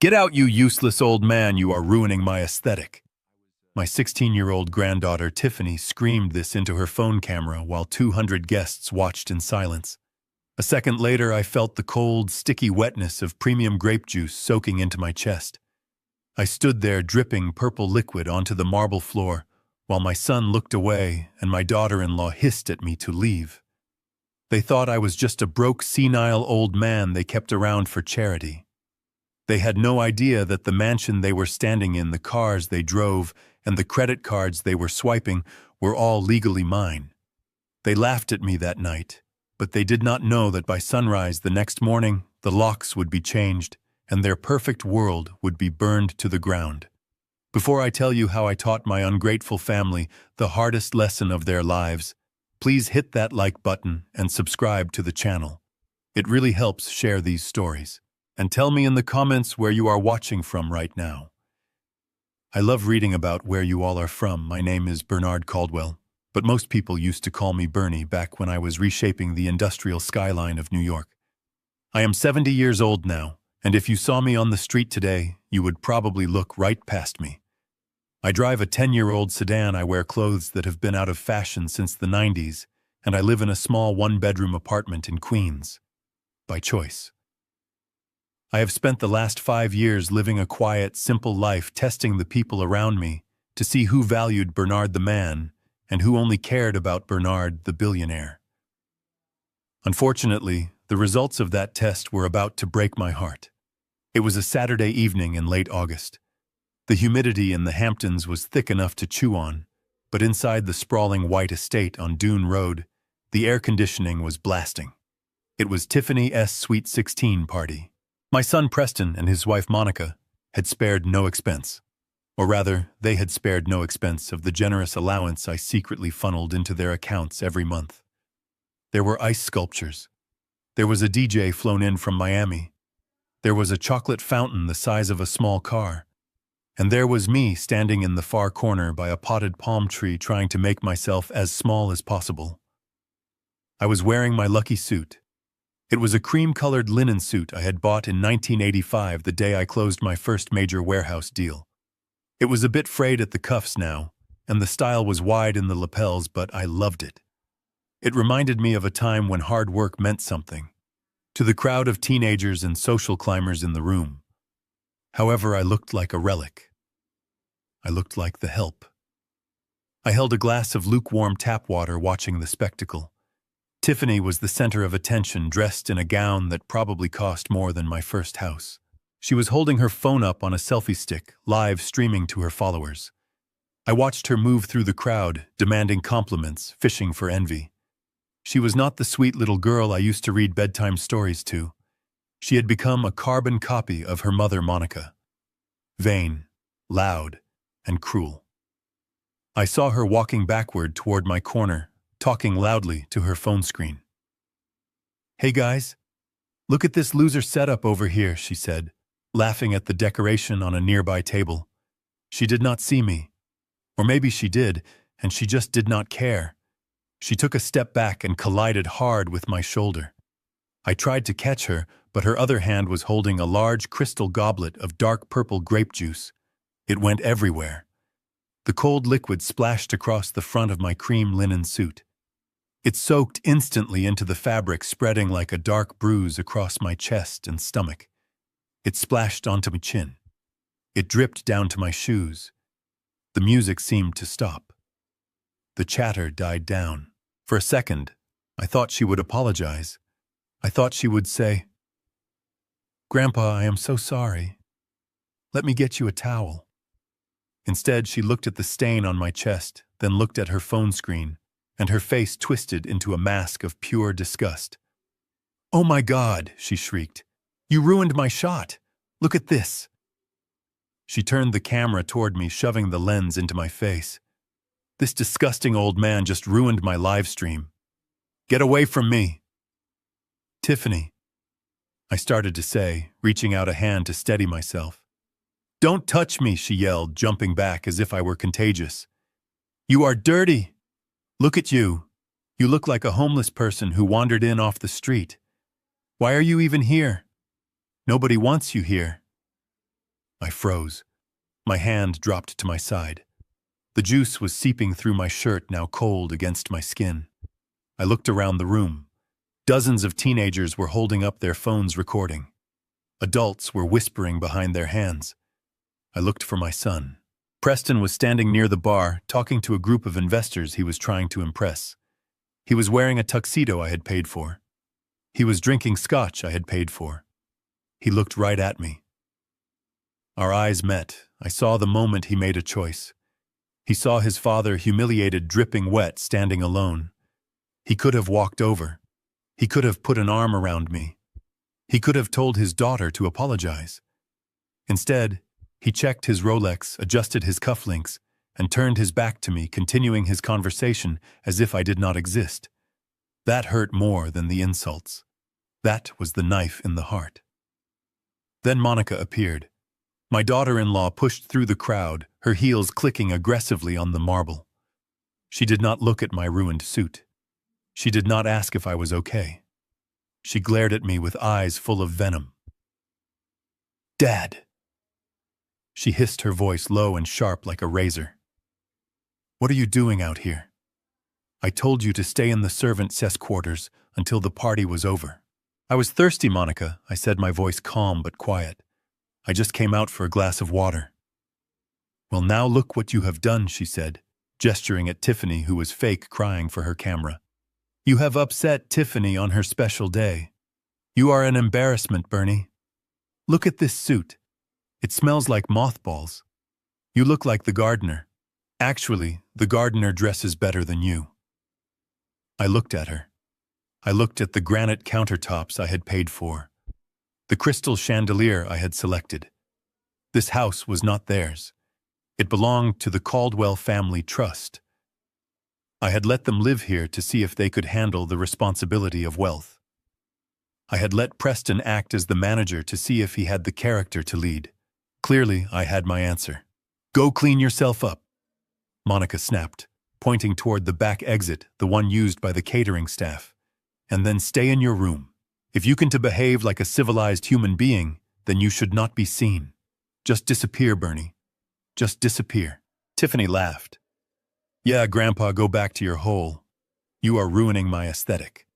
Get out, you useless old man, you are ruining my aesthetic. My 16-year-old granddaughter Tiffany screamed this into her phone camera while 200 guests watched in silence. A second later, I felt the cold, sticky wetness of premium grape juice soaking into my chest. I stood there dripping purple liquid onto the marble floor, while my son looked away and my daughter-in-law hissed at me to leave. They thought I was just a broke, senile old man they kept around for charity. They had no idea that the mansion they were standing in, the cars they drove, and the credit cards they were swiping were all legally mine. They laughed at me that night, but they did not know that by sunrise the next morning, the locks would be changed, and their perfect world would be burned to the ground. Before I tell you how I taught my ungrateful family the hardest lesson of their lives, please hit that like button and subscribe to the channel. It really helps share these stories. And tell me in the comments where you are watching from right now. I love reading about where you all are from. My name is Bernard Caldwell, but most people used to call me Bernie back when I was reshaping the industrial skyline of New York. I am 70 years old now, and if you saw me on the street today, you would probably look right past me. I drive a 10-year-old sedan. I wear clothes that have been out of fashion since the 90s, and I live in a small one-bedroom apartment in Queens. By choice. I have spent the last 5 years living a quiet, simple life, testing the people around me to see who valued Bernard the man and who only cared about Bernard the billionaire. Unfortunately, the results of that test were about to break my heart. It was a Saturday evening in late August. The humidity in the Hamptons was thick enough to chew on, but inside the sprawling white estate on Dune Road, the air conditioning was blasting. It was Tiffany's Sweet 16 party. My son Preston and his wife Monica had spared no expense. Or rather, they had spared no expense of the generous allowance I secretly funneled into their accounts every month. There were ice sculptures. There was a DJ flown in from Miami. There was a chocolate fountain the size of a small car. And there was me standing in the far corner by a potted palm tree trying to make myself as small as possible. I was wearing my lucky suit. It was a cream-colored linen suit I had bought in 1985, the day I closed my first major warehouse deal. It was a bit frayed at the cuffs now, and the style was wide in the lapels, but I loved it. It reminded me of a time when hard work meant something, to the crowd of teenagers and social climbers in the room. However, I looked like a relic. I looked like the help. I held a glass of lukewarm tap water watching the spectacle. Tiffany was the center of attention, dressed in a gown that probably cost more than my first house. She was holding her phone up on a selfie stick, live streaming to her followers. I watched her move through the crowd, demanding compliments, fishing for envy. She was not the sweet little girl I used to read bedtime stories to. She had become a carbon copy of her mother Monica. Vain, loud, and cruel. I saw her walking backward toward my corner, talking loudly to her phone screen. "Hey guys, look at this loser setup over here," she said, laughing at the decoration on a nearby table. She did not see me. Or maybe she did, and she just did not care. She took a step back and collided hard with my shoulder. I tried to catch her, but her other hand was holding a large crystal goblet of dark purple grape juice. It went everywhere. The cold liquid splashed across the front of my cream linen suit. It soaked instantly into the fabric, spreading like a dark bruise across my chest and stomach. It splashed onto my chin. It dripped down to my shoes. The music seemed to stop. The chatter died down. For a second, I thought she would apologize. I thought she would say, "Grandpa, I am so sorry. Let me get you a towel." Instead, she looked at the stain on my chest, then looked at her phone screen, and her face twisted into a mask of pure disgust. "Oh my God," she shrieked. "You ruined my shot. Look at this." She turned the camera toward me, shoving the lens into my face. "This disgusting old man just ruined my live stream. Get away from me." "Tiffany," I started to say, reaching out a hand to steady myself. "Don't touch me," she yelled, jumping back as if I were contagious. "You are dirty. Look at you. You look like a homeless person who wandered in off the street. Why are you even here? Nobody wants you here." I froze. My hand dropped to my side. The juice was seeping through my shirt, now cold against my skin. I looked around the room. Dozens of teenagers were holding up their phones recording. Adults were whispering behind their hands. I looked for my son. Preston was standing near the bar, talking to a group of investors he was trying to impress. He was wearing a tuxedo I had paid for. He was drinking scotch I had paid for. He looked right at me. Our eyes met. I saw the moment he made a choice. He saw his father, humiliated, dripping wet, standing alone. He could have walked over. He could have put an arm around me. He could have told his daughter to apologize. Instead, he checked his Rolex, adjusted his cufflinks, and turned his back to me, continuing his conversation as if I did not exist. That hurt more than the insults. That was the knife in the heart. Then Monica appeared. My daughter-in-law pushed through the crowd, her heels clicking aggressively on the marble. She did not look at my ruined suit. She did not ask if I was okay. She glared at me with eyes full of venom. "Dad!" She hissed, her voice low and sharp like a razor. "What are you doing out here? I told you to stay in the servant cess quarters until the party was over." "I was thirsty, Monica," I said, my voice calm but quiet. "I just came out for a glass of water." "Well, now look what you have done," she said, gesturing at Tiffany, who was fake crying for her camera. "You have upset Tiffany on her special day. You are an embarrassment, Bernie. Look at this suit. It smells like mothballs. You look like the gardener. Actually, the gardener dresses better than you." I looked at her. I looked at the granite countertops I had paid for, the crystal chandelier I had selected. This house was not theirs. It belonged to the Caldwell Family Trust. I had let them live here to see if they could handle the responsibility of wealth. I had let Preston act as the manager to see if he had the character to lead. Clearly, I had my answer. "Go clean yourself up," Monica snapped, pointing toward the back exit, the one used by the catering staff. "And then stay in your room. If you can behave like a civilized human being, then you should not be seen. Just disappear, Bernie. Just disappear." Tiffany laughed. "Yeah, Grandpa, go back to your hole. You are ruining my aesthetic."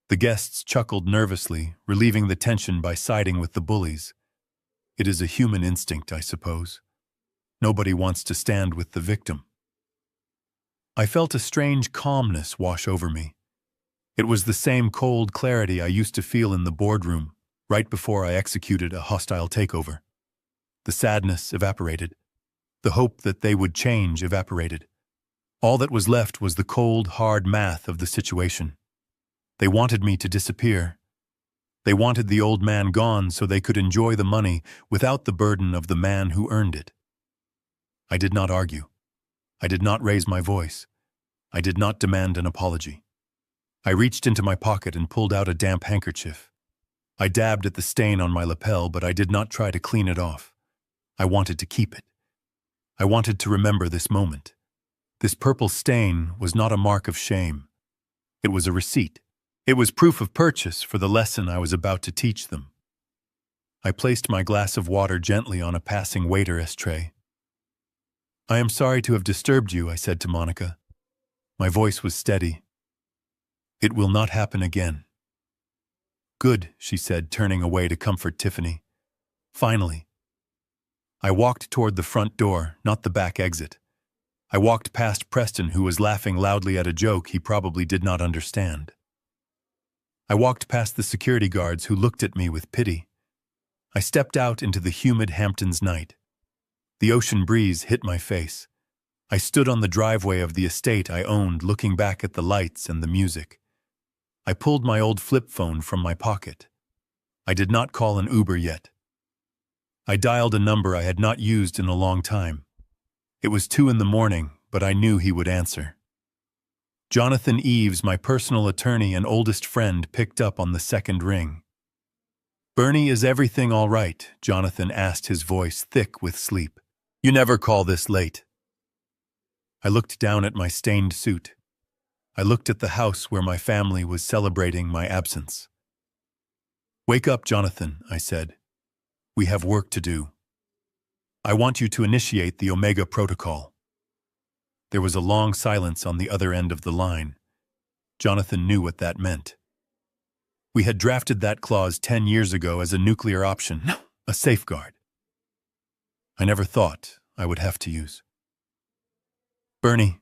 The guests chuckled nervously, relieving the tension by siding with the bullies. It is a human instinct, I suppose. Nobody wants to stand with the victim. I felt a strange calmness wash over me. It was the same cold clarity I used to feel in the boardroom, right before I executed a hostile takeover. The sadness evaporated. The hope that they would change evaporated. All that was left was the cold, hard math of the situation. They wanted me to disappear. They wanted the old man gone so they could enjoy the money without the burden of the man who earned it. I did not argue. I did not raise my voice. I did not demand an apology. I reached into my pocket and pulled out a damp handkerchief. I dabbed at the stain on my lapel, but I did not try to clean it off. I wanted to keep it. I wanted to remember this moment. This purple stain was not a mark of shame. It was a receipt. It was proof of purchase for the lesson I was about to teach them. I placed my glass of water gently on a passing waiter's tray. "I am sorry to have disturbed you," I said to Monica. My voice was steady. "It will not happen again." "Good," she said, turning away to comfort Tiffany. "Finally." I walked toward the front door, not the back exit. I walked past Preston, who was laughing loudly at a joke he probably did not understand. I walked past the security guards who looked at me with pity. I stepped out into the humid Hamptons night. The ocean breeze hit my face. I stood on the driveway of the estate I owned, looking back at the lights and the music. I pulled my old flip phone from my pocket. I did not call an Uber yet. I dialed a number I had not used in a long time. It was 2 a.m, but I knew he would answer. Jonathan Eves, my personal attorney and oldest friend, picked up on the second ring. "Bernie, is everything all right?" Jonathan asked, his voice thick with sleep. "You never call this late." I looked down at my stained suit. I looked at the house where my family was celebrating my absence. "Wake up, Jonathan," I said. "We have work to do." I want you to initiate the Omega Protocol. There was a long silence on the other end of the line. Jonathan knew what that meant. We had drafted that clause 10 years ago as a nuclear option, no, a safeguard. I never thought I would have to use. Bernie,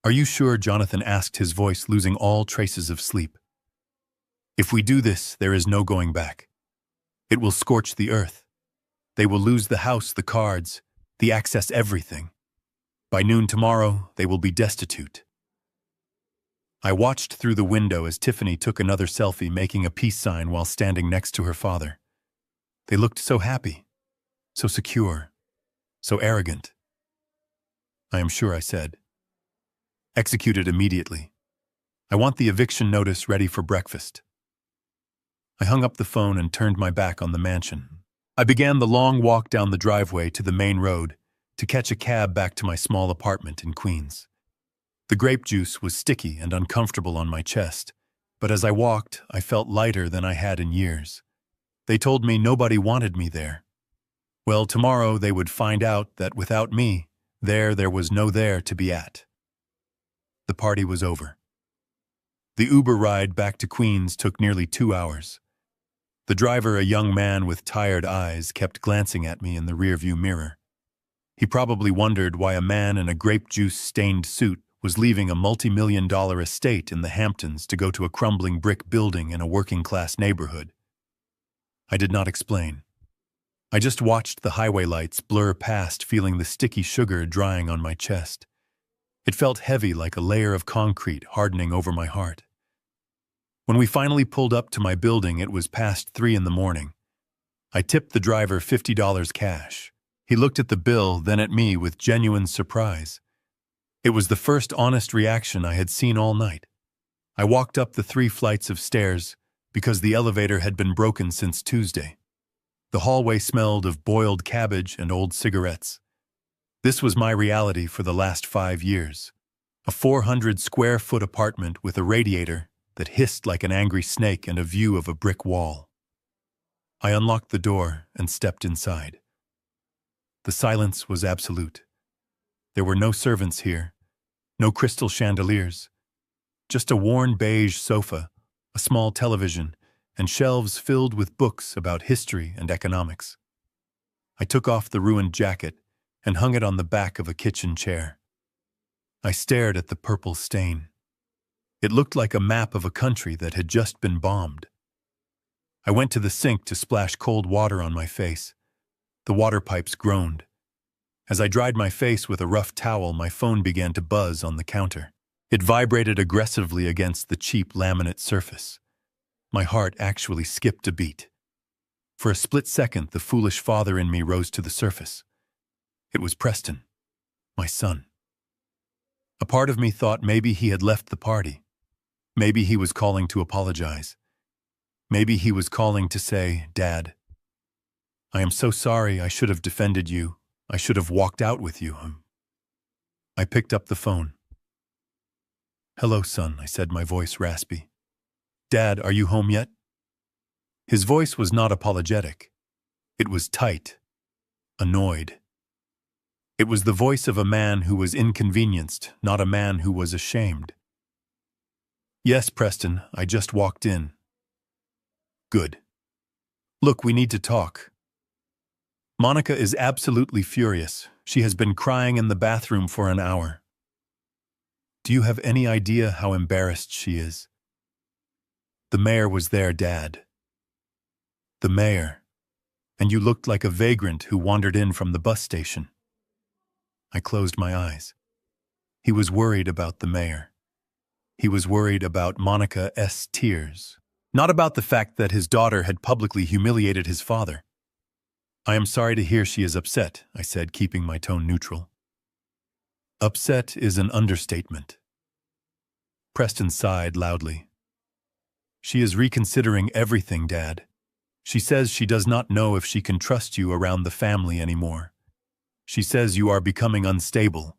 are you sure? Jonathan asked, his voice losing all traces of sleep. If we do this, there is no going back. It will scorch the earth. They will lose the house, the cards, the access, everything. By noon tomorrow, they will be destitute. I watched through the window as Tiffany took another selfie, making a peace sign while standing next to her father. They looked so happy, so secure, so arrogant. I am sure, I said. Execute it immediately. I want the eviction notice ready for breakfast. I hung up the phone and turned my back on the mansion. I began the long walk down the driveway to the main road to catch a cab back to my small apartment in Queens. The grape juice was sticky and uncomfortable on my chest, but as I walked, I felt lighter than I had in years. They told me nobody wanted me there. Well, tomorrow they would find out that without me, there was no there to be at. The party was over. The Uber ride back to Queens took nearly 2 hours. The driver, a young man with tired eyes, kept glancing at me in the rearview mirror. He probably wondered why a man in a grape juice-stained suit was leaving a multi-million-dollar estate in the Hamptons to go to a crumbling brick building in a working-class neighborhood. I did not explain. I just watched the highway lights blur past, feeling the sticky sugar drying on my chest. It felt heavy, like a layer of concrete hardening over my heart. When we finally pulled up to my building, it was past 3 in the morning. I tipped the driver $50 cash. He looked at the bill, then at me with genuine surprise. It was the first honest reaction I had seen all night. I walked up the 3 flights of stairs because the elevator had been broken since Tuesday. The hallway smelled of boiled cabbage and old cigarettes. This was my reality for the last 5 years. A 400-square-foot apartment with a radiator that hissed like an angry snake and a view of a brick wall. I unlocked the door and stepped inside. The silence was absolute. There were no servants here, no crystal chandeliers, just a worn beige sofa, a small television, and shelves filled with books about history and economics. I took off the ruined jacket and hung it on the back of a kitchen chair. I stared at the purple stain. It looked like a map of a country that had just been bombed. I went to the sink to splash cold water on my face. The water pipes groaned. As I dried my face with a rough towel, my phone began to buzz on the counter. It vibrated aggressively against the cheap laminate surface. My heart actually skipped a beat. For a split second, the foolish father in me rose to the surface. It was Preston, my son. A part of me thought maybe he had left the party. Maybe he was calling to apologize. Maybe he was calling to say, "Dad, I am so sorry. I should have defended you. I should have walked out with you." I picked up the phone. "Hello, son," I said, my voice raspy. "Dad, are you home yet?" His voice was not apologetic. It was tight, annoyed. It was the voice of a man who was inconvenienced, not a man who was ashamed. "Yes, Preston, I just walked in." "Good. Look, we need to talk. Monica is absolutely furious. She has been crying in the bathroom for an hour. Do you have any idea how embarrassed she is? The mayor was there, Dad. The mayor. And you looked like a vagrant who wandered in from the bus station." I closed my eyes. He was worried about the mayor. He was worried about Monica's tears, not about the fact that his daughter had publicly humiliated his father. "I am sorry to hear she is upset," I said, keeping my tone neutral. "Upset is an understatement." Preston sighed loudly. "She is reconsidering everything, Dad. She says she does not know if she can trust you around the family anymore. She says you are becoming unstable,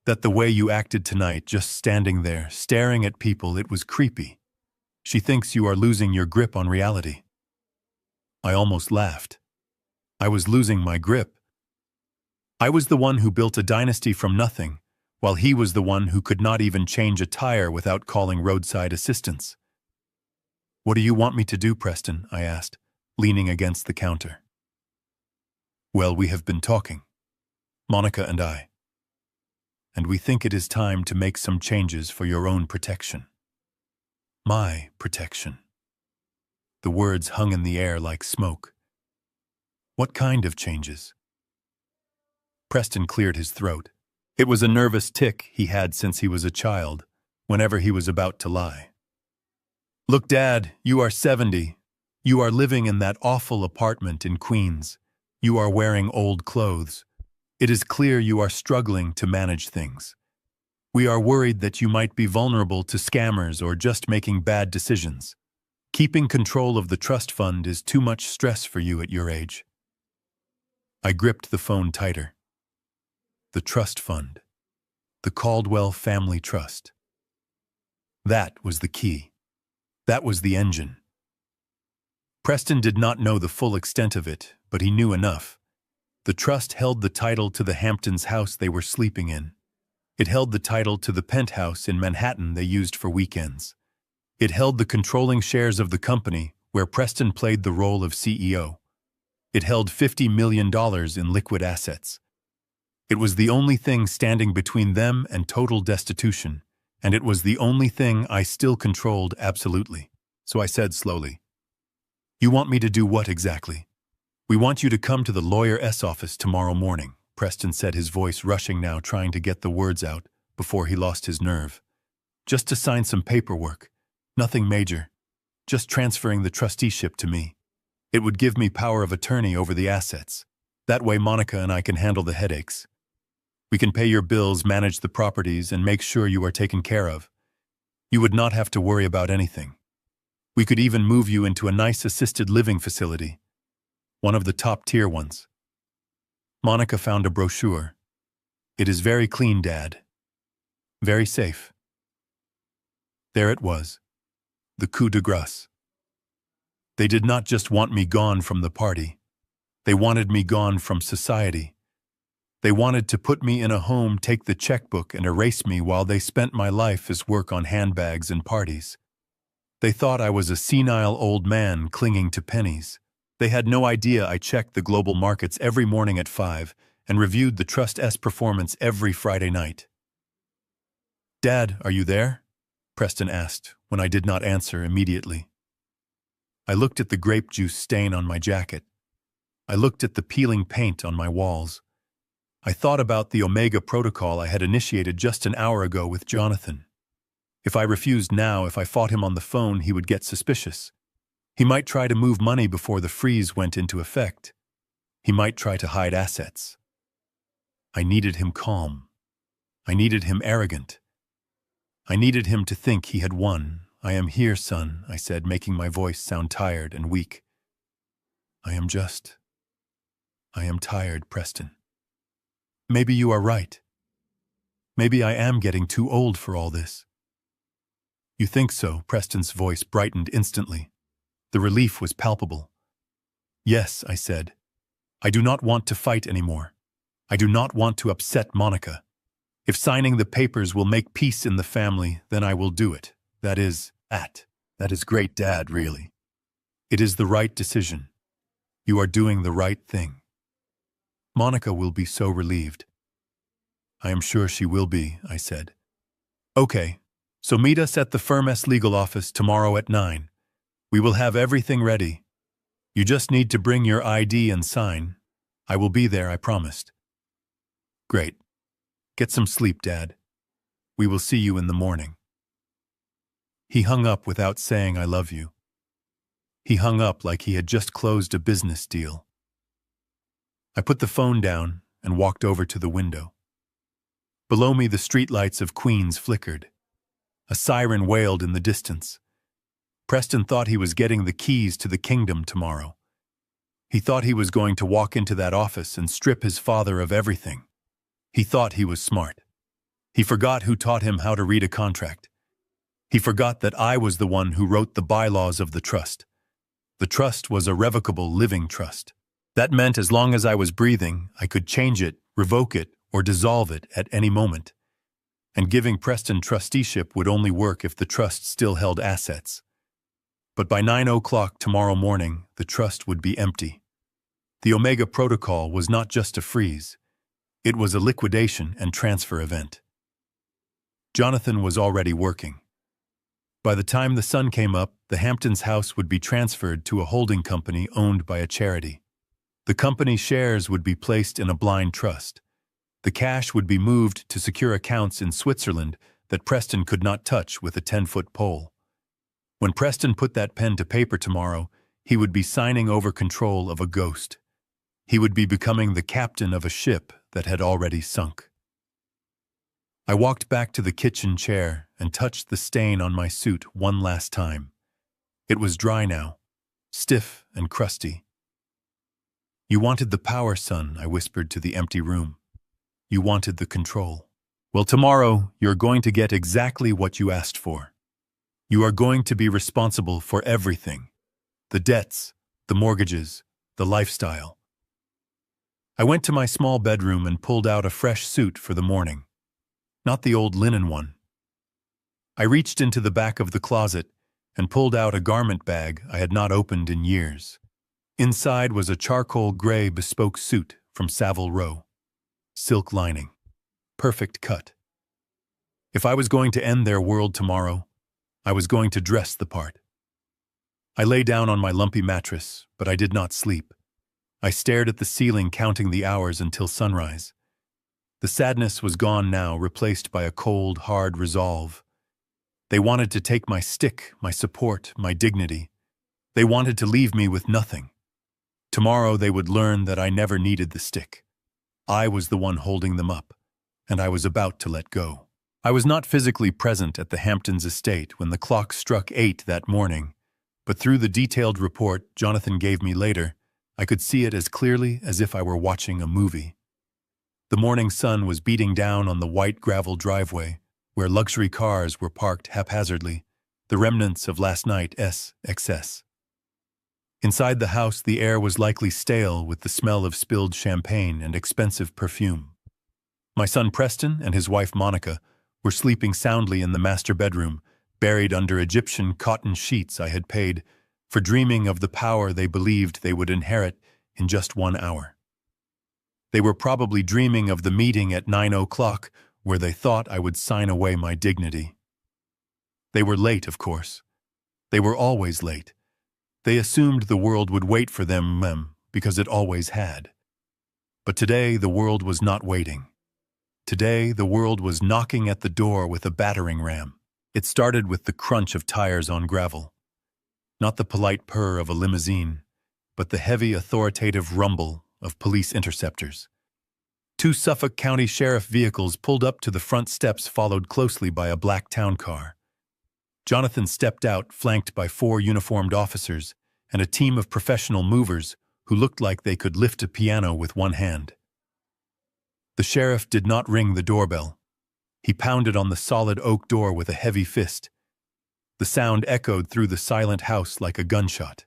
that the way you acted tonight, just standing there, staring at people, it was creepy. She thinks you are losing your grip on reality." I almost laughed. I was losing my grip, I was the one who built a dynasty from nothing, while he was the one who could not even change a tire without calling roadside assistance. "What do you want me to do, Preston?" I asked, leaning against the counter. "Well, we have been talking, Monica and I, and we think it is time to make some changes for your own protection." My protection. The words hung in the air like smoke. What kind of changes? Preston cleared his throat. It was a nervous tic he had since he was a child, whenever he was about to lie. "Look, Dad, you are 70. You are living in that awful apartment in Queens. You are wearing old clothes. It is clear you are struggling to manage things. We are worried that you might be vulnerable to scammers or just making bad decisions. Keeping control of the trust fund is too much stress for you at your age." I gripped the phone tighter. The trust fund. The Caldwell Family Trust. That was the key. That was the engine. Preston did not know the full extent of it, but he knew enough. The trust held the title to the Hamptons' house they were sleeping in. It held the title to the penthouse in Manhattan they used for weekends. It held the controlling shares of the company where Preston played the role of CEO. It held $50 million in liquid assets. It was the only thing standing between them and total destitution, and it was the only thing I still controlled absolutely. So I said slowly, "You want me to do what exactly?" "We want you to come to the lawyer's office tomorrow morning," Preston said, his voice rushing now, trying to get the words out before he lost his nerve. "Just to sign some paperwork. Nothing major. Just transferring the trusteeship to me. It would give me power of attorney over the assets. That way Monica and I can handle the headaches. We can pay your bills, manage the properties, and make sure you are taken care of. You would not have to worry about anything. We could even move you into a nice assisted living facility. One of the top-tier ones." Monica found a brochure. "It is very clean, Dad. Very safe." There it was. The coup de grace. They did not just want me gone from the party. They wanted me gone from society. They wanted to put me in a home, take the checkbook, and erase me while they spent my life as work on handbags and parties. They thought I was a senile old man clinging to pennies. They had no idea I checked the global markets every morning at 5 and reviewed the Trust's performance every Friday night. "Dad, are you there?" Preston asked when I did not answer immediately. I looked at the grape juice stain on my jacket. I looked at the peeling paint on my walls. I thought about the Omega protocol I had initiated just an hour ago with Jonathan. If I refused now, if I fought him on the phone, he would get suspicious. He might try to move money before the freeze went into effect. He might try to hide assets. I needed him calm. I needed him arrogant. I needed him to think he had won. "I am here, son," I said, making my voice sound tired and weak. I am tired, Preston. Maybe you are right. Maybe I am getting too old for all this." "You think so?" Preston's voice brightened instantly. The relief was palpable. "Yes," I said. "I do not want to fight anymore. I do not want to upset Monica. If signing the papers will make peace in the family, then I will do it. That is great, Dad, really. It is the right decision. You are doing the right thing. Monica will be so relieved." "I am sure she will be," I said. "Okay, so meet us at the firm's legal office tomorrow at 9. We will have everything ready. You just need to bring your ID and sign. I will be there, I promised." "Great. Get some sleep, Dad. We will see you in the morning." He hung up without saying "I love you." He hung up like he had just closed a business deal. I put the phone down and walked over to the window. Below me, the streetlights of Queens flickered. A siren wailed in the distance. Preston thought he was getting the keys to the kingdom tomorrow. He thought he was going to walk into that office and strip his father of everything. He thought he was smart. He forgot who taught him how to read a contract. He forgot that I was the one who wrote the bylaws of the trust. The trust was a revocable living trust. That meant as long as I was breathing, I could change it revoke it, or dissolve it at any moment. And giving Preston trusteeship would only work if the trust still held assets. But by 9 o'clock tomorrow morning, the trust would be empty. The Omega Protocol was not just a freeze. It was a liquidation and transfer event. Jonathan was already working. By the time the sun came up, the Hamptons' house would be transferred to a holding company owned by a charity. The company's shares would be placed in a blind trust. The cash would be moved to secure accounts in Switzerland that Preston could not touch with a 10-foot pole. When Preston put that pen to paper tomorrow, he would be signing over control of a ghost. He would be becoming the captain of a ship that had already sunk. I walked back to the kitchen chair and touched the stain on my suit one last time. It was dry now, stiff and crusty. "You wanted the power, son," I whispered to the empty room. "You wanted the control. Well, tomorrow you're going to get exactly what you asked for. You are going to be responsible for everything. The debts, the mortgages, the lifestyle." I went to my small bedroom and pulled out a fresh suit for the morning. Not the old linen one. I reached into the back of the closet and pulled out a garment bag I had not opened in years. Inside was a charcoal gray bespoke suit from Savile Row. Silk lining. Perfect cut. If I was going to end their world tomorrow, I was going to dress the part. I lay down on my lumpy mattress, but I did not sleep. I stared at the ceiling, counting the hours until sunrise. The sadness was gone now, replaced by a cold, hard resolve. They wanted to take my stick, my support, my dignity. They wanted to leave me with nothing. Tomorrow they would learn that I never needed the stick. I was the one holding them up, and I was about to let go. I was not physically present at the Hamptons estate when the clock struck 8 that morning, but through the detailed report Jonathan gave me later, I could see it as clearly as if I were watching a movie. The morning sun was beating down on the white gravel driveway, where luxury cars were parked haphazardly, the remnants of last night's excess. Inside the house, the air was likely stale with the smell of spilled champagne and expensive perfume. My son Preston and his wife Monica were sleeping soundly in the master bedroom, buried under Egyptian cotton sheets I had paid for dreaming of the power they believed they would inherit in just 1 hour. They were probably dreaming of the meeting at 9 o'clock where they thought I would sign away my dignity. They were late, of course. They were always late. They assumed the world would wait for them because it always had. But today the world was not waiting. Today the world was knocking at the door with a battering ram. It started with the crunch of tires on gravel. Not the polite purr of a limousine, but the heavy, authoritative rumble of police interceptors. 2 Suffolk County Sheriff vehicles pulled up to the front steps, followed closely by a black town car. Jonathan stepped out, flanked by 4 uniformed officers and a team of professional movers who looked like they could lift a piano with one hand. The sheriff did not ring the doorbell. He pounded on the solid oak door with a heavy fist. The sound echoed through the silent house like a gunshot.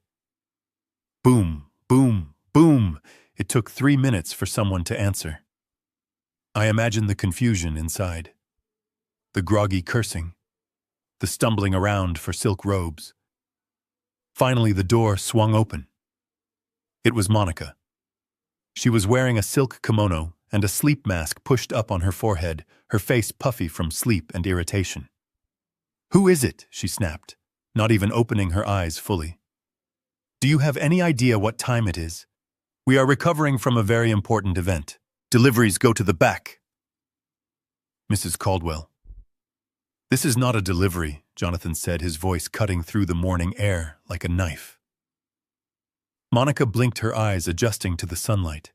Boom, boom, boom! It took 3 minutes for someone to answer. I imagined the confusion inside. The groggy cursing. The stumbling around for silk robes. Finally, the door swung open. It was Monica. She was wearing a silk kimono and a sleep mask pushed up on her forehead, her face puffy from sleep and irritation. "Who is it?" she snapped, not even opening her eyes fully. "Do you have any idea what time it is? We are recovering from a very important event. Deliveries go to the back." "Mrs. Caldwell." "This is not a delivery," Jonathan said, his voice cutting through the morning air like a knife. Monica blinked her eyes, adjusting to the sunlight.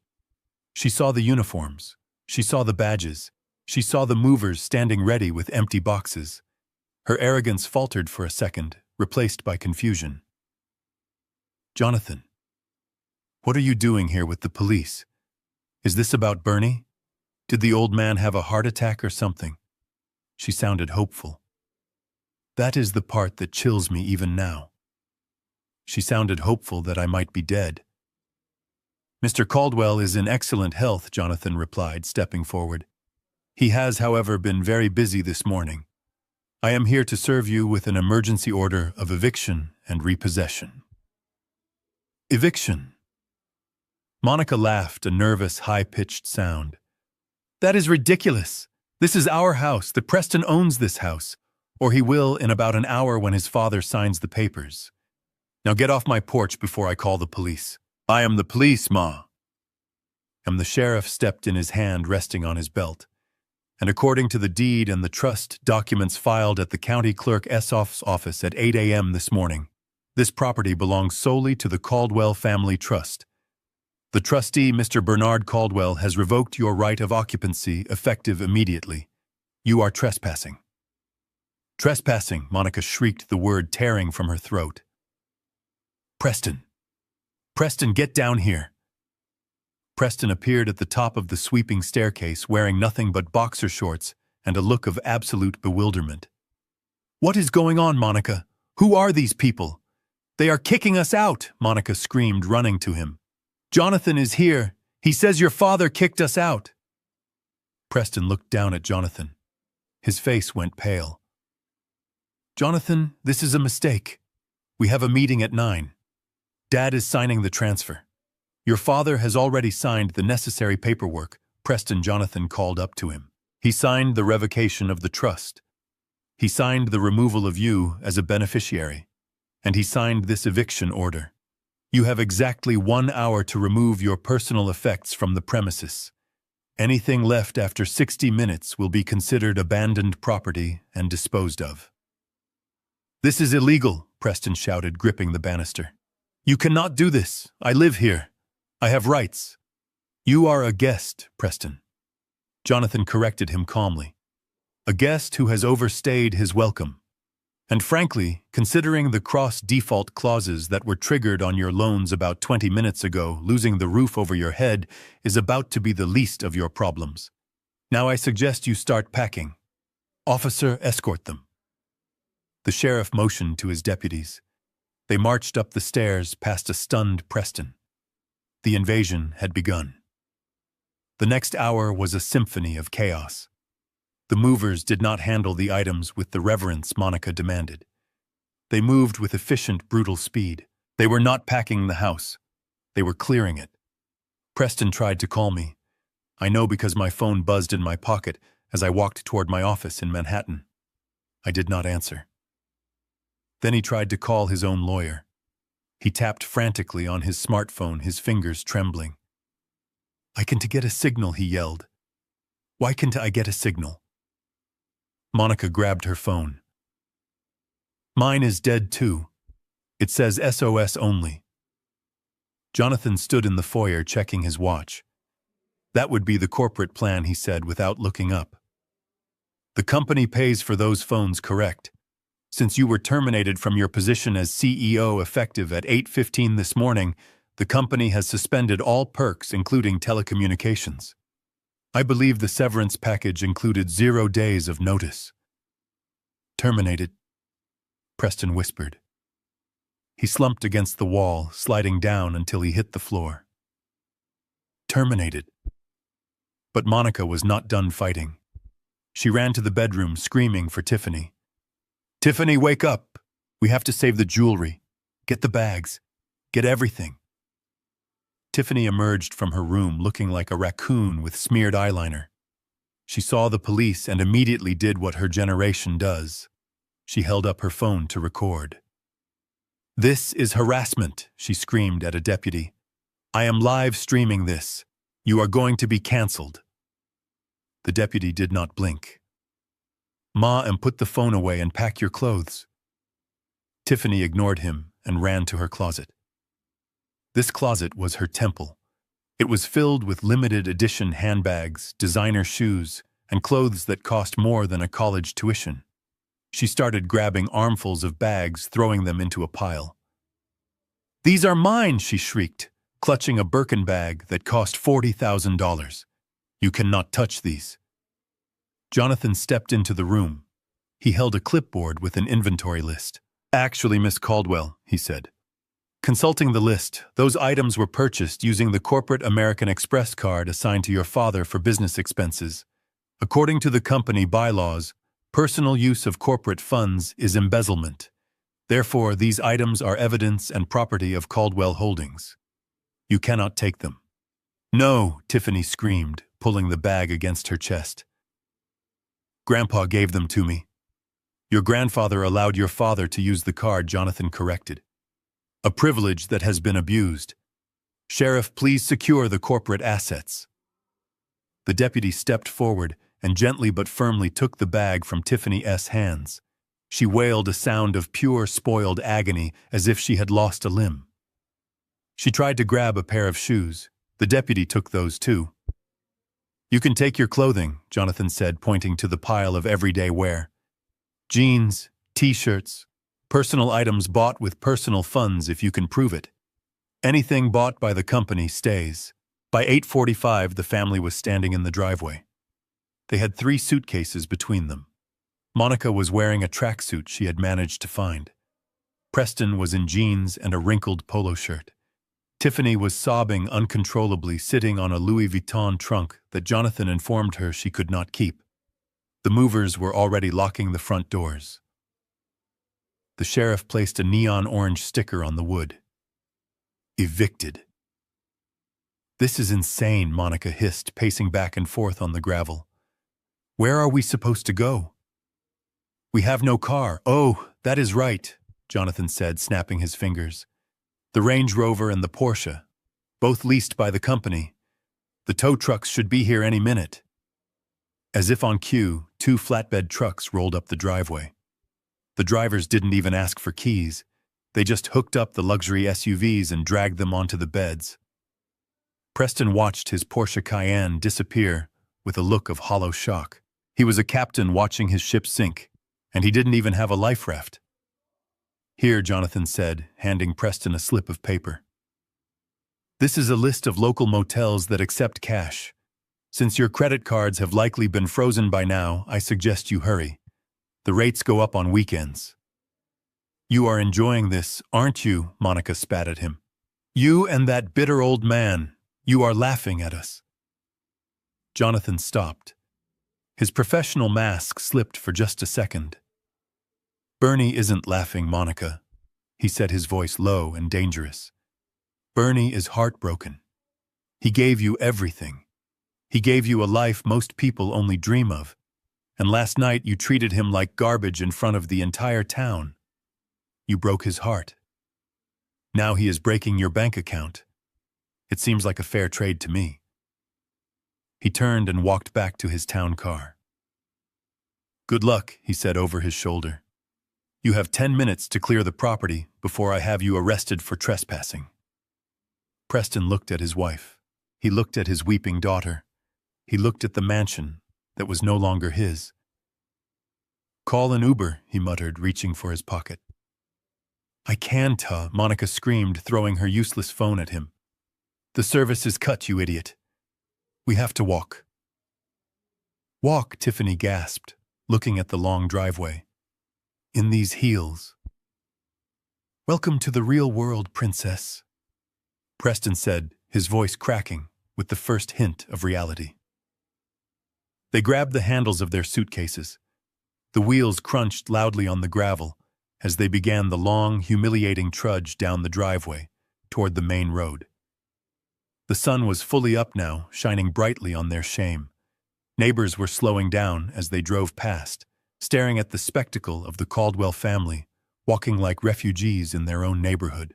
She saw the uniforms. She saw the badges. She saw the movers standing ready with empty boxes. Her arrogance faltered for a second, replaced by confusion. "Jonathan, what are you doing here with the police? Is this about Bernie? Did the old man have a heart attack or something?" She sounded hopeful. That is the part that chills me even now. She sounded hopeful that I might be dead. Mr. Caldwell is in excellent health, Jonathan replied, stepping forward. He has, however, been very busy this morning. I am here to serve you with an emergency order of eviction and repossession. Eviction. Monica laughed, a nervous, high-pitched sound. That is ridiculous. This is our house. The Preston owns this house, or he will in about an hour when his father signs the papers. Now get off my porch before I call the police. I am the police, Ma. And the sheriff stepped in, his hand resting on his belt. And according to the deed and the trust documents filed at the county clerk's office at 8 a.m. this morning, this property belongs solely to the Caldwell Family Trust. The trustee, Mr. Bernard Caldwell, has revoked your right of occupancy effective immediately. You are trespassing. Trespassing, Monica shrieked, the word tearing from her throat. Preston. Preston, get down here. Preston appeared at the top of the sweeping staircase wearing nothing but boxer shorts and a look of absolute bewilderment. What is going on, Monica? Who are these people? They are kicking us out, Monica screamed, running to him. Jonathan is here. He says your father kicked us out. Preston looked down at Jonathan. His face went pale. Jonathan, this is a mistake. We have a meeting at 9. Dad is signing the transfer. Your father has already signed the necessary paperwork, Preston. Jonathan called up to him. He signed the revocation of the trust. He signed the removal of you as a beneficiary. And he signed this eviction order. You have exactly 1 hour to remove your personal effects from the premises. Anything left after 60 minutes will be considered abandoned property and disposed of. This is illegal, Preston shouted, gripping the banister. You cannot do this. I live here. I have rights. You are a guest, Preston. Jonathan corrected him calmly. A guest who has overstayed his welcome. And frankly, considering the cross-default clauses that were triggered on your loans about 20 minutes ago, losing the roof over your head is about to be the least of your problems. Now I suggest you start packing. Officer, escort them. The sheriff motioned to his deputies. They marched up the stairs past a stunned Preston. The invasion had begun. The next hour was a symphony of chaos. The movers did not handle the items with the reverence Monica demanded. They moved with efficient, brutal speed. They were not packing the house. They were clearing it. Preston tried to call me. I know because my phone buzzed in my pocket as I walked toward my office in Manhattan. I did not answer. Then he tried to call his own lawyer. He tapped frantically on his smartphone, his fingers trembling. I can't get a signal, he yelled. Why can't I get a signal? Monica grabbed her phone. Mine is dead too. It says SOS only. Jonathan stood in the foyer checking his watch. That would be the corporate plan, he said without looking up. The company pays for those phones, correct? Since you were terminated from your position as CEO effective at 8:15 this morning, the company has suspended all perks, including telecommunications. I believe the severance package included 0 days of notice. Terminated, Preston whispered. He slumped against the wall, sliding down until he hit the floor. Terminated. But Monica was not done fighting. She ran to the bedroom, screaming for Tiffany. Tiffany, wake up! We have to save the jewelry. Get the bags. Get everything. Tiffany emerged from her room looking like a raccoon with smeared eyeliner. She saw the police and immediately did what her generation does. She held up her phone to record. This is harassment, she screamed at a deputy. I am live streaming this. You are going to be cancelled. The deputy did not blink. Ma, and put the phone away and pack your clothes. Tiffany ignored him and ran to her closet. This closet was her temple. It was filled with limited edition handbags, designer shoes, and clothes that cost more than a college tuition. She started grabbing armfuls of bags, throwing them into a pile. These are mine, she shrieked, clutching a Birkin bag that cost $40,000. You cannot touch these. Jonathan stepped into the room. He held a clipboard with an inventory list. Actually, Miss Caldwell, he said, Consulting the list, those items were purchased using the corporate American Express card assigned to your father for business expenses. According to the company bylaws, personal use of corporate funds is embezzlement. Therefore, these items are evidence and property of Caldwell Holdings. You cannot take them. No, Tiffany screamed, pulling the bag against her chest. Grandpa gave them to me. Your grandfather allowed your father to use the card, Jonathan corrected. A privilege that has been abused. Sheriff, please secure the corporate assets. The deputy stepped forward and gently but firmly took the bag from Tiffany's hands. She wailed a sound of pure, spoiled agony as if she had lost a limb. She tried to grab a pair of shoes. The deputy took those too. You can take your clothing, Jonathan said, pointing to the pile of everyday wear. Jeans, t-shirts, personal items bought with personal funds if you can prove it. Anything bought by the company stays. By 8:45, the family was standing in the driveway. They had 3 suitcases between them. Monica was wearing a tracksuit she had managed to find. Preston was in jeans and a wrinkled polo shirt. Tiffany was sobbing uncontrollably, sitting on a Louis Vuitton trunk that Jonathan informed her she could not keep. The movers were already locking the front doors. The sheriff placed a neon orange sticker on the wood. Evicted. This is insane, Monica hissed, pacing back and forth on the gravel. Where are we supposed to go? We have no car. Oh, that is right, Jonathan said, snapping his fingers. The Range Rover and the Porsche, both leased by the company. The tow trucks should be here any minute. As if on cue, 2 flatbed trucks rolled up the driveway. The drivers didn't even ask for keys. They just hooked up the luxury SUVs and dragged them onto the beds. Preston watched his Porsche Cayenne disappear with a look of hollow shock. He was a captain watching his ship sink, and he didn't even have a life raft. Here, Jonathan said, handing Preston a slip of paper. This is a list of local motels that accept cash. Since your credit cards have likely been frozen by now, I suggest you hurry. The rates go up on weekends. You are enjoying this, aren't you? Monica spat at him. You and that bitter old man. You are laughing at us. Jonathan stopped. His professional mask slipped for just a second. Bernie isn't laughing, Monica, he said, his voice low and dangerous. Bernie is heartbroken. He gave you everything. He gave you a life most people only dream of. And last night you treated him like garbage in front of the entire town. You broke his heart. Now he is breaking your bank account. It seems like a fair trade to me. He turned and walked back to his town car. Good luck, he said over his shoulder. You have 10 minutes to clear the property before I have you arrested for trespassing. Preston looked at his wife. He looked at his weeping daughter. He looked at the mansion that was no longer his. Call an Uber, he muttered, reaching for his pocket. I can't, Monica screamed, throwing her useless phone at him. The service is cut, you idiot. We have to walk. Walk, Tiffany gasped, looking at the long driveway. In these heels. Welcome to the real world, princess, Preston said, his voice cracking with the first hint of reality. They grabbed the handles of their suitcases. The wheels crunched loudly on the gravel as they began the long, humiliating trudge down the driveway toward the main road. The sun was fully up now, shining brightly on their shame. Neighbors were slowing down as they drove past, staring at the spectacle of the Caldwell family, walking like refugees in their own neighborhood.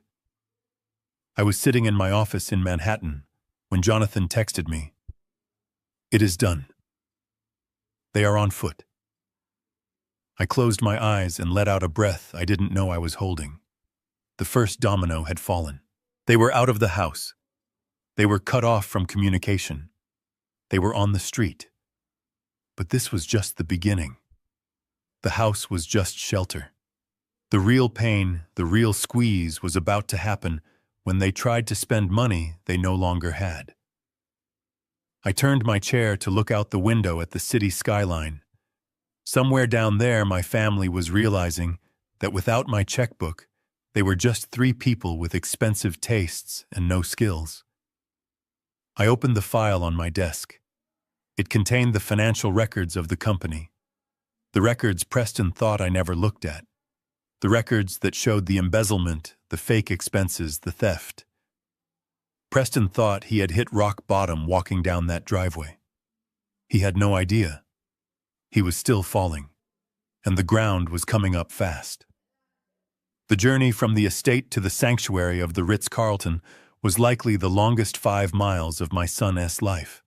I was sitting in my office in Manhattan when Jonathan texted me. It is done. They are on foot. I closed my eyes and let out a breath I didn't know I was holding. The first domino had fallen. They were out of the house. They were cut off from communication. They were on the street. But this was just the beginning. The house was just shelter. The real pain, the real squeeze was about to happen when they tried to spend money they no longer had. I turned my chair to look out the window at the city skyline. Somewhere down there, my family was realizing that without my checkbook, They were just three people with expensive tastes and no skills. I opened the file on my desk. It contained the financial records of the company. The records Preston thought I never looked at. The records that showed the embezzlement, the fake expenses, the theft. Preston thought he had hit rock bottom walking down that driveway. He had no idea. He was still falling, and the ground was coming up fast. The journey from the estate to the sanctuary of the Ritz-Carlton was likely the longest 5 miles of my son's life.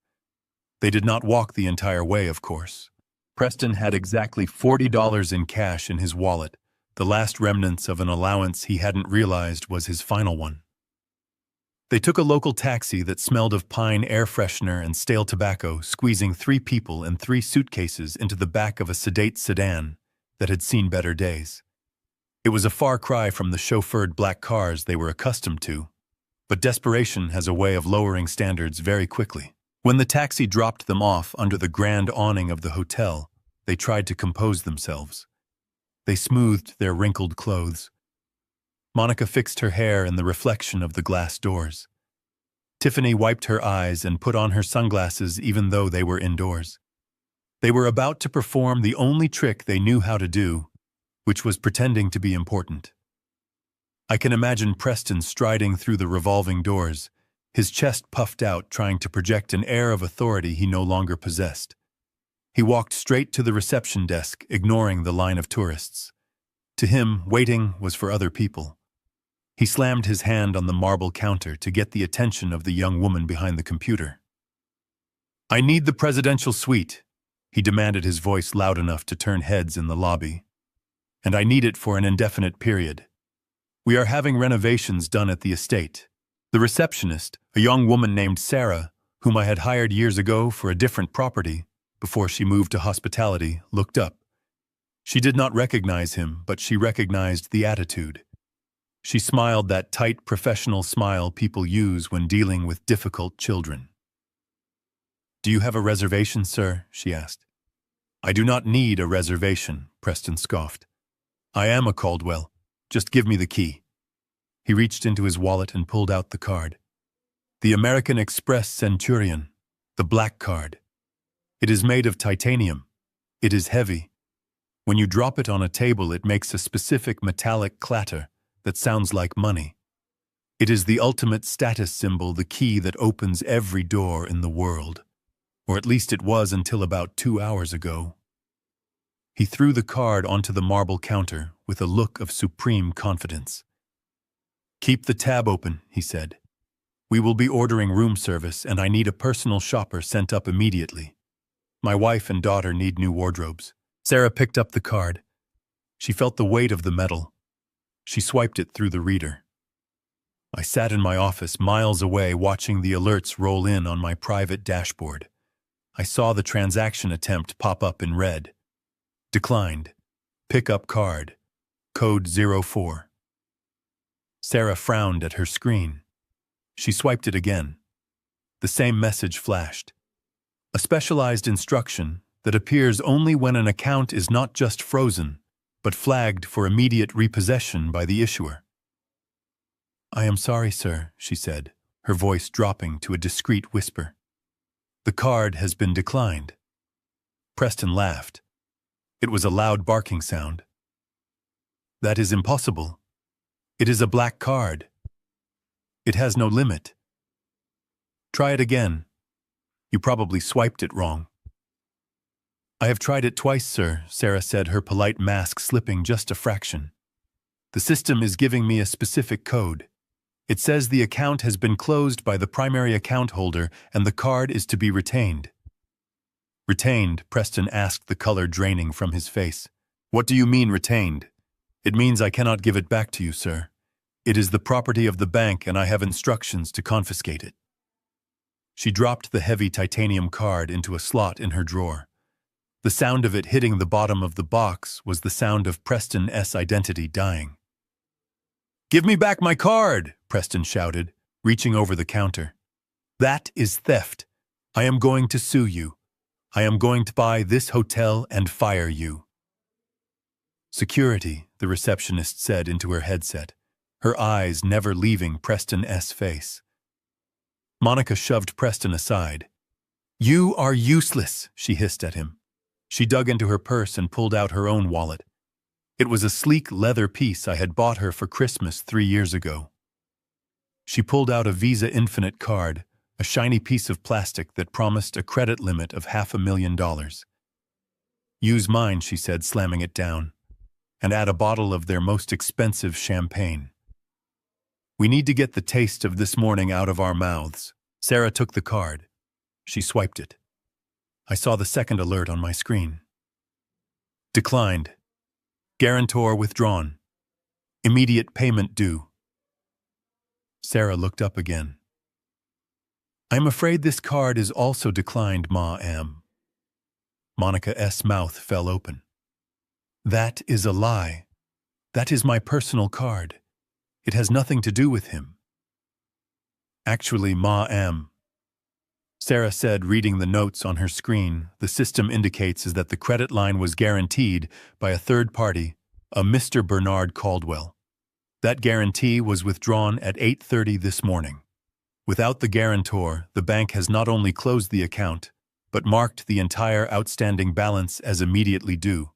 They did not walk the entire way, of course. Preston had exactly $40 in cash in his wallet, the last remnants of an allowance he hadn't realized was his final one. They took a local taxi that smelled of pine air freshener and stale tobacco, squeezing 3 people and 3 suitcases into the back of a sedate sedan that had seen better days. It was a far cry from the chauffeured black cars they were accustomed to, but desperation has a way of lowering standards very quickly. When the taxi dropped them off under the grand awning of the hotel, they tried to compose themselves. They smoothed their wrinkled clothes. Monica fixed her hair in the reflection of the glass doors. Tiffany wiped her eyes and put on her sunglasses even though they were indoors. They were about to perform the only trick they knew how to do, which was pretending to be important. I can imagine Preston striding through the revolving doors, his chest puffed out, trying to project an air of authority he no longer possessed. He walked straight to the reception desk, ignoring the line of tourists. To him, waiting was for other people. He slammed his hand on the marble counter to get the attention of the young woman behind the computer. "I need the presidential suite," he demanded, his voice loud enough to turn heads in the lobby. "And I need it for an indefinite period. We are having renovations done at the estate." The receptionist, a young woman named Sarah, whom I had hired years ago for a different property, before she moved to hospitality, looked up. She did not recognize him, but she recognized the attitude. She smiled, that tight, professional smile people use when dealing with difficult children. "Do you have a reservation, sir?" she asked. "I do not need a reservation," Preston scoffed. "I am a Caldwell. Just give me the key." He reached into his wallet and pulled out the card. The American Express Centurion, the black card. It is made of titanium. It is heavy. When you drop it on a table, it makes a specific metallic clatter that sounds like money. It is the ultimate status symbol, the key that opens every door in the world. Or at least it was until about 2 hours ago. He threw the card onto the marble counter with a look of supreme confidence. "Keep the tab open," he said. "We will be ordering room service, and I need a personal shopper sent up immediately. My wife and daughter need new wardrobes." Sarah picked up the card. She felt the weight of the metal. She swiped it through the reader. I sat in my office miles away, watching the alerts roll in on my private dashboard. I saw the transaction attempt pop up in red. Declined. Pick up card. Code 04. Sarah frowned at her screen. She swiped it again. The same message flashed. A specialized instruction that appears only when an account is not just frozen, but flagged for immediate repossession by the issuer. "I am sorry, sir," she said, her voice dropping to a discreet whisper. "The card has been declined." Preston laughed. It was a loud barking sound. "That is impossible. It is a black card. It has no limit. Try it again. You probably swiped it wrong." "I have tried it twice, sir," Sarah said, her polite mask slipping just a fraction. "The system is giving me a specific code. It says the account has been closed by the primary account holder and the card is to be retained." "Retained?" Preston asked, the color draining from his face. "What do you mean, retained?" "It means I cannot give it back to you, sir. It is the property of the bank and I have instructions to confiscate it." She dropped the heavy titanium card into a slot in her drawer. The sound of it hitting the bottom of the box was the sound of Preston's identity dying. "Give me back my card!" Preston shouted, reaching over the counter. "That is theft. I am going to sue you. I am going to buy this hotel and fire you." "Security," the receptionist said into her headset. her eyes never leaving Preston's face. Monica shoved Preston aside. "You are useless," she hissed at him. She dug into her purse and pulled out her own wallet. It was a sleek leather piece I had bought her for Christmas 3 years ago. She pulled out a Visa Infinite card, a shiny piece of plastic that promised a credit limit of $500,000. "Use mine," she said, slamming it down, "and add a bottle of their most expensive champagne. We need to get the taste of this morning out of our mouths." Sarah took the card. She swiped it. I saw the second alert on my screen. Declined. Guarantor withdrawn. Immediate payment due. Sarah looked up again. "I'm afraid this card is also declined, Ma-am." Monica's mouth fell open. "That is a lie. That is my personal card. It has nothing to do with him." "Actually, Ma-am," Sarah said, reading the notes on her screen, "the system indicates is that the credit line was guaranteed by a third party, a Mr. Bernard Caldwell. That guarantee was withdrawn at 8:30 this morning. Without the guarantor, the bank has not only closed the account, but marked the entire outstanding balance as immediately due.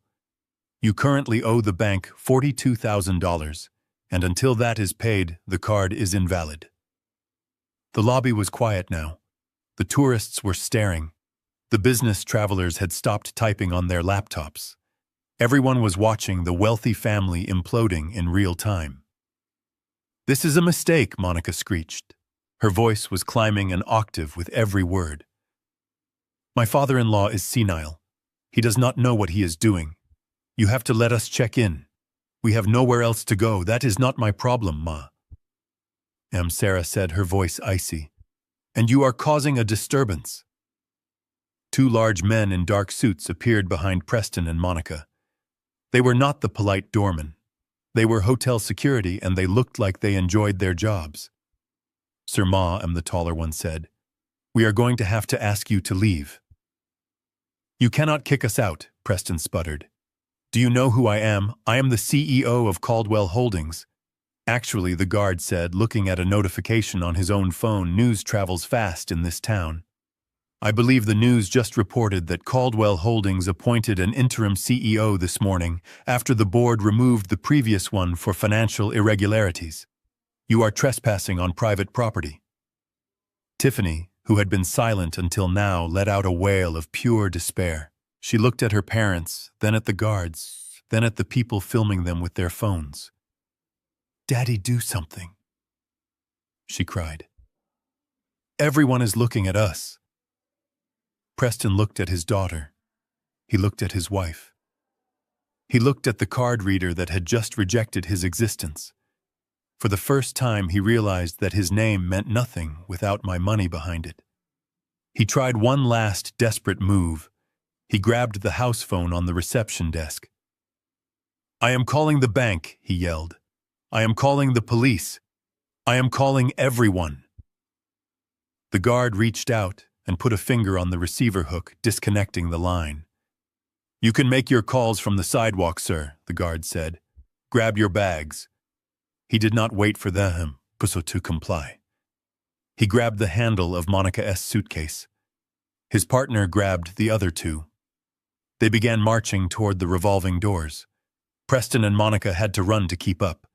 You currently owe the bank $42,000, and until that is paid, the card is invalid." The lobby was quiet now. The tourists were staring. The business travelers had stopped typing on their laptops. Everyone was watching the wealthy family imploding in real time. "This is a mistake," Monica screeched. Her voice was climbing an octave with every word. "My father-in-law is senile. He does not know what he is doing. You have to let us check in. We have nowhere else to go. That is not my problem, Ma." Sarah said, her voice icy. "And you are causing a disturbance." 2 large men in dark suits appeared behind Preston and Monica. They were not the polite doormen. They were hotel security, and they looked like they enjoyed their jobs. "Sir Ma-am," the taller one said, "we are going to have to ask you to leave." "You cannot kick us out," Preston sputtered. "Do you know who I am? I am the CEO of Caldwell Holdings." "Actually," the guard said, looking at a notification on his own phone, "news travels fast in this town. I believe the news just reported that Caldwell Holdings appointed an interim CEO this morning after the board removed the previous one for financial irregularities. You are trespassing on private property." Tiffany, who had been silent until now, let out a wail of pure despair. She looked at her parents, then at the guards, then at the people filming them with their phones. "Daddy, do something," she cried. "Everyone is looking at us." Preston looked at his daughter. He looked at his wife. He looked at the card reader that had just rejected his existence. For the first time, he realized that his name meant nothing without my money behind it. He tried one last desperate move. He grabbed the house phone on the reception desk. "I am calling the bank," he yelled. "I am calling the police. I am calling everyone." The guard reached out and put a finger on the receiver hook, disconnecting the line. "You can make your calls from the sidewalk, sir," the guard said. "Grab your bags." He did not wait for them to comply. He grabbed the handle of Monica's suitcase. His partner grabbed the other 2. They began marching toward the revolving doors. Preston and Monica had to run to keep up.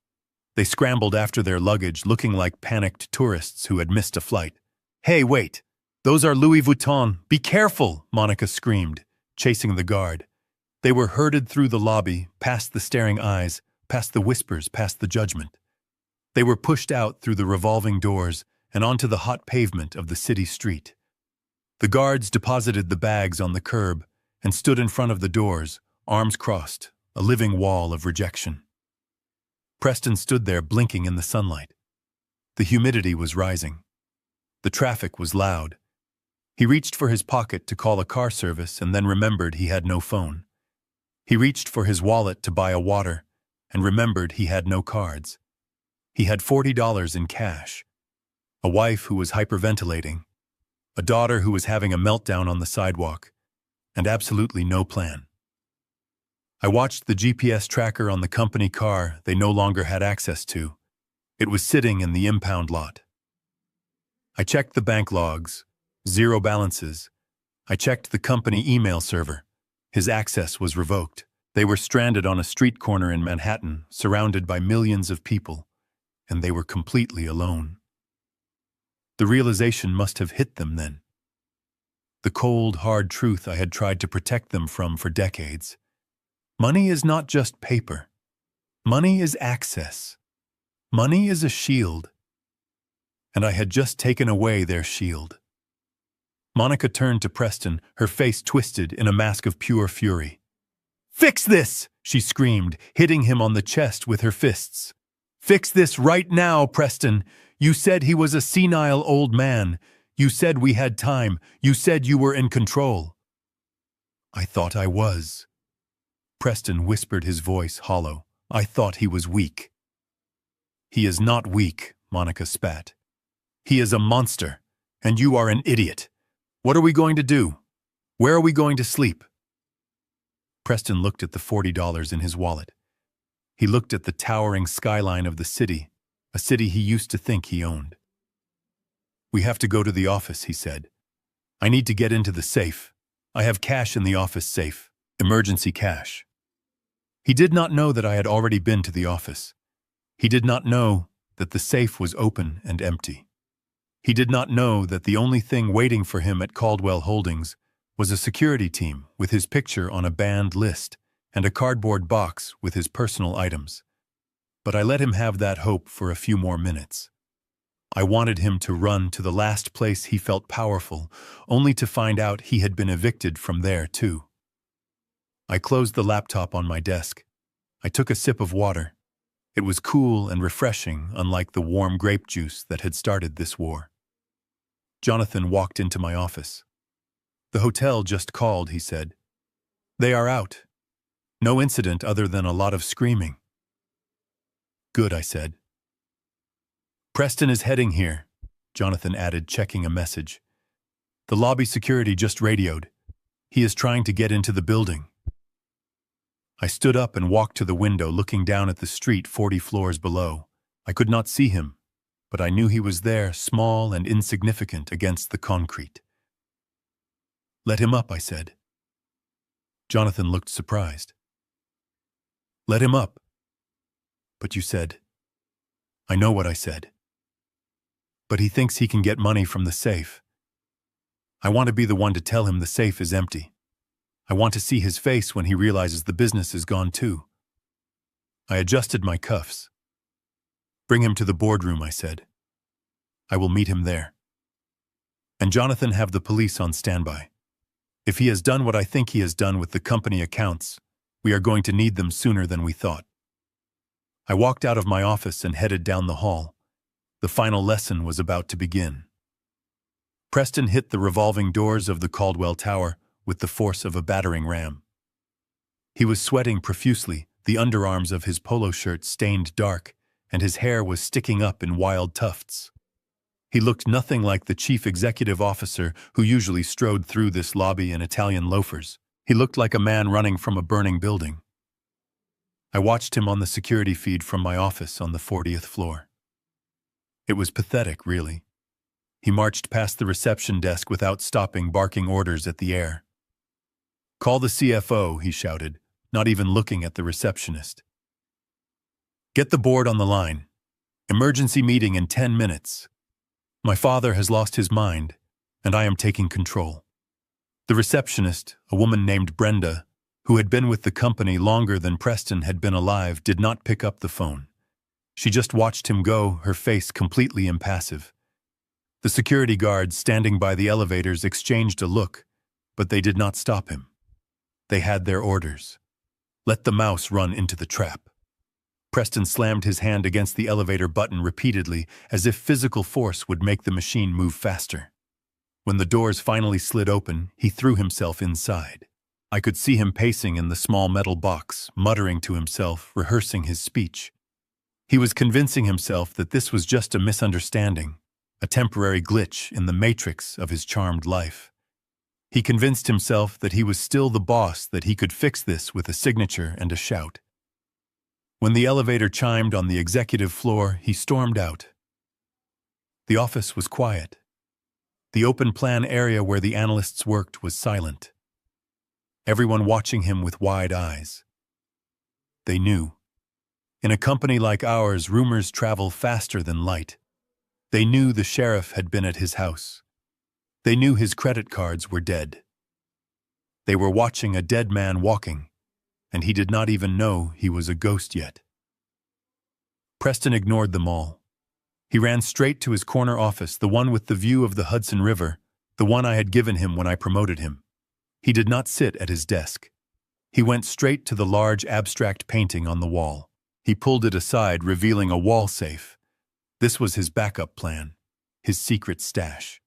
They scrambled after their luggage, looking like panicked tourists who had missed a flight. "Hey, wait! Those are Louis Vuitton! Be careful!" Monica screamed, chasing the guard. They were herded through the lobby, past the staring eyes, past the whispers, past the judgment. They were pushed out through the revolving doors and onto the hot pavement of the city street. The guards deposited the bags on the curb and stood in front of the doors, arms crossed, a living wall of rejection. Preston stood there blinking in the sunlight. The humidity was rising. The traffic was loud. He reached for his pocket to call a car service and then remembered he had no phone. He reached for his wallet to buy a water and remembered he had no cards. He had $40 in cash. A wife who was hyperventilating, a daughter who was having a meltdown on the sidewalk, and absolutely no plan. I watched the GPS tracker on the company car they no longer had access to. It was sitting in the impound lot. I checked the bank logs. 0 balances. I checked the company email server. His access was revoked. They were stranded on a street corner in Manhattan, surrounded by millions of people, and they were completely alone. The realization must have hit them then. The cold, hard truth I had tried to protect them from for decades. Money is not just paper. Money is access. Money is a shield. And I had just taken away their shield. Monica turned to Preston, her face twisted in a mask of pure fury. "Fix this!" she screamed, hitting him on the chest with her fists. "Fix this right now, Preston! You said he was a senile old man. You said we had time. You said you were in control." "I thought I was." Preston whispered, his voice hollow. "I thought he was weak." "He is not weak," Monica spat. "He is a monster, and you are an idiot. What are we going to do? Where are we going to sleep?" Preston looked at the $40 in his wallet. He looked at the towering skyline of the city, a city he used to think he owned. "We have to go to the office," he said. "I need to get into the safe. I have cash in the office safe. Emergency cash." He did not know that I had already been to the office. He did not know that the safe was open and empty. He did not know that the only thing waiting for him at Caldwell Holdings was a security team with his picture on a banned list and a cardboard box with his personal items. But I let him have that hope for a few more minutes. I wanted him to run to the last place he felt powerful, only to find out he had been evicted from there too. I closed the laptop on my desk. I took a sip of water. It was cool and refreshing, unlike the warm grape juice that had started this war. Jonathan walked into my office. "The hotel just called," he said. "They are out. No incident other than a lot of screaming." "Good," I said. "Preston is heading here," Jonathan added, checking a message. "The lobby security just radioed. He is trying to get into the building." I stood up and walked to the window, looking down at the street 40 floors below. I could not see him, but I knew he was there, small and insignificant against the concrete. "Let him up," I said. Jonathan looked surprised. "Let him up." "But you said—" "I know what I said." "But he thinks he can get money from the safe." "I want to be the one to tell him the safe is empty. I want to see his face when he realizes the business is gone too." I adjusted my cuffs. "Bring him to the boardroom," I said. "I will meet him there. And Jonathan, have the police on standby. If he has done what I think he has done with the company accounts, we are going to need them sooner than we thought." I walked out of my office and headed down the hall. The final lesson was about to begin. Preston hit the revolving doors of the Caldwell Tower with the force of a battering ram. He was sweating profusely, the underarms of his polo shirt stained dark, and his hair was sticking up in wild tufts. He looked nothing like the chief executive officer who usually strode through this lobby in Italian loafers. He looked like a man running from a burning building. I watched him on the security feed from my office on the 40th floor. It was pathetic, really. He marched past the reception desk without stopping, barking orders at the air. "Call the CFO," he shouted, not even looking at the receptionist. "Get the board on the line. Emergency meeting in 10 minutes. My father has lost his mind, and I am taking control." The receptionist, a woman named Brenda, who had been with the company longer than Preston had been alive, did not pick up the phone. She just watched him go, her face completely impassive. The security guards standing by the elevators exchanged a look, but they did not stop him. They had their orders. Let the mouse run into the trap. Preston slammed his hand against the elevator button repeatedly, as if physical force would make the machine move faster. When the doors finally slid open, he threw himself inside. I could see him pacing in the small metal box, muttering to himself, rehearsing his speech. He was convincing himself that this was just a misunderstanding, a temporary glitch in the matrix of his charmed life. He convinced himself that he was still the boss, that he could fix this with a signature and a shout. When the elevator chimed on the executive floor, he stormed out. The office was quiet. The open-plan area where the analysts worked was silent. Everyone watching him with wide eyes. They knew. In a company like ours, rumors travel faster than light. They knew the sheriff had been at his house. They knew his credit cards were dead. They were watching a dead man walking, and he did not even know he was a ghost yet. Preston ignored them all. He ran straight to his corner office, the one with the view of the Hudson River, the one I had given him when I promoted him. He did not sit at his desk. He went straight to the large abstract painting on the wall. He pulled it aside, revealing a wall safe. This was his backup plan, his secret stash.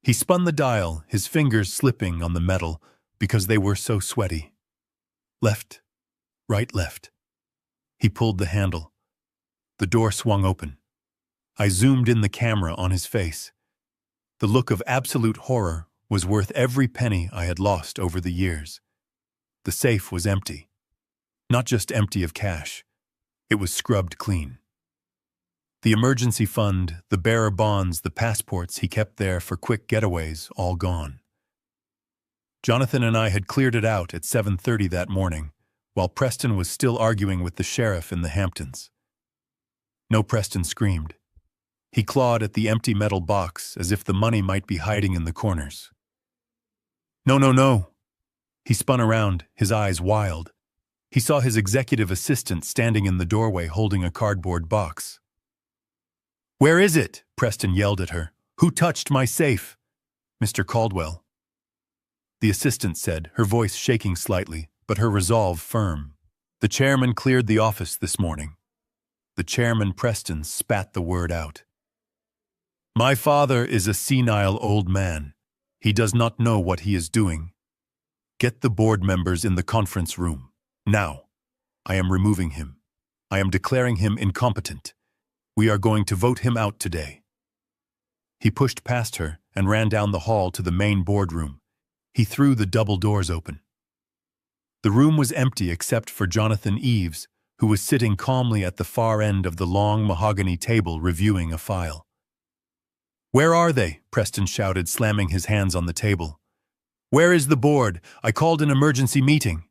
He spun the dial, his fingers slipping on the metal because they were so sweaty. Left, right, left. He pulled the handle. The door swung open. I zoomed in the camera on his face. The look of absolute horror was worth every penny I had lost over the years. The safe was empty. Not just empty of cash. It was scrubbed clean. The emergency fund, the bearer bonds, the passports he kept there for quick getaways, all gone. Jonathan and I had cleared it out at 7:30 that morning, while Preston was still arguing with the sheriff in the Hamptons. No, Preston screamed. He clawed at the empty metal box as if the money might be hiding in the corners. No, no, no. He spun around, his eyes wild. He saw his executive assistant standing in the doorway holding a cardboard box. "Where is it?" Preston yelled at her. "Who touched my safe?" "Mr. Caldwell." The assistant said, her voice shaking slightly, but her resolve firm. "The chairman cleared the office this morning." The chairman, Preston, spat the word out. "My father is a senile old man. He does not know what he is doing. Get the board members in the conference room. Now. I am removing him. I am declaring him incompetent. We are going to vote him out today." He pushed past her and ran down the hall to the main boardroom. He threw the double doors open. The room was empty except for Jonathan Eves, who was sitting calmly at the far end of the long mahogany table reviewing a file. "Where are they?" Preston shouted, slamming his hands on the table. "Where is the board? I called an emergency meeting."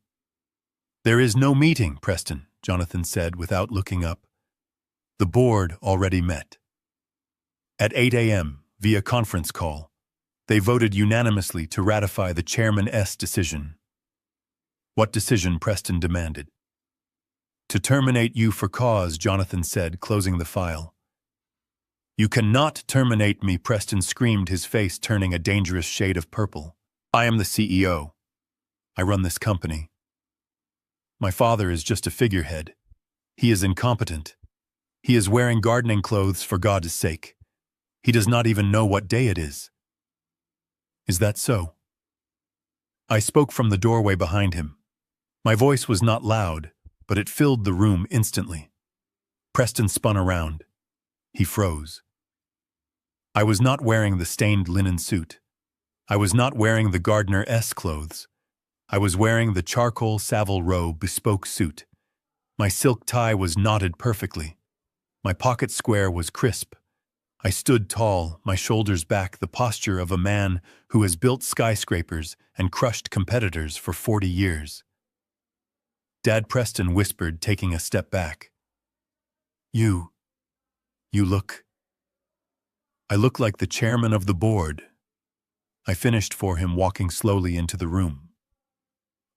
"There is no meeting, Preston," Jonathan said without looking up. The board already met. At 8 a.m., via conference call, they voted unanimously to ratify the chairman's decision. "What decision?" Preston demanded. "To terminate you for cause," Jonathan said, closing the file. "You cannot terminate me," Preston screamed, his face turning a dangerous shade of purple. "I am the CEO. I run this company. My father is just a figurehead. He is incompetent. He is wearing gardening clothes for God's sake. He does not even know what day it is." "Is that so?" I spoke from the doorway behind him. My voice was not loud, but it filled the room instantly. Preston spun around. He froze. I was not wearing the stained linen suit. I was not wearing the gardener's clothes. I was wearing the charcoal Savile Row bespoke suit. My silk tie was knotted perfectly. My pocket square was crisp. I stood tall, my shoulders back, the posture of a man who has built skyscrapers and crushed competitors for 40 years. Dad, Preston whispered, taking a step back. You look... I look like the chairman of the board." I finished for him, walking slowly into the room.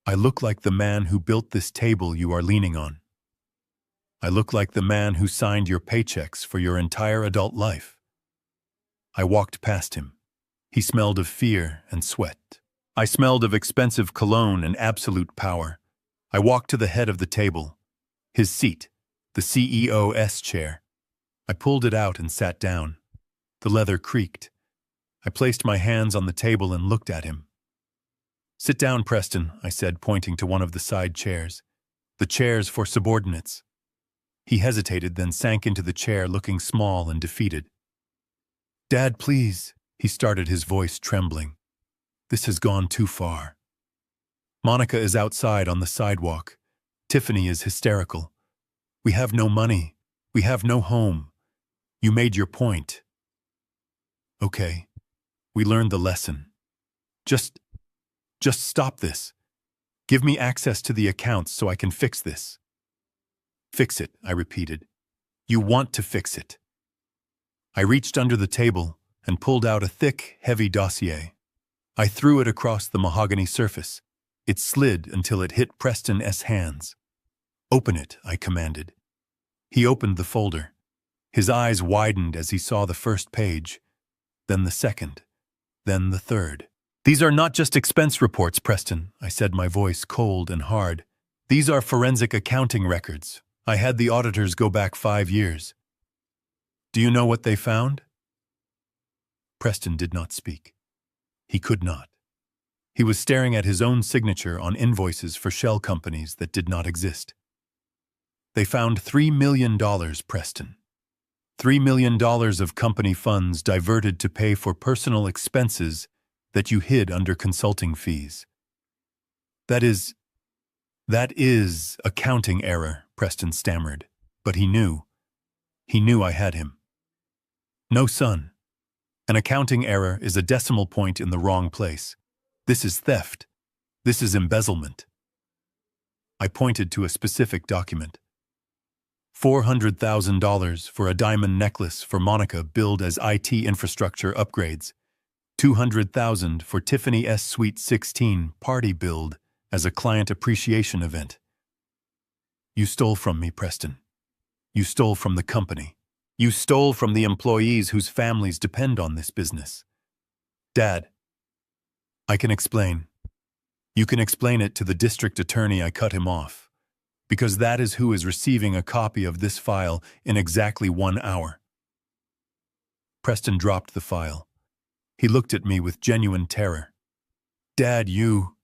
"I look like the man who built this table you are leaning on. I look like the man who signed your paychecks for your entire adult life." I walked past him. He smelled of fear and sweat. I smelled of expensive cologne and absolute power. I walked to the head of the table. His seat, the CEO's chair. I pulled it out and sat down. The leather creaked. I placed my hands on the table and looked at him. "Sit down, Preston," I said, pointing to one of the side chairs. "The chairs for subordinates." He hesitated, then sank into the chair, looking small and defeated. "Dad, please," he started, his voice trembling. "This has gone too far. Monica is outside on the sidewalk. Tiffany is hysterical. We have no money. We have no home. You made your point. Okay, we learned the lesson. Just stop this. Give me access to the accounts so I can fix this. Fix it, I repeated. You want to fix it. I reached under the table and pulled out a thick, heavy dossier. I threw it across the mahogany surface. It slid until it hit Preston's hands. Open it, I commanded. He opened the folder. His eyes widened as he saw the first page, then the second, then the third. These are not just expense reports, Preston, I said, my voice cold and hard. These are forensic accounting records. I had the auditors go back 5 years. Do you know what they found? Preston did not speak. He could not. He was staring at his own signature on invoices for shell companies that did not exist. They found $3 million, Preston. $3 million of company funds diverted to pay for personal expenses that you hid under consulting fees. That is accounting error, Preston stammered, but he knew. He knew I had him. No, son. An accounting error is a decimal point in the wrong place. This is theft. This is embezzlement. I pointed to a specific document. $400,000 for a diamond necklace for Monica billed as IT infrastructure upgrades. $200,000 for Tiffany's Suite 16 party billed as a client appreciation event. You stole from me, Preston. You stole from the company. You stole from the employees whose families depend on this business. Dad, I can explain. You can explain it to the district attorney I cut him off, because that is who is receiving a copy of this file in exactly 1 hour. Preston dropped the file. He looked at me with genuine terror. Dad, you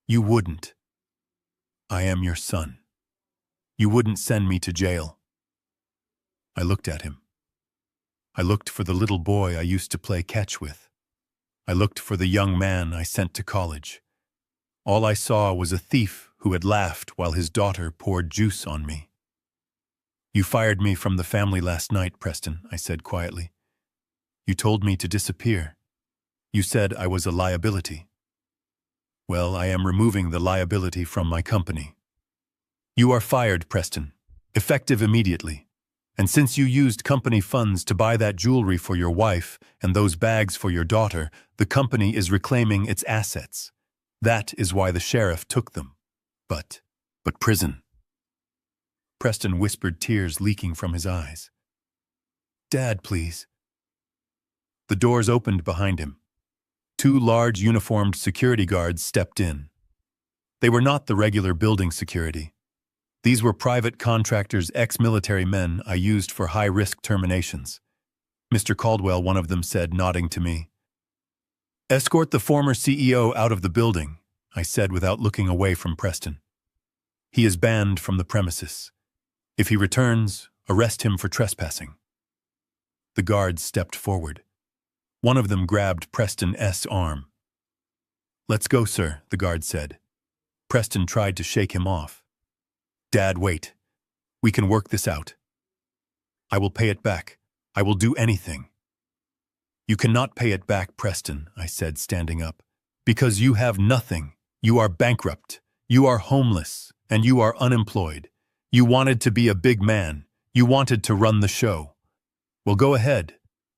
wouldn't. I am your son. You wouldn't send me to jail. I looked at him. I looked for the little boy I used to play catch with. I looked for the young man I sent to college. All I saw was a thief who had laughed while his daughter poured juice on me. You fired me from the family last night, Preston, I said quietly. You told me to disappear. You said I was a liability. Well, I am removing the liability from my company. You are fired, Preston, effective immediately. And since you used company funds to buy that jewelry for your wife and those bags for your daughter, the company is reclaiming its assets. That is why the sheriff took them. But prison. Preston whispered, tears leaking from his eyes. Dad, please. The doors opened behind him. 2 large uniformed security guards stepped in. They were not the regular building security. These were private contractors, ex-military men I used for high-risk terminations. Mr. Caldwell, one of them said, nodding to me. Escort the former CEO out of the building, I said without looking away from Preston. He is banned from the premises. If he returns, arrest him for trespassing. The guards stepped forward. One of them grabbed Preston's arm. Let's go, sir, the guard said. Preston tried to shake him off. Dad, wait. We can work this out. I will pay it back. I will do anything. You cannot pay it back, Preston, I said, standing up. Because you have nothing. You are bankrupt. You are homeless. And you are unemployed. You wanted to be a big man. You wanted to run the show. Well, go ahead.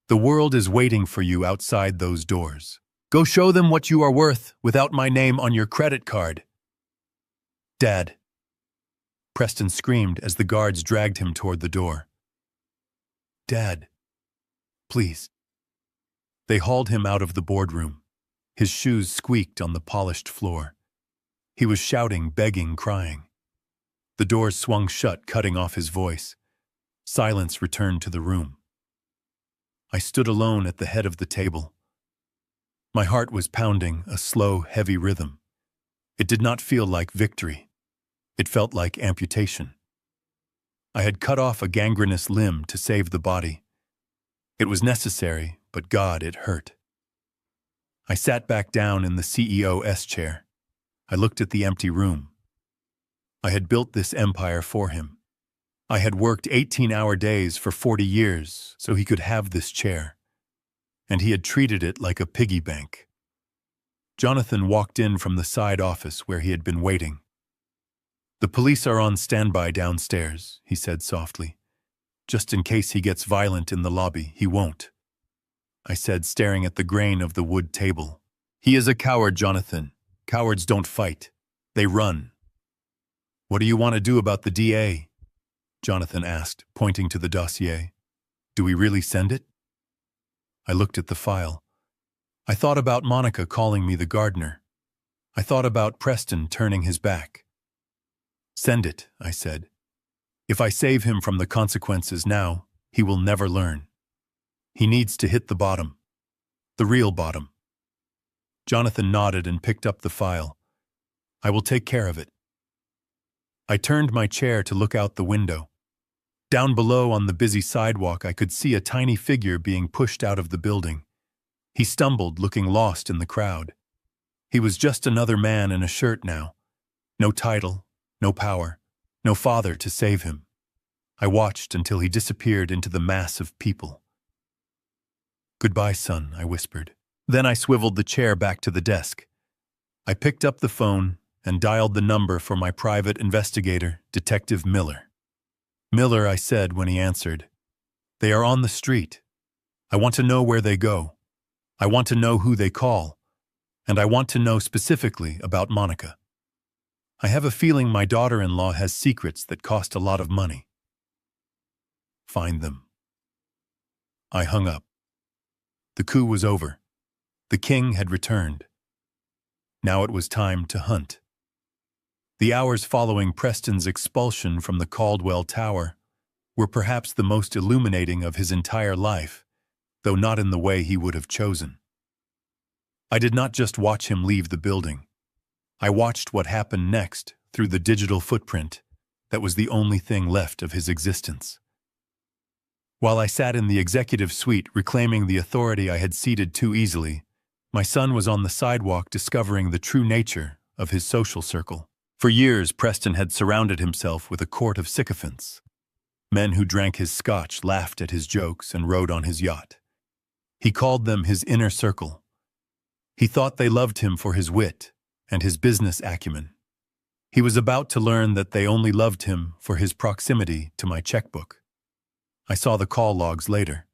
The world is waiting for you outside those doors. Go show them what you are worth without my name on your credit card. Dad. Preston screamed as the guards dragged him toward the door. Dad, please. They hauled him out of the boardroom. His shoes squeaked on the polished floor. He was shouting, begging, crying. The doors swung shut, cutting off his voice. Silence returned to the room. I stood alone at the head of the table. My heart was pounding a slow, heavy rhythm. It did not feel like victory. It felt like amputation. I had cut off a gangrenous limb to save the body. It was necessary, but God, it hurt. I sat back down in the CEO's chair. I looked at the empty room. I had built this empire for him. I had worked 18-hour days for 40 years so he could have this chair. And he had treated it like a piggy bank. Jonathan walked in from the side office where he had been waiting. "The police are on standby downstairs," he said softly. "Just in case he gets violent in the lobby, he won't," I said, staring at the grain of the wood table. "He is a coward, Jonathan. Cowards don't fight. They run." "What do you want to do about the DA?" Jonathan asked, pointing to the dossier. "Do we really send it?" I looked at the file. I thought about Monica calling me the gardener. I thought about Preston turning his back. "Send it," I said. "If I save him from the consequences now, he will never learn. He needs to hit the bottom. The real bottom." Jonathan nodded and picked up the file. "I will take care of it." I turned my chair to look out the window. Down below on the busy sidewalk, I could see a tiny figure being pushed out of the building. He stumbled, looking lost in the crowd. He was just another man in a shirt now. No title, no power, no father to save him. I watched until he disappeared into the mass of people. "Goodbye, son," I whispered. Then I swiveled the chair back to the desk. I picked up the phone and dialed the number for my private investigator, Detective Miller. "Miller," I said when he answered. "They are on the street. I want to know where they go. I want to know who they call. And I want to know specifically about Monica. I have a feeling my daughter-in-law has secrets that cost a lot of money. Find them." I hung up. The coup was over. The king had returned. Now it was time to hunt. The hours following Preston's expulsion from the Caldwell Tower were perhaps the most illuminating of his entire life, though not in the way he would have chosen. I did not just watch him leave the building. I watched what happened next through the digital footprint that was the only thing left of his existence. While I sat in the executive suite reclaiming the authority I had ceded too easily, my son was on the sidewalk discovering the true nature of his social circle. For years, Preston had surrounded himself with a court of sycophants. Men who drank his scotch, laughed at his jokes, and rode on his yacht. He called them his inner circle. He thought they loved him for his wit and his business acumen. He was about to learn that they only loved him for his proximity to my checkbook. I saw the call logs later.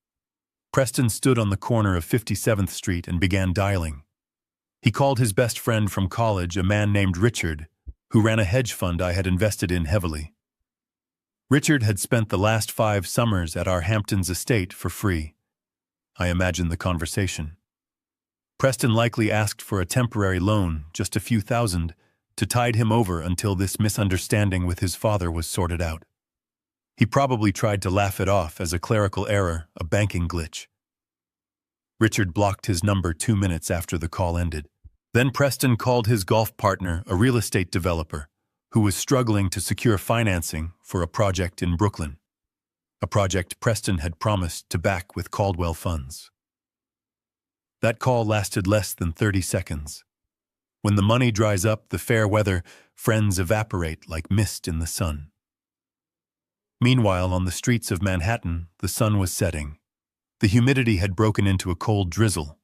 Preston stood on the corner of 57th Street and began dialing. He called his best friend from college, a man named Richard, who ran a hedge fund I had invested in heavily. Richard had spent the last 5 summers at our Hamptons estate for free. I imagined the conversation. Preston likely asked for a temporary loan, just a few thousand, to tide him over until this misunderstanding with his father was sorted out. He probably tried to laugh it off as a clerical error, a banking glitch. Richard blocked his number 2 minutes after the call ended. Then Preston called his golf partner, a real estate developer, who was struggling to secure financing for a project in Brooklyn, a project Preston had promised to back with Caldwell funds. That call lasted less than 30 seconds. When the money dries up, the fair weather friends evaporate like mist in the sun. Meanwhile, on the streets of Manhattan, the sun was setting. The humidity had broken into a cold drizzle.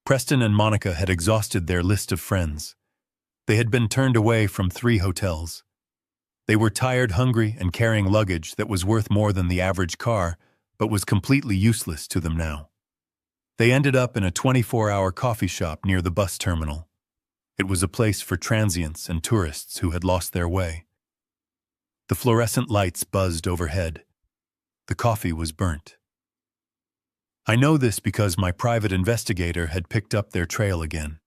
Preston and Monica had exhausted their list of friends. They had been turned away from 3 hotels. They were tired, hungry, and carrying luggage that was worth more than the average car, but was completely useless to them now. They ended up in a 24-hour coffee shop near the bus terminal. It was a place for transients and tourists who had lost their way. The fluorescent lights buzzed overhead. The coffee was burnt. I know this because my private investigator had picked up their trail again.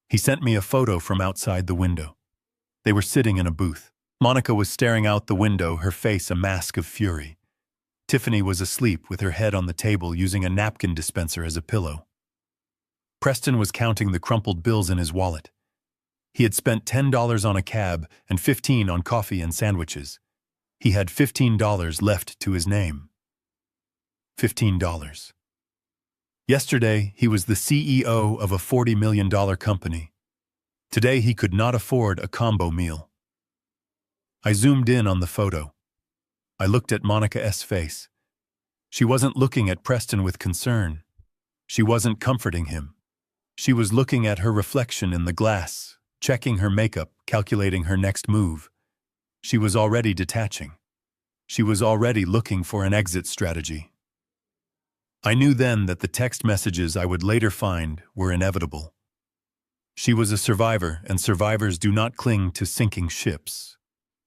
He sent me a photo from outside the window. They were sitting in a booth. Monica was staring out the window, her face a mask of fury. Tiffany was asleep with her head on the table using a napkin dispenser as a pillow. Preston was counting the crumpled bills in his wallet. He had spent $10 on a cab and $15 on coffee and sandwiches. He had $15 left to his name. $15. Yesterday, he was the CEO of a $40 million company. Today, he could not afford a combo meal. I zoomed in on the photo. I looked at Monica S.'s face. She wasn't looking at Preston with concern. She wasn't comforting him. She was looking at her reflection in the glass, checking her makeup, calculating her next move. She was already detaching. She was already looking for an exit strategy. I knew then that the text messages I would later find were inevitable. She was a survivor, and survivors do not cling to sinking ships.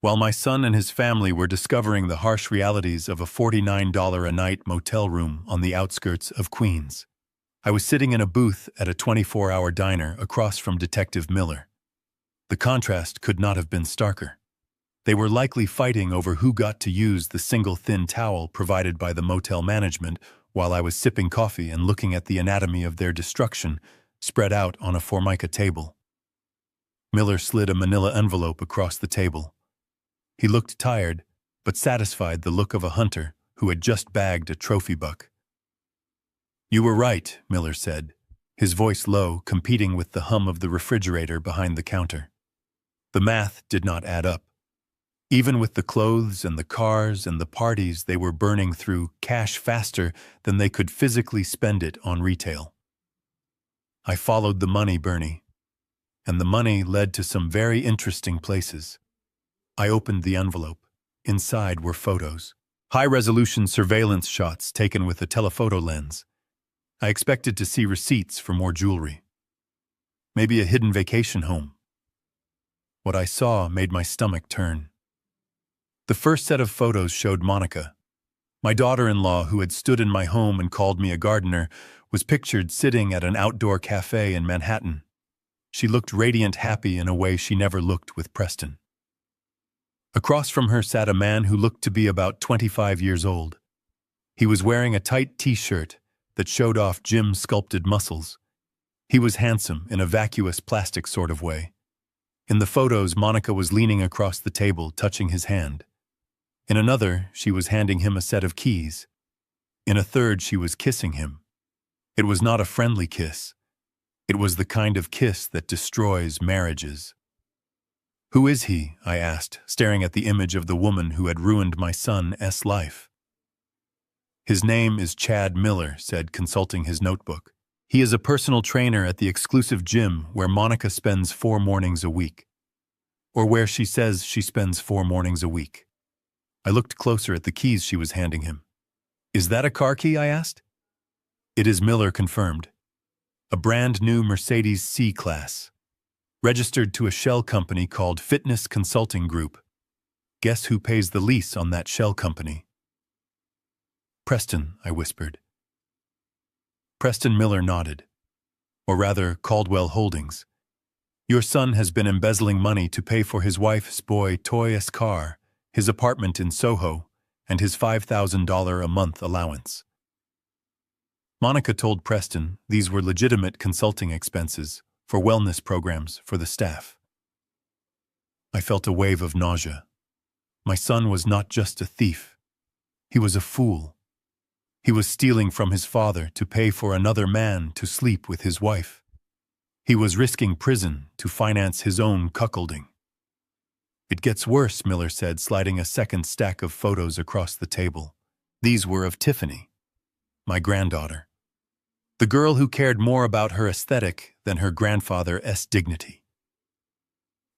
While my son and his family were discovering the harsh realities of a $49 a night motel room on the outskirts of Queens, I was sitting in a booth at a 24-hour diner across from Detective Miller. The contrast could not have been starker. They were likely fighting over who got to use the single thin towel provided by the motel management while I was sipping coffee and looking at the anatomy of their destruction spread out on a Formica table. Miller slid a manila envelope across the table. He looked tired, but satisfied, the look of a hunter who had just bagged a trophy buck. "You were right," Miller said, his voice low, competing with the hum of the refrigerator behind the counter. The math did not add up. Even with the clothes and the cars and the parties, they were burning through cash faster than they could physically spend it on retail. I followed the money, Bernie, and the money led to some very interesting places. I opened the envelope. Inside were photos. High-resolution surveillance shots taken with a telephoto lens. I expected to see receipts for more jewelry. Maybe a hidden vacation home. What I saw made my stomach turn. The first set of photos showed Monica. My daughter-in-law, who had stood in my home and called me a gardener, was pictured sitting at an outdoor cafe in Manhattan. She looked radiant happy in a way she never looked with Preston. Across from her sat a man who looked to be about 25 years old. He was wearing a tight t-shirt that showed off Jim's sculpted muscles. He was handsome in a vacuous plastic sort of way. In the photos, Monica was leaning across the table, touching his hand. In another, she was handing him a set of keys. In a third, she was kissing him. It was not a friendly kiss. It was the kind of kiss that destroys marriages. "Who is he?" I asked, staring at the image of the woman who had ruined my son's life. "His name is Chad Miller," said, consulting his notebook. "He is a personal trainer at the exclusive gym where Monica spends 4 mornings a week. Or where she says she spends 4 mornings a week." I looked closer at the keys she was handing him. "Is that a car key?" I asked. "It is," Miller confirmed. "A brand new Mercedes C-Class. Registered to a shell company called Fitness Consulting Group. Guess who pays the lease on that shell company?" "Preston," I whispered. Preston Miller nodded. "Or rather, Caldwell Holdings. Your son has been embezzling money to pay for his wife's boy toy's car, his apartment in Soho, and his $5,000 a month allowance." Monica told Preston these were legitimate consulting expenses for wellness programs for the staff. I felt a wave of nausea. My son was not just a thief. He was a fool. He was stealing from his father to pay for another man to sleep with his wife. He was risking prison to finance his own cuckolding. "It gets worse," Miller said, sliding a second stack of photos across the table. These were of Tiffany, my granddaughter. The girl who cared more about her aesthetic than her grandfather's dignity.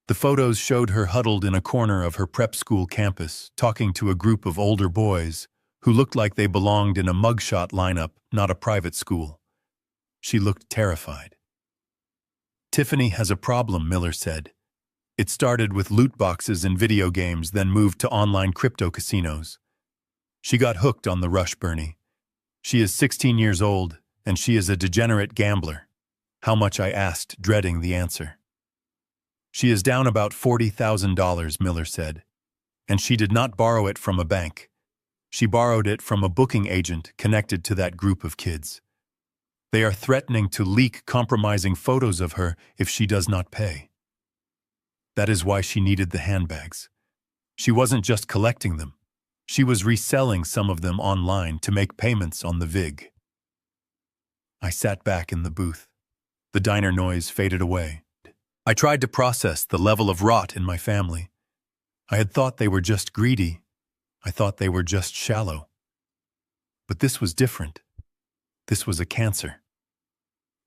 The photos showed her huddled in a corner of her prep school campus, talking to a group of older boys who looked like they belonged in a mugshot lineup, not a private school. She looked terrified. "Tiffany has a problem," Miller said. "It started with loot boxes in video games, then moved to online crypto casinos. She got hooked on the rush, Bernie. She is 16 years old, and she is a degenerate gambler." How much, I asked, dreading the answer. "She is down about $40,000, Miller said. "And she did not borrow it from a bank. She borrowed it from a booking agent connected to that group of kids. They are threatening to leak compromising photos of her if she does not pay. That is why she needed the handbags. She wasn't just collecting them. She was reselling some of them online to make payments on the VIG." I sat back in the booth. The diner noise faded away. I tried to process the level of rot in my family. I had thought they were just greedy. I thought they were just shallow. But this was different. This was a cancer.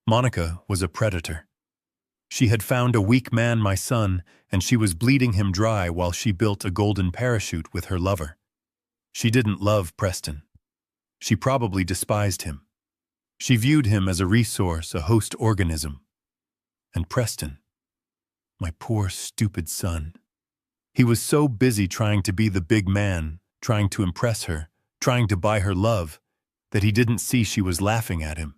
Monica was a predator. She had found a weak man, my son, and she was bleeding him dry while she built a golden parachute with her lover. She didn't love Preston. She probably despised him. She viewed him as a resource, a host organism. And Preston, my poor, stupid son. He was so busy trying to be the big man, trying to impress her, trying to buy her love, that he didn't see she was laughing at him.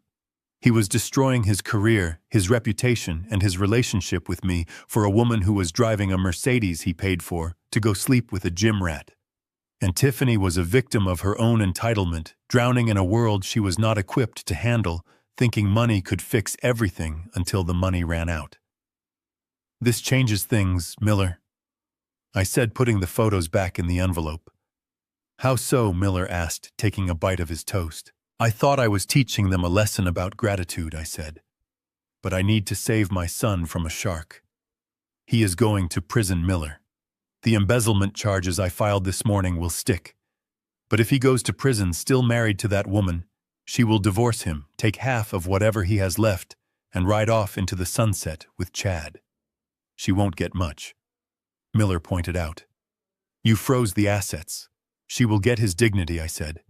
He was destroying his career, his reputation, and his relationship with me for a woman who was driving a Mercedes he paid for to go sleep with a gym rat. And Tiffany was a victim of her own entitlement, drowning in a world she was not equipped to handle, thinking money could fix everything until the money ran out. "This changes things, Miller," I said, putting the photos back in the envelope. "How so?" Miller asked, taking a bite of his toast. "I thought I was teaching them a lesson about gratitude," I said. "But I need to save my son from a shark. He is going to prison, Miller. The embezzlement charges I filed this morning will stick. But if he goes to prison still married to that woman, she will divorce him, take half of whatever he has left, and ride off into the sunset with Chad. She won't get much." Miller pointed out. "You froze the assets. She will get his dignity," I said.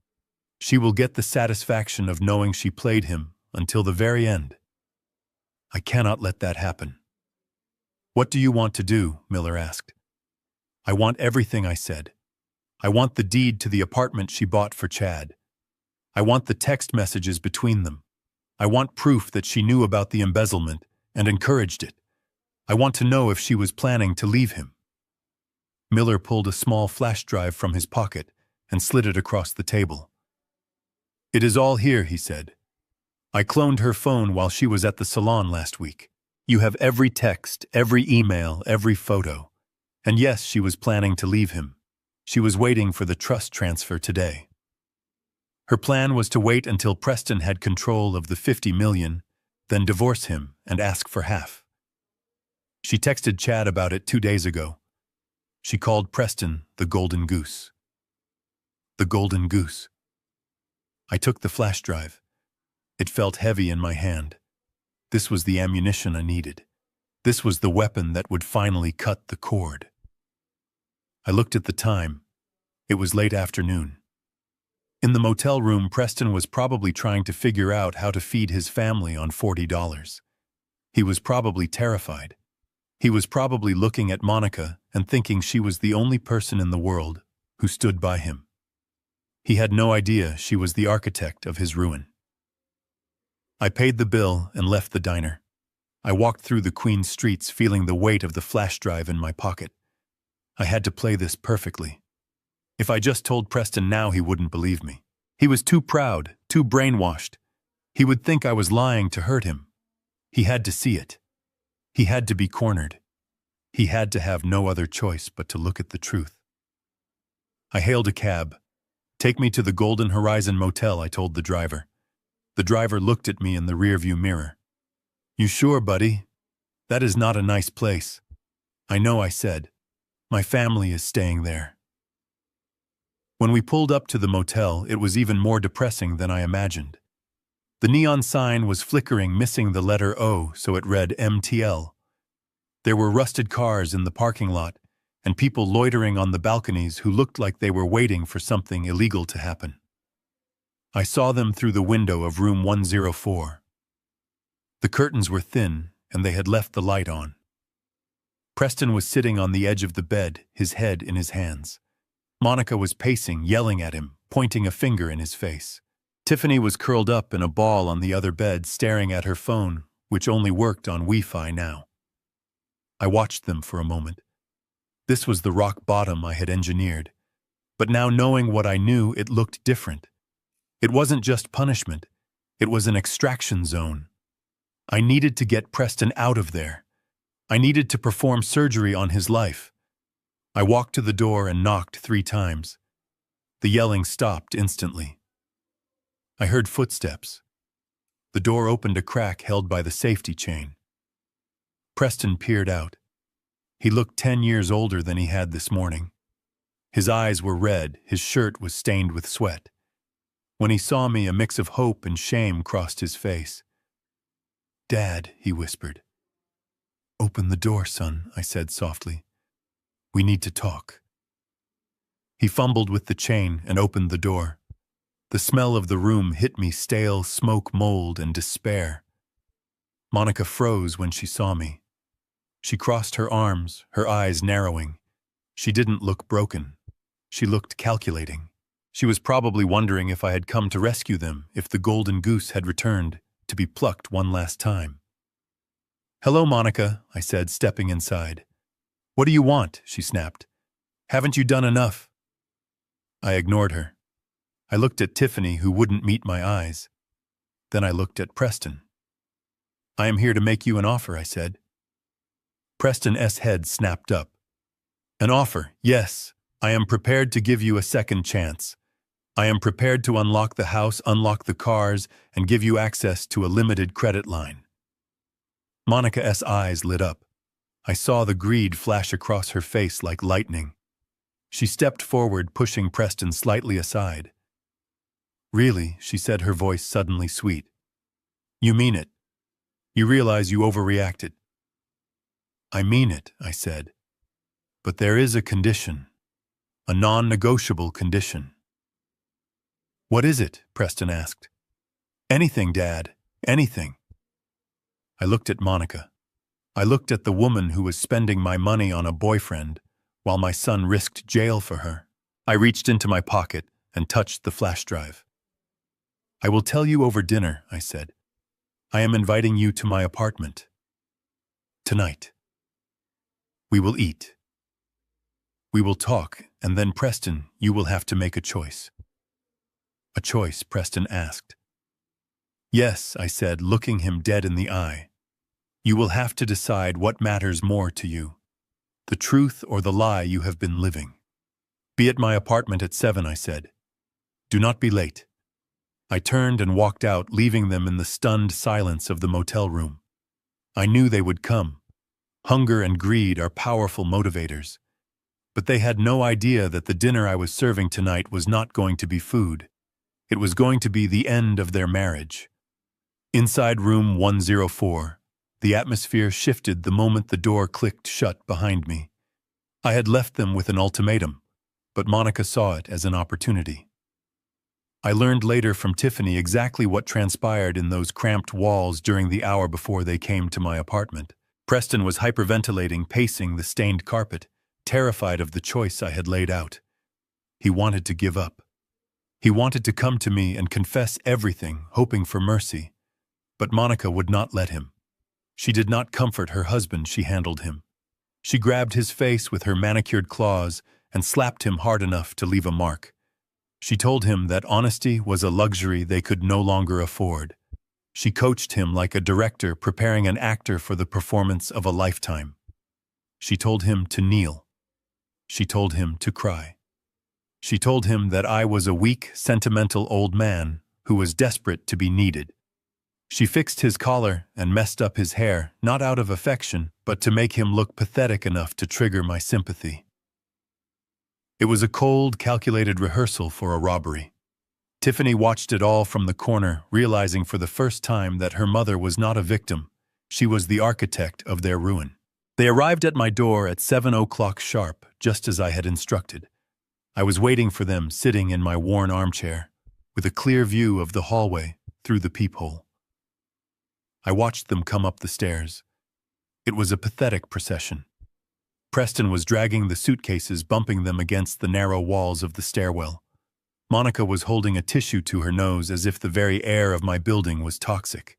"She will get the satisfaction of knowing she played him until the very end. I cannot let that happen." "What do you want to do?" Miller asked. "I want everything," I said. "I want the deed to the apartment she bought for Chad. I want the text messages between them. I want proof that she knew about the embezzlement and encouraged it. I want to know if she was planning to leave him." Miller pulled a small flash drive from his pocket and slid it across the table. "It is all here," he said. "I cloned her phone while she was at the salon last week. You have every text, every email, every photo. And yes, she was planning to leave him. She was waiting for the trust transfer today. Her plan was to wait until Preston had control of the $50 million, then divorce him and ask for half. She texted Chad about it 2 days ago. She called Preston the Golden Goose." The Golden Goose. I took the flash drive. It felt heavy in my hand. This was the ammunition I needed. This was the weapon that would finally cut the cord. I looked at the time. It was late afternoon. In the motel room, Preston was probably trying to figure out how to feed his family on $40. He was probably terrified. He was probably looking at Monica and thinking she was the only person in the world who stood by him. He had no idea she was the architect of his ruin. I paid the bill and left the diner. I walked through the Queens streets feeling the weight of the flash drive in my pocket. I had to play this perfectly. If I just told Preston now, he wouldn't believe me. He was too proud, too brainwashed. He would think I was lying to hurt him. He had to see it. He had to be cornered. He had to have no other choice but to look at the truth. I hailed a cab. "Take me to the Golden Horizon Motel," I told the driver. The driver looked at me in the rearview mirror. "You sure, buddy? That is not a nice place." "I know," I said. "My family is staying there." When we pulled up to the motel, it was even more depressing than I imagined. The neon sign was flickering, missing the letter O, so it read MTL. There were rusted cars in the parking lot and people loitering on the balconies who looked like they were waiting for something illegal to happen. I saw them through the window of room 104. The curtains were thin, and they had left the light on. Preston was sitting on the edge of the bed, his head in his hands. Monica was pacing, yelling at him, pointing a finger in his face. Tiffany was curled up in a ball on the other bed, staring at her phone, which only worked on Wi-Fi now. I watched them for a moment. This was the rock bottom I had engineered. But now, knowing what I knew, it looked different. It wasn't just punishment. It was an extraction zone. I needed to get Preston out of there. I needed to perform surgery on his life. I walked to the door and knocked 3 times. The yelling stopped instantly. I heard footsteps. The door opened a crack held by the safety chain. Preston peered out. He looked 10 years older than he had this morning. His eyes were red, his shirt was stained with sweat. When he saw me, a mix of hope and shame crossed his face. "Dad," he whispered. "Open the door, son," I said softly. "We need to talk." He fumbled with the chain and opened the door. The smell of the room hit me, stale smoke, mold, and despair. Monica froze when she saw me. She crossed her arms, her eyes narrowing. She didn't look broken. She looked calculating. She was probably wondering if I had come to rescue them, if the golden goose had returned, to be plucked one last time. "Hello, Monica," I said, stepping inside. "What do you want?" she snapped. "Haven't you done enough?" I ignored her. I looked at Tiffany, who wouldn't meet my eyes. Then I looked at Preston. "I am here to make you an offer," I said. Preston's head snapped up. "An offer, yes. I am prepared to give you a second chance. I am prepared to unlock the house, unlock the cars, and give you access to a limited credit line." Monica's eyes lit up. I saw the greed flash across her face like lightning. She stepped forward, pushing Preston slightly aside. "Really?" she said, her voice suddenly sweet. "You mean it? You realize you overreacted?" "I mean it," I said. "But there is a condition. A non-negotiable condition." "What is it?" Preston asked. "Anything, Dad. Anything." I looked at Monica. I looked at the woman who was spending my money on a boyfriend, while my son risked jail for her. I reached into my pocket and touched the flash drive. "I will tell you over dinner," I said. "I am inviting you to my apartment. Tonight. We will eat. We will talk, and then, Preston, you will have to make a choice." "A choice?" Preston asked. "Yes," I said, looking him dead in the eye. "You will have to decide what matters more to you, the truth or the lie you have been living. Be at my apartment at 7, I said. Do not be late." I turned and walked out, leaving them in the stunned silence of the motel room. I knew they would come. Hunger and greed are powerful motivators. But they had no idea that the dinner I was serving tonight was not going to be food. It was going to be the end of their marriage. Inside room 104, the atmosphere shifted the moment the door clicked shut behind me. I had left them with an ultimatum, but Monica saw it as an opportunity. I learned later from Tiffany exactly what transpired in those cramped walls during the hour before they came to my apartment. Preston was hyperventilating, pacing the stained carpet, terrified of the choice I had laid out. He wanted to give up. He wanted to come to me and confess everything, hoping for mercy. But Monica would not let him. She did not comfort her husband, she handled him. She grabbed his face with her manicured claws and slapped him hard enough to leave a mark. She told him that honesty was a luxury they could no longer afford. She coached him like a director preparing an actor for the performance of a lifetime. She told him to kneel. She told him to cry. She told him that I was a weak, sentimental old man who was desperate to be needed. She fixed his collar and messed up his hair, not out of affection, but to make him look pathetic enough to trigger my sympathy. It was a cold, calculated rehearsal for a robbery. Tiffany watched it all from the corner, realizing for the first time that her mother was not a victim. She was the architect of their ruin. They arrived at my door at 7 o'clock sharp, just as I had instructed. I was waiting for them, sitting in my worn armchair, with a clear view of the hallway through the peephole. I watched them come up the stairs. It was a pathetic procession. Preston was dragging the suitcases, bumping them against the narrow walls of the stairwell. Monica was holding a tissue to her nose as if the very air of my building was toxic.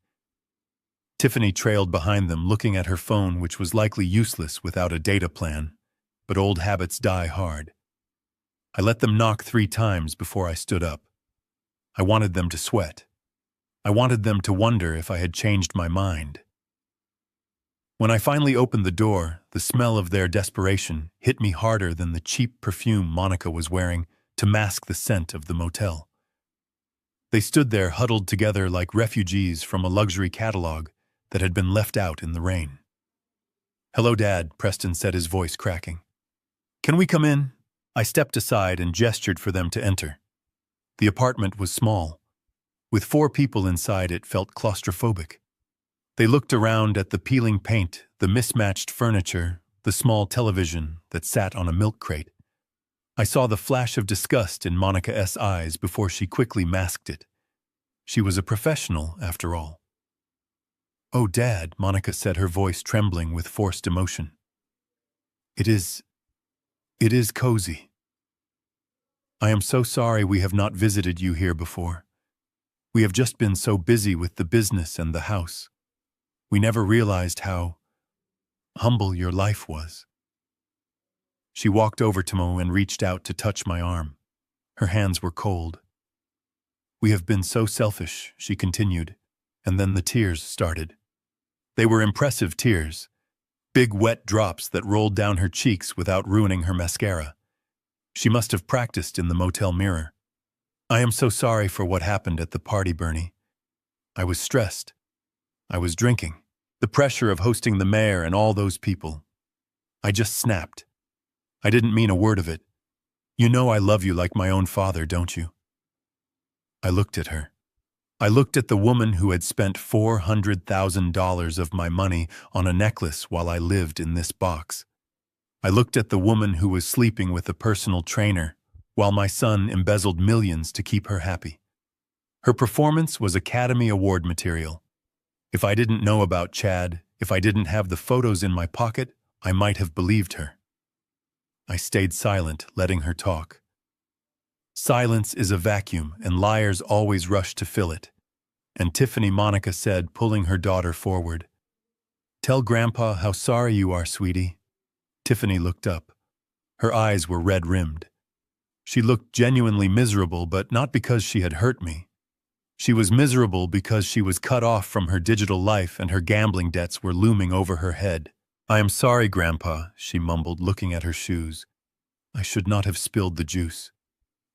Tiffany trailed behind them, looking at her phone, which was likely useless without a data plan, but old habits die hard. I let them knock 3 times before I stood up. I wanted them to sweat. I wanted them to wonder if I had changed my mind. When I finally opened the door, the smell of their desperation hit me harder than the cheap perfume Monica was wearing to mask the scent of the motel. They stood there huddled together like refugees from a luxury catalog that had been left out in the rain. "Hello, Dad," Preston said, his voice cracking. "Can we come in?" I stepped aside and gestured for them to enter. The apartment was small. With 4 people inside, it felt claustrophobic. They looked around at the peeling paint, the mismatched furniture, the small television that sat on a milk crate. I saw the flash of disgust in Monica's eyes before she quickly masked it. She was a professional, after all. "Oh, Dad," Monica said, her voice trembling with forced emotion. It is cozy. I am so sorry we have not visited you here before. We have just been so busy with the business and the house. We never realized how humble your life was." She walked over to me and reached out to touch my arm. Her hands were cold. "We have been so selfish," she continued, and then the tears started. They were impressive tears, big wet drops that rolled down her cheeks without ruining her mascara. She must have practiced in the motel mirror. "I am so sorry for what happened at the party, Bernie. I was stressed. I was drinking. The pressure of hosting the mayor and all those people. I just snapped. I didn't mean a word of it. You know I love you like my own father, don't you?" I looked at her. I looked at the woman who had spent $400,000 of my money on a necklace while I lived in this box. I looked at the woman who was sleeping with a personal trainer while my son embezzled millions to keep her happy. Her performance was Academy Award material. If I didn't know about Chad, if I didn't have the photos in my pocket, I might have believed her. I stayed silent, letting her talk. Silence is a vacuum, and liars always rush to fill it. And Tiffany, Monica said, pulling her daughter forward. "Tell Grandpa how sorry you are, sweetie." Tiffany looked up. Her eyes were red-rimmed. She looked genuinely miserable, but not because she had hurt me. She was miserable because she was cut off from her digital life and her gambling debts were looming over her head. "I am sorry, Grandpa," she mumbled, looking at her shoes. "I should not have spilled the juice.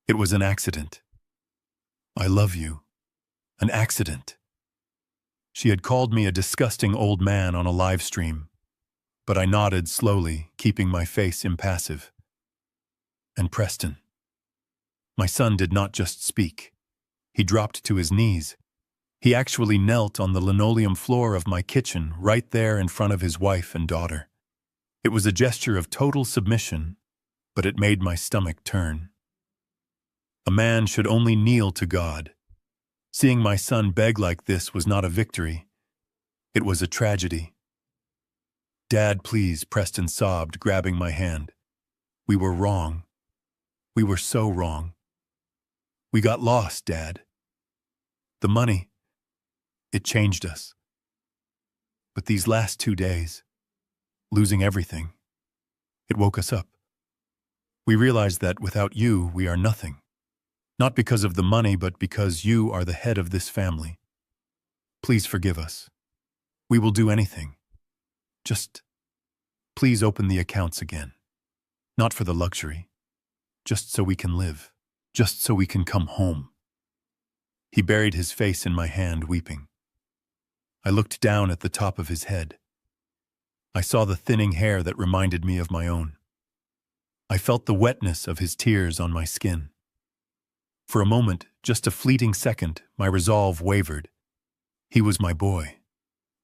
It was an accident." "I love you." An accident. She had called me a disgusting old man on a live stream, but I nodded slowly, keeping my face impassive. "And Preston." My son did not just speak. He dropped to his knees. He actually knelt on the linoleum floor of my kitchen, right there in front of his wife and daughter. It was a gesture of total submission, but it made my stomach turn. A man should only kneel to God. Seeing my son beg like this was not a victory. It was a tragedy. "Dad, please," Preston sobbed, grabbing my hand. "We were wrong. We were so wrong. We got lost, Dad. The money, it changed us. But these last 2 days, losing everything, it woke us up. We realized that without you, we are nothing. Not because of the money, but because you are the head of this family. Please forgive us. We will do anything. Just please open the accounts again. Not for the luxury. Just so we can live. Just so we can come home." He buried his face in my hand, weeping. I looked down at the top of his head. I saw the thinning hair that reminded me of my own. I felt the wetness of his tears on my skin. For a moment, just a fleeting second, my resolve wavered. He was my boy.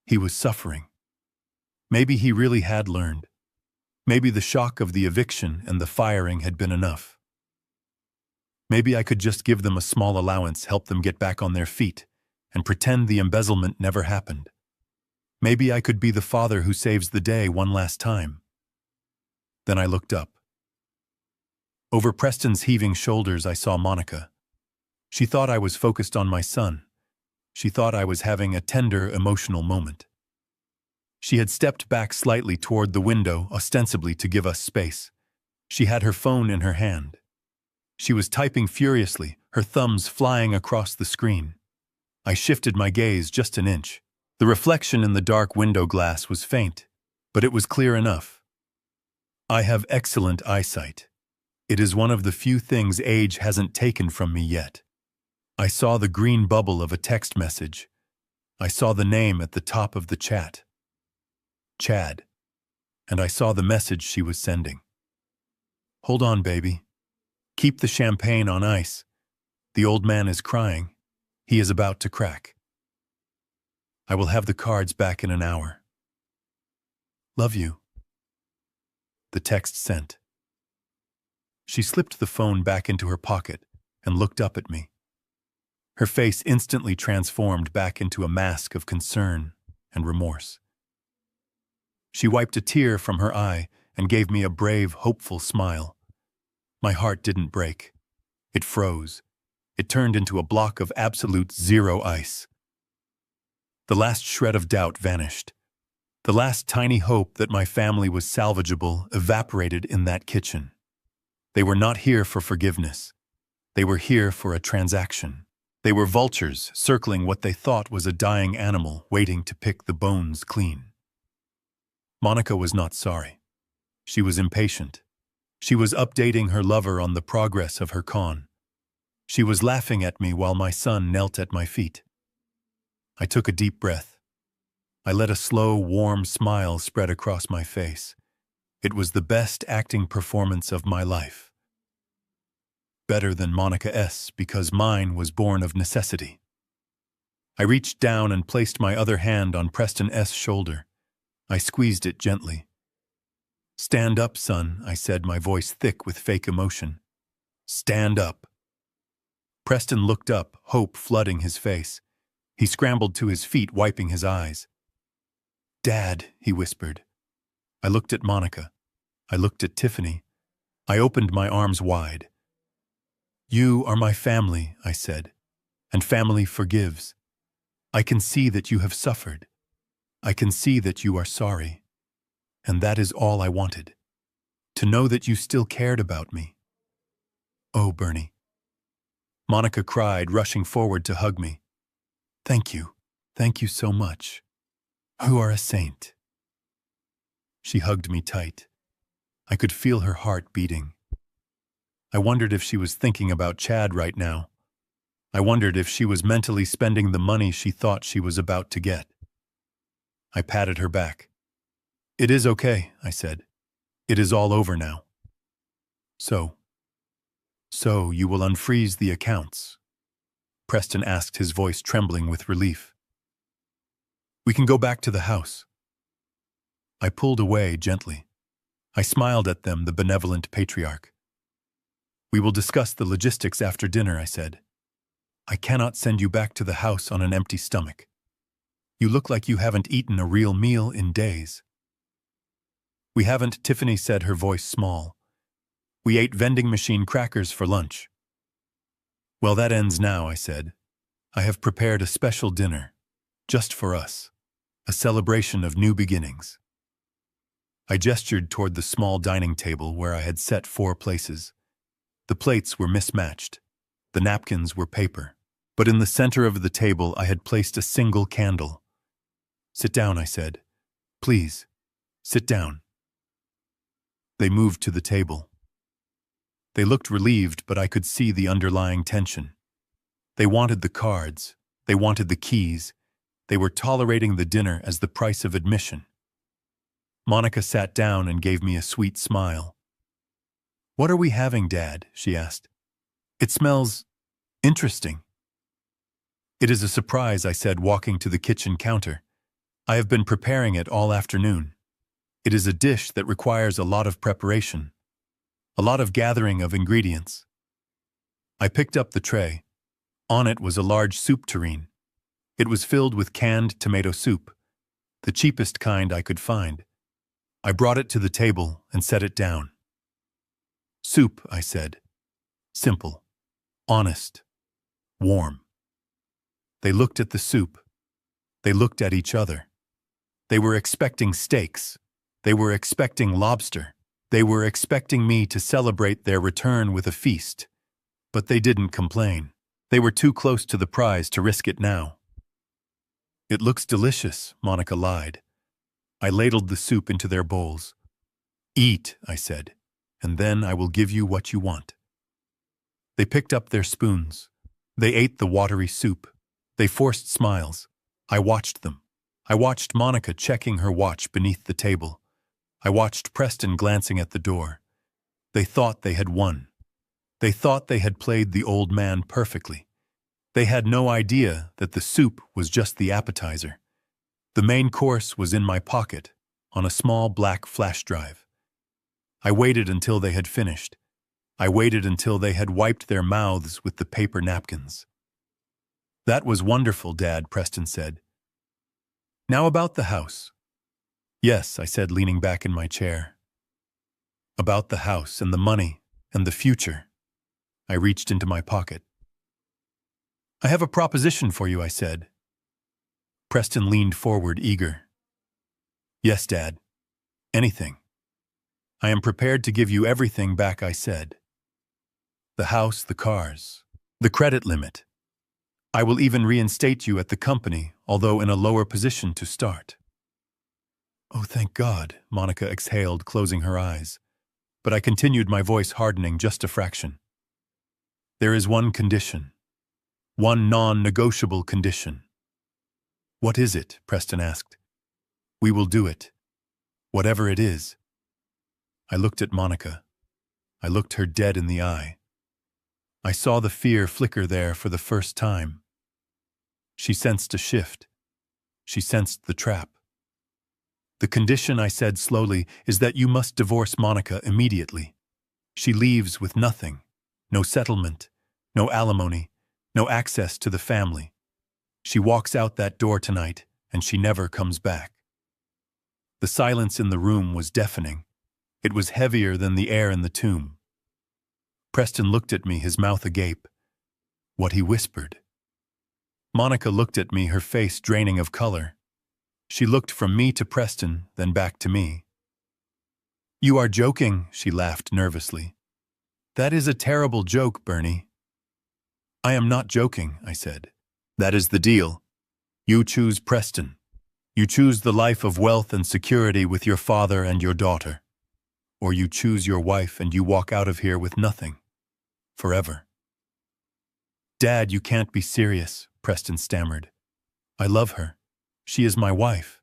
He was suffering. Maybe he really had learned. Maybe the shock of the eviction and the firing had been enough. Maybe I could just give them a small allowance, help them get back on their feet, and pretend the embezzlement never happened. Maybe I could be the father who saves the day one last time. Then I looked up. Over Preston's heaving shoulders, I saw Monica. She thought I was focused on my son. She thought I was having a tender, emotional moment. She had stepped back slightly toward the window, ostensibly to give us space. She had her phone in her hand. She was typing furiously, her thumbs flying across the screen. I shifted my gaze just an inch. The reflection in the dark window glass was faint, but it was clear enough. I have excellent eyesight. It is one of the few things age hasn't taken from me yet. I saw the green bubble of a text message. I saw the name at the top of the chat. Chad. and I saw the message she was sending. "Hold on, baby. Keep the champagne on ice. The old man is crying. He is about to crack. I will have the cards back in an hour. Love you." The text sent. She slipped the phone back into her pocket and looked up at me. Her face instantly transformed back into a mask of concern and remorse. She wiped a tear from her eye and gave me a brave, hopeful smile. My heart didn't break. It froze. It turned into a block of absolute zero ice. The last shred of doubt vanished. The last tiny hope that my family was salvageable evaporated in that kitchen. They were not here for forgiveness. They were here for a transaction. They were vultures circling what they thought was a dying animal waiting to pick the bones clean. Monica was not sorry. She was impatient. She was updating her lover on the progress of her con. She was laughing at me while my son knelt at my feet. I took a deep breath. I let a slow, warm smile spread across my face. It was the best acting performance of my life. Better than Monica S., because mine was born of necessity. I reached down and placed my other hand on Preston S.'s shoulder. I squeezed it gently. "Stand up, son," I said, my voice thick with fake emotion. "Stand up." Preston looked up, hope flooding his face. He scrambled to his feet, wiping his eyes. "Dad," he whispered. I looked at Monica. I looked at Tiffany. I opened my arms wide. "You are my family," I said, "and family forgives. I can see that you have suffered. I can see that you are sorry. And that is all I wanted. To know that you still cared about me." "Oh, Bernie." Monica cried, rushing forward to hug me. "Thank you. Thank you so much. You are a saint." She hugged me tight. I could feel her heart beating. I wondered if she was thinking about Chad right now. I wondered if she was mentally spending the money she thought she was about to get. I patted her back. "It is okay," I said. "It is all over now." So you will unfreeze the accounts?" Preston asked, his voice trembling with relief. "We can go back to the house." I pulled away gently. I smiled at them, the benevolent patriarch. "We will discuss the logistics after dinner," I said. "I cannot send you back to the house on an empty stomach. You look like you haven't eaten a real meal in days." "We haven't," Tiffany said, her voice small. "We ate vending machine crackers for lunch." "Well, that ends now," I said. "I have prepared a special dinner, just for us, a celebration of new beginnings." I gestured toward the small dining table where I had set 4 places. The plates were mismatched. The napkins were paper. But in the center of the table I had placed a single candle. "Sit down," I said. "Please, sit down." They moved to the table. They looked relieved, but I could see the underlying tension. They wanted the cards. They wanted the keys. They were tolerating the dinner as the price of admission. Monica sat down and gave me a sweet smile. "What are we having, Dad?" she asked. "It smells interesting." "It is a surprise," I said, walking to the kitchen counter. "I have been preparing it all afternoon. It is a dish that requires a lot of preparation, a lot of gathering of ingredients." I picked up the tray. On it was a large soup tureen. It was filled with canned tomato soup, the cheapest kind I could find. I brought it to the table and set it down. "Soup," I said. "Simple, honest, warm." They looked at the soup. They looked at each other. They were expecting steaks. They were expecting lobster. They were expecting me to celebrate their return with a feast. But they didn't complain. They were too close to the prize to risk it now. "It looks delicious," Monica lied. I ladled the soup into their bowls. "Eat," I said, "and then I will give you what you want." They picked up their spoons. They ate the watery soup. They forced smiles. I watched them. I watched Monica checking her watch beneath the table. I watched Preston glancing at the door. They thought they had won. They thought they had played the old man perfectly. They had no idea that the soup was just the appetizer. The main course was in my pocket, on a small black flash drive. I waited until they had finished. I waited until they had wiped their mouths with the paper napkins. "That was wonderful, Dad," Preston said. "Now about the house." "Yes," I said, leaning back in my chair. "About the house and the money and the future." I reached into my pocket. "I have a proposition for you," I said. Preston leaned forward, eager. "Yes, Dad. Anything. I am prepared to give you everything back," I said. "The house, the cars, the credit limit. I will even reinstate you at the company, although in a lower position to start." "Oh, thank God," Monica exhaled, closing her eyes. But I continued, my voice hardening just a fraction. "There is one condition. One non-negotiable condition." "What is it?" Preston asked. "We will do it. Whatever it is." I looked at Monica. I looked her dead in the eye. I saw the fear flicker there for the first time. She sensed a shift. She sensed the trap. "The condition," I said slowly, "is that you must divorce Monica immediately. She leaves with nothing. No settlement, no alimony, no access to the family. She walks out that door tonight, and she never comes back." The silence in the room was deafening. It was heavier than the air in the tomb. Preston looked at me, his mouth agape. What he whispered. Monica looked at me, her face draining of color. She looked from me to Preston, then back to me. "You are joking," she laughed nervously. "That is a terrible joke, Bernie." "I am not joking," I said. "That is the deal. You choose Preston. You choose the life of wealth and security with your father and your daughter. Or you choose your wife and you walk out of here with nothing. Forever." "Dad, you can't be serious," Preston stammered. "I love her. She is my wife.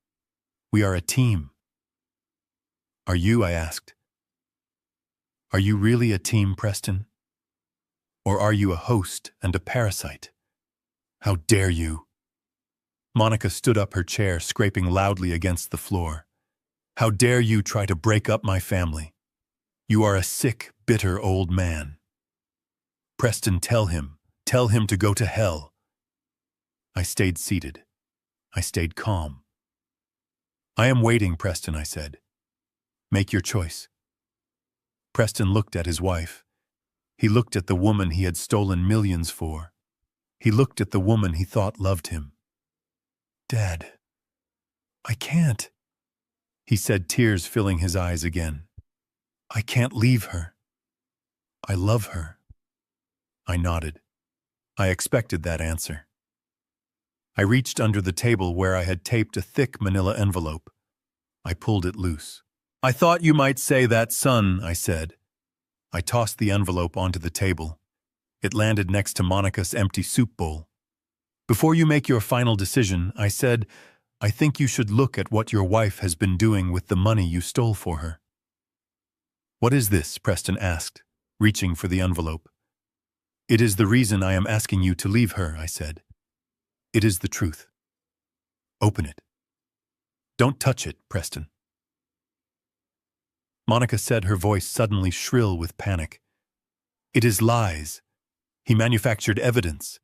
We are a team." "Are you?" I asked. "Are you really a team, Preston? Or are you a host and a parasite? How dare you?" Monica stood up, her chair scraping loudly against the floor. "How dare you try to break up my family? You are a sick, bitter old man. Preston, tell him to go to hell." I stayed seated. I stayed calm. "I am waiting, Preston," I said. "Make your choice." Preston looked at his wife. He looked at the woman he had stolen millions for. He looked at the woman he thought loved him. "Dad, I can't," he said, tears filling his eyes again. "I can't leave her. I love her." I nodded. I expected that answer. I reached under the table where I had taped a thick manila envelope. I pulled it loose. "I thought you might say that, son," I said. I tossed the envelope onto the table. It landed next to Monica's empty soup bowl. "Before you make your final decision," I said, "I think you should look at what your wife has been doing with the money you stole for her." "What is this?" Preston asked, reaching for the envelope. "It is the reason I am asking you to leave her," I said. "It is the truth. Open it." "Don't touch it, Preston." Monica said, her voice suddenly shrill with panic. "It is lies. He manufactured evidence.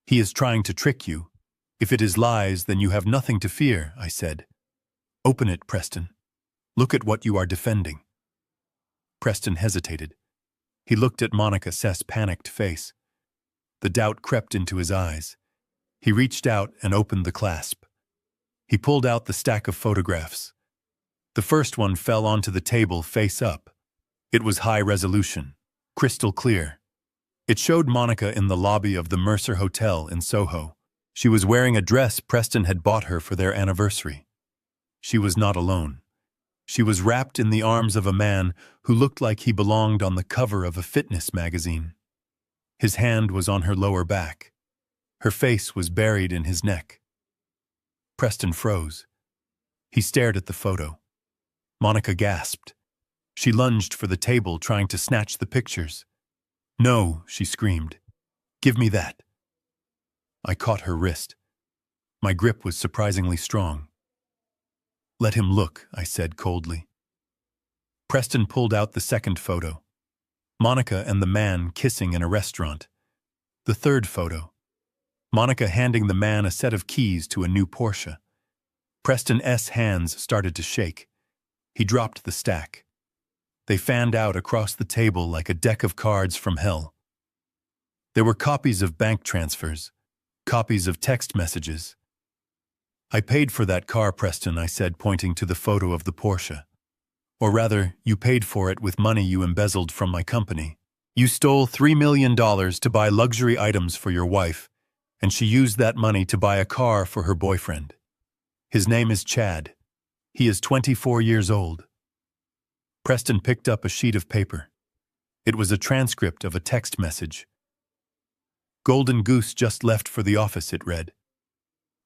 He is trying to trick you. If it is lies, then you have nothing to fear," I said. "Open it, Preston. Look at what you are defending." Preston hesitated. He looked at Monica's panicked face. The doubt crept into his eyes. He reached out and opened the clasp. He pulled out the stack of photographs. The first one fell onto the table face up. It was high resolution, crystal clear. It showed Monica in the lobby of the Mercer Hotel in Soho. She was wearing a dress Preston had bought her for their anniversary. She was not alone. She was wrapped in the arms of a man who looked like he belonged on the cover of a fitness magazine. His hand was on her lower back. Her face was buried in his neck. Preston froze. He stared at the photo. Monica gasped. She lunged for the table, trying to snatch the pictures. "No," she screamed. "Give me that." I caught her wrist. My grip was surprisingly strong. "Let him look," I said coldly. Preston pulled out the second photo. Monica and the man kissing in a restaurant. The third photo. Monica handing the man a set of keys to a new Porsche. Preston's hands started to shake. He dropped the stack. They fanned out across the table like a deck of cards from hell. There were copies of bank transfers, copies of text messages. "I paid for that car, Preston," I said, pointing to the photo of the Porsche. "Or rather, you paid for it with money you embezzled from my company. You stole $3 million to buy luxury items for your wife, and she used that money to buy a car for her boyfriend. His name is Chad. He is 24 years old." Preston picked up a sheet of paper. It was a transcript of a text message. "Golden Goose just left for the office," it read.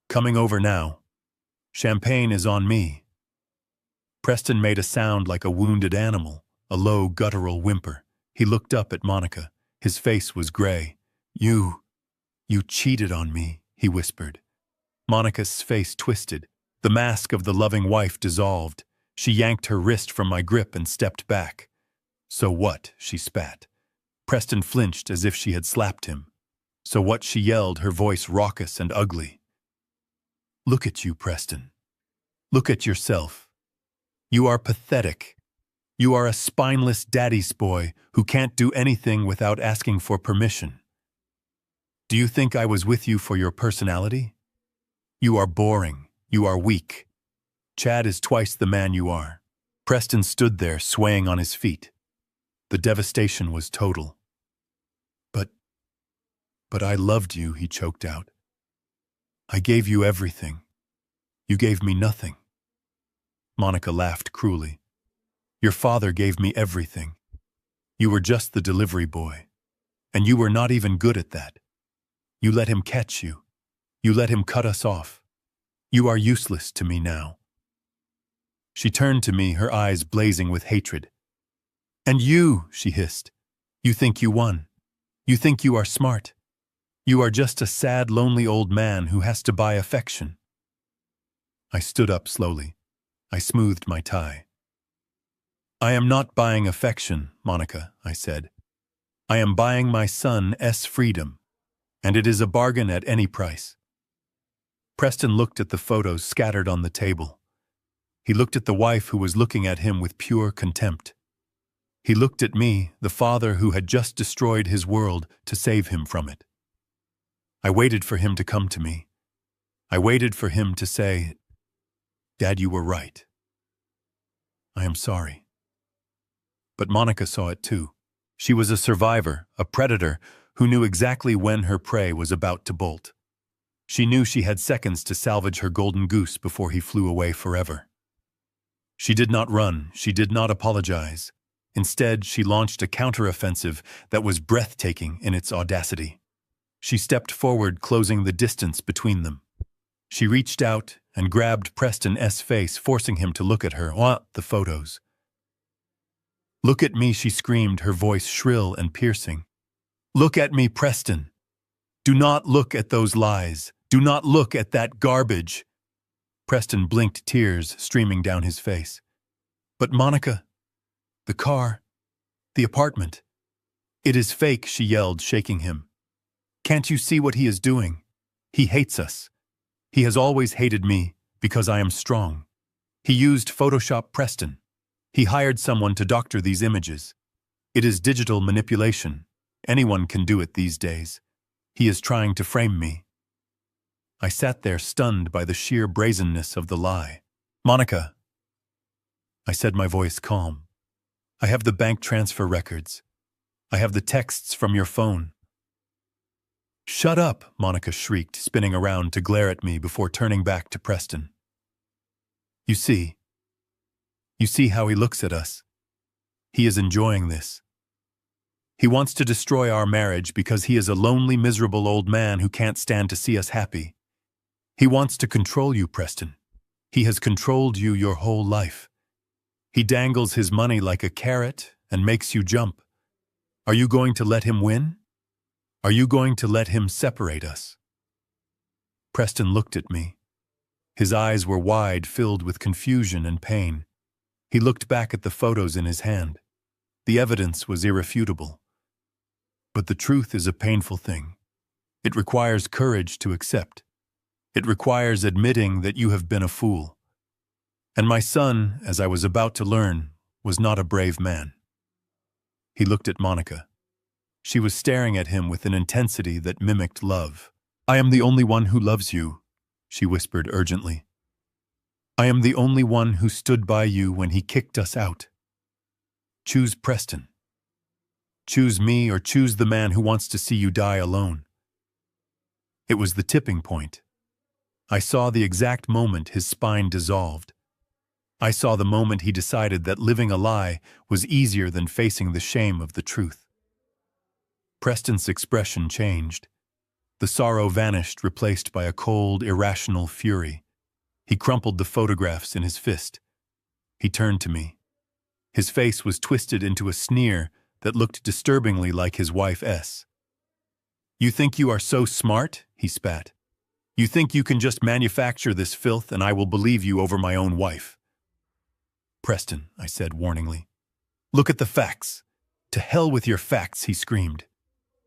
"Coming over now. Champagne is on me." Preston made a sound like a wounded animal, a low, guttural whimper. He looked up at Monica. His face was gray. You cheated on me," he whispered. Monica's face twisted. The mask of the loving wife dissolved. She yanked her wrist from my grip and stepped back. "So what?" she spat. Preston flinched as if she had slapped him. "So what?" she yelled, her voice raucous and ugly. "Look at you, Preston. Look at yourself. You are pathetic. You are a spineless daddy's boy who can't do anything without asking for permission. Do you think I was with you for your personality? You are boring. You are weak. Chad is twice the man you are." Preston stood there, swaying on his feet. The devastation was total. But I loved you," he choked out. "I gave you everything. You gave me nothing." Monica laughed cruelly. "Your father gave me everything. You were just the delivery boy. And you were not even good at that. You let him catch you. You let him cut us off. You are useless to me now." She turned to me, her eyes blazing with hatred. "And you," she hissed, "you think you won. You think you are smart. You are just a sad, lonely old man who has to buy affection." I stood up slowly. I smoothed my tie. "I am not buying affection, Monica," I said. "I am buying my son's freedom, and it is a bargain at any price." Preston looked at the photos scattered on the table. He looked at the wife who was looking at him with pure contempt. He looked at me, the father who had just destroyed his world to save him from it. I waited for him to come to me. I waited for him to say, "Dad, you were right. I am sorry." But Monica saw it too. She was a survivor, a predator, who knew exactly when her prey was about to bolt. She knew she had seconds to salvage her golden goose before he flew away forever. She did not run, she did not apologize. Instead, she launched a counteroffensive that was breathtaking in its audacity. She stepped forward, closing the distance between them. She reached out and grabbed Preston's face, forcing him to look at her, the photos. "Look at me," she screamed, her voice shrill and piercing. "Look at me, Preston. Do not look at those lies. Do not look at that garbage." Preston blinked, tears streaming down his face. "But Monica, the car, the apartment. It is fake," she yelled, shaking him. "Can't you see what he is doing? He hates us. He has always hated me because I am strong. He used Photoshop Preston. He hired someone to doctor these images. It is digital manipulation. Anyone can do it these days. He is trying to frame me." I sat there stunned by the sheer brazenness of the lie. "Monica," I said, my voice calm, "I have the bank transfer records. I have the texts from your phone." "Shut up," Monica shrieked, spinning around to glare at me before turning back to Preston. You see how he looks at us. He is enjoying this. He wants to destroy our marriage because he is a lonely, miserable old man who can't stand to see us happy. He wants to control you, Preston. He has controlled you your whole life. He dangles his money like a carrot and makes you jump. Are you going to let him win? Are you going to let him separate us? Preston looked at me. His eyes were wide, filled with confusion and pain. He looked back at the photos in his hand. The evidence was irrefutable. But the truth is a painful thing. It requires courage to accept. It requires admitting that you have been a fool. And my son, as I was about to learn, was not a brave man. He looked at Monica. She was staring at him with an intensity that mimicked love. "I am the only one who loves you," she whispered urgently. "I am the only one who stood by you when he kicked us out. Choose Preston. Choose me or choose the man who wants to see you die alone." It was the tipping point. I saw the exact moment his spine dissolved. I saw the moment he decided that living a lie was easier than facing the shame of the truth. Preston's expression changed. The sorrow vanished, replaced by a cold, irrational fury. He crumpled the photographs in his fist. He turned to me. His face was twisted into a sneer that looked disturbingly like his wife's. "You think you are so smart?" he spat. "You think you can just manufacture this filth and I will believe you over my own wife?" "Preston," I said warningly. "Look at the facts." "To hell with your facts," he screamed.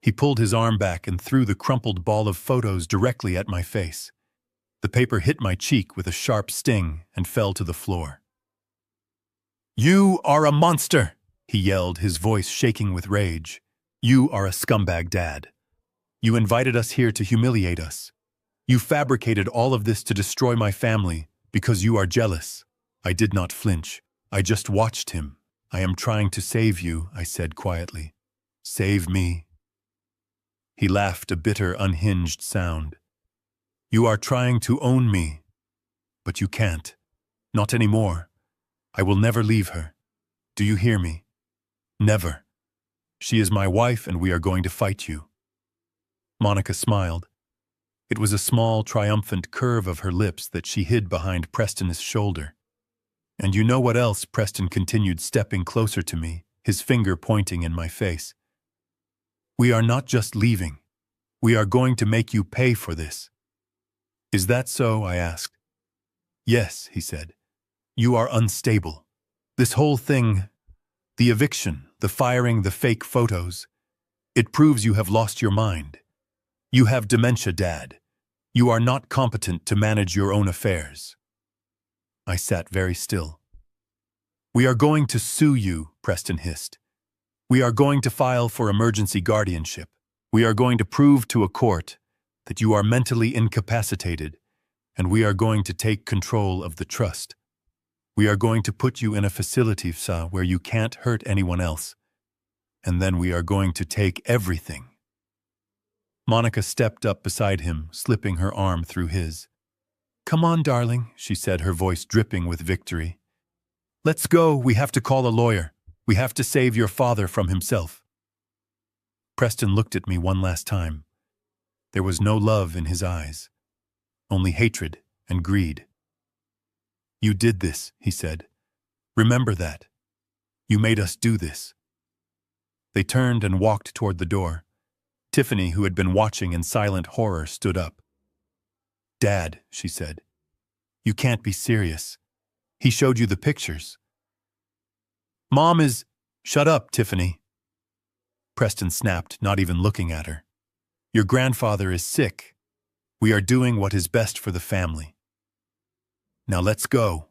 He pulled his arm back and threw the crumpled ball of photos directly at my face. The paper hit my cheek with a sharp sting and fell to the floor. "You are a monster!" he yelled, his voice shaking with rage. "You are a scumbag, Dad. You invited us here to humiliate us. You fabricated all of this to destroy my family because you are jealous." I did not flinch. I just watched him. "I am trying to save you," I said quietly. "Save me." He laughed, a bitter, unhinged sound. "You are trying to own me, but you can't. Not anymore. I will never leave her. Do you hear me? Never. She is my wife and we are going to fight you." Monica smiled. It was a small, triumphant curve of her lips that she hid behind Preston's shoulder. "And you know what else?" Preston continued, stepping closer to me, his finger pointing in my face. "We are not just leaving. We are going to make you pay for this." "Is that so?" I asked. "Yes," he said. "You are unstable. This whole thing, the eviction, the firing, the fake photos, it proves you have lost your mind. You have dementia, Dad. You are not competent to manage your own affairs." I sat very still. "We are going to sue you," Preston hissed. "We are going to file for emergency guardianship. We are going to prove to a court that you are mentally incapacitated, and we are going to take control of the trust. We are going to put you in a facility, where you can't hurt anyone else. And then we are going to take everything." Monica stepped up beside him, slipping her arm through his. "Come on, darling," she said, her voice dripping with victory. "Let's go. We have to call a lawyer. We have to save your father from himself." Preston looked at me one last time. There was no love in his eyes, only hatred and greed. "You did this," he said. "Remember that. You made us do this." They turned and walked toward the door. Tiffany, who had been watching in silent horror, stood up. "Dad," she said, "you can't be serious. He showed you the pictures." "Mom is—" "Shut up, Tiffany." Preston snapped, not even looking at her. "Your grandfather is sick. We are doing what is best for the family. Now let's go."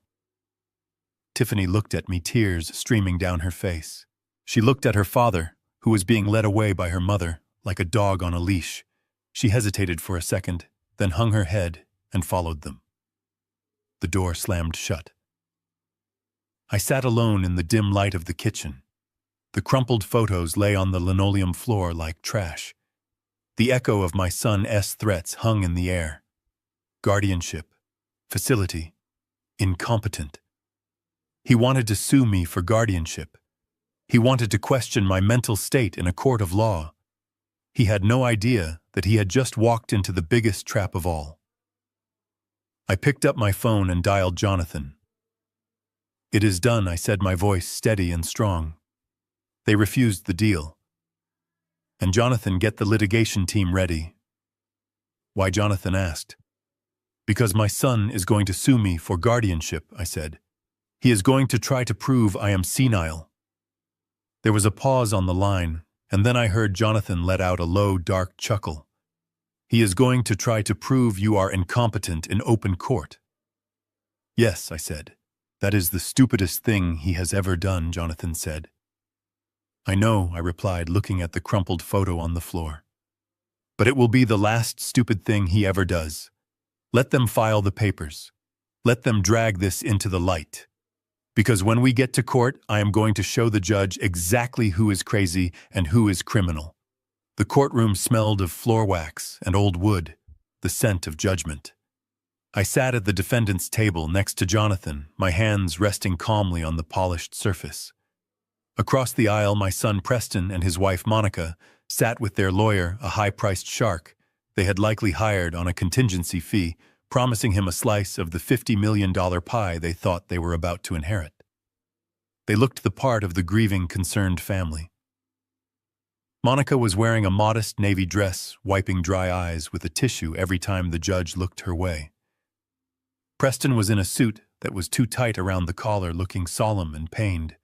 Tiffany looked at me, tears streaming down her face. She looked at her father, who was being led away by her mother, like a dog on a leash. She hesitated for a second, then hung her head and followed them. The door slammed shut. I sat alone in the dim light of the kitchen. The crumpled photos lay on the linoleum floor like trash. The echo of my son's threats hung in the air. Guardianship, facility, incompetent. He wanted to sue me for guardianship. He wanted to question my mental state in a court of law. He had no idea that he had just walked into the biggest trap of all. I picked up my phone and dialed Jonathan. It is done, I said, my voice steady and strong. They refused the deal. And Jonathan, get the litigation team ready. Why, Jonathan asked. Because my son is going to sue me for guardianship, I said. He is going to try to prove I am senile. There was a pause on the line, and then I heard Jonathan let out a low, dark chuckle. He is going to try to prove you are incompetent in open court. Yes, I said. That is the stupidest thing he has ever done, Jonathan said. I know, I replied, looking at the crumpled photo on the floor. But it will be the last stupid thing he ever does. Let them file the papers. Let them drag this into the light. Because when we get to court, I am going to show the judge exactly who is crazy and who is criminal. The courtroom smelled of floor wax and old wood, the scent of judgment. I sat at the defendant's table next to Jonathan, my hands resting calmly on the polished surface. Across the aisle, my son Preston and his wife Monica sat with their lawyer, a high-priced shark they had likely hired on a contingency fee, promising him a slice of the $50 million pie they thought they were about to inherit. They looked the part of the grieving, concerned family. Monica was wearing a modest navy dress, wiping dry eyes with a tissue every time the judge looked her way. Preston was in a suit that was too tight around the collar, looking solemn and pained.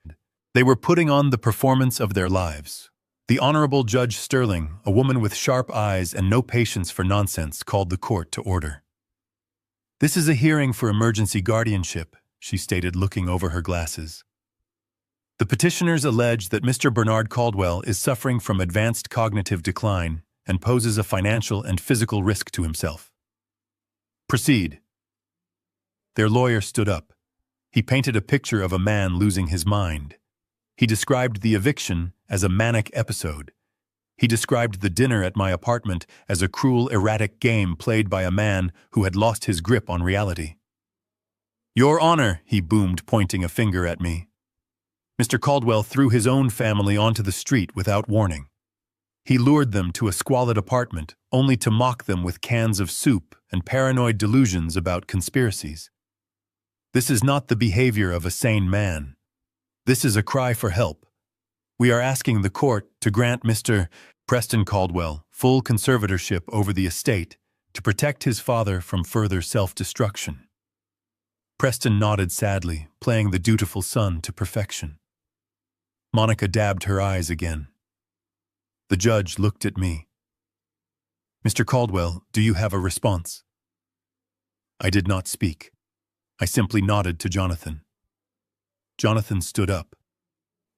They were putting on the performance of their lives. The Honorable Judge Sterling, a woman with sharp eyes and no patience for nonsense, called the court to order. This is a hearing for emergency guardianship, she stated, looking over her glasses. The petitioners allege that Mr. Bernard Caldwell is suffering from advanced cognitive decline and poses a financial and physical risk to himself. Proceed. Their lawyer stood up. He painted a picture of a man losing his mind. He described the eviction as a manic episode. He described the dinner at my apartment as a cruel, erratic game played by a man who had lost his grip on reality. Your Honor, he boomed, pointing a finger at me. Mr. Caldwell threw his own family onto the street without warning. He lured them to a squalid apartment, only to mock them with cans of soup and paranoid delusions about conspiracies. This is not the behavior of a sane man. This is a cry for help. We are asking the court to grant Mr. Preston Caldwell full conservatorship over the estate to protect his father from further self-destruction. Preston nodded sadly, playing the dutiful son to perfection. Monica dabbed her eyes again. The judge looked at me. Mr. Caldwell, do you have a response? I did not speak. I simply nodded to Jonathan. Jonathan stood up.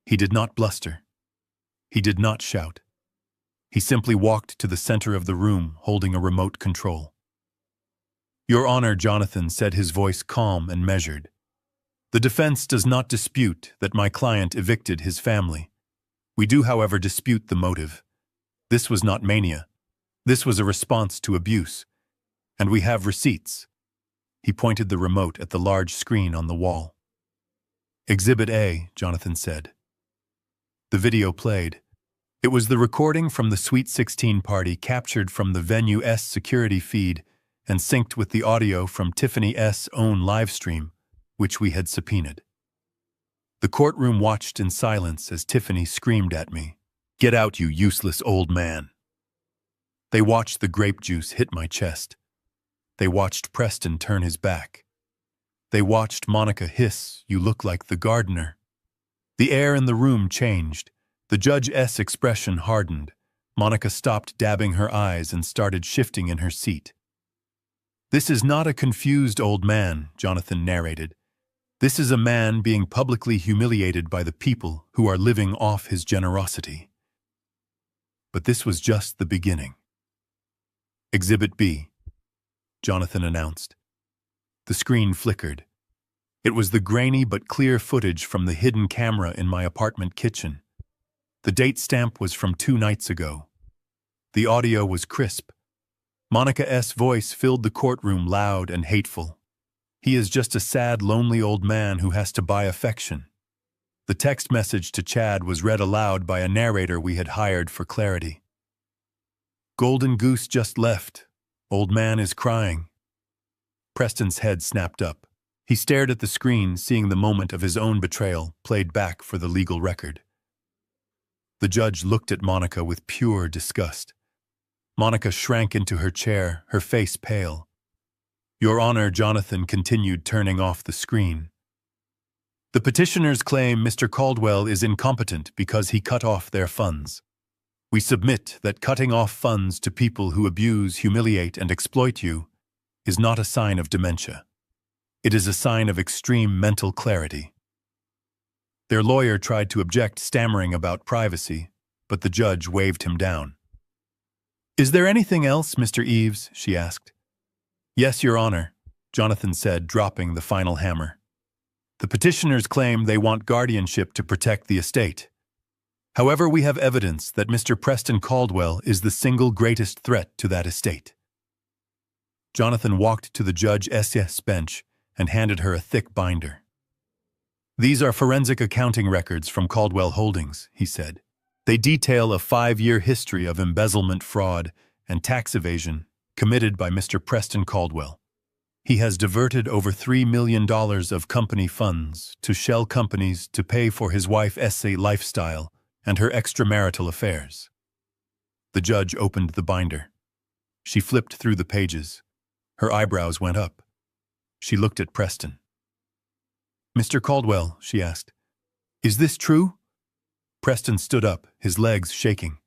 He did not bluster. He did not shout. He simply walked to the center of the room, holding a remote control. Your Honor, Jonathan said, his voice calm and measured. The defense does not dispute that my client evicted his family. We do, however, dispute the motive. This was not mania. This was a response to abuse. And we have receipts. He pointed the remote at the large screen on the wall. Exhibit A, Jonathan said. The video played. It was the recording from the Sweet 16 party captured from the venue's security feed and synced with the audio from Tiffany's own live stream, which we had subpoenaed. The courtroom watched in silence as Tiffany screamed at me, "Get out, you useless old man." They watched the grape juice hit my chest. They watched Preston turn his back. They watched Monica hiss, "You look like the gardener." The air in the room changed. The judge's expression hardened. Monica stopped dabbing her eyes and started shifting in her seat. This is not a confused old man, Jonathan narrated. This is a man being publicly humiliated by the people who are living off his generosity. But this was just the beginning. Exhibit B, Jonathan announced. The screen flickered. It was the grainy but clear footage from the hidden camera in my apartment kitchen. The date stamp was from 2 nights ago. The audio was crisp. Monica's voice filled the courtroom, loud and hateful. He is just a sad, lonely old man who has to buy affection. The text message to Chad was read aloud by a narrator we had hired for clarity. Golden goose just left. Old man is crying. Preston's head snapped up. He stared at the screen, seeing the moment of his own betrayal played back for the legal record. The judge looked at Monica with pure disgust. Monica shrank into her chair, her face pale. "Your Honor," Jonathan continued, turning off the screen. "The petitioners claim Mr. Caldwell is incompetent because he cut off their funds. We submit that cutting off funds to people who abuse, humiliate, and exploit you is not a sign of dementia. It is a sign of extreme mental clarity." Their lawyer tried to object, stammering about privacy, but the judge waved him down. "Is there anything else, Mr. Eves?" she asked. "Yes, Your Honor," Jonathan said, dropping the final hammer. "The petitioners claim they want guardianship to protect the estate. However, we have evidence that Mr. Preston Caldwell is the single greatest threat to that estate." Jonathan walked to the judge's bench and handed her a thick binder. "These are forensic accounting records from Caldwell Holdings," he said. "They detail a 5-year history of embezzlement, fraud, and tax evasion committed by Mr. Preston Caldwell. He has diverted over $3 million of company funds to shell companies to pay for his wife's lifestyle and her extramarital affairs." The judge opened the binder. She flipped through the pages. Her eyebrows went up. She looked at Preston. "Mr. Caldwell," she asked, "is this true?" Preston stood up, his legs shaking.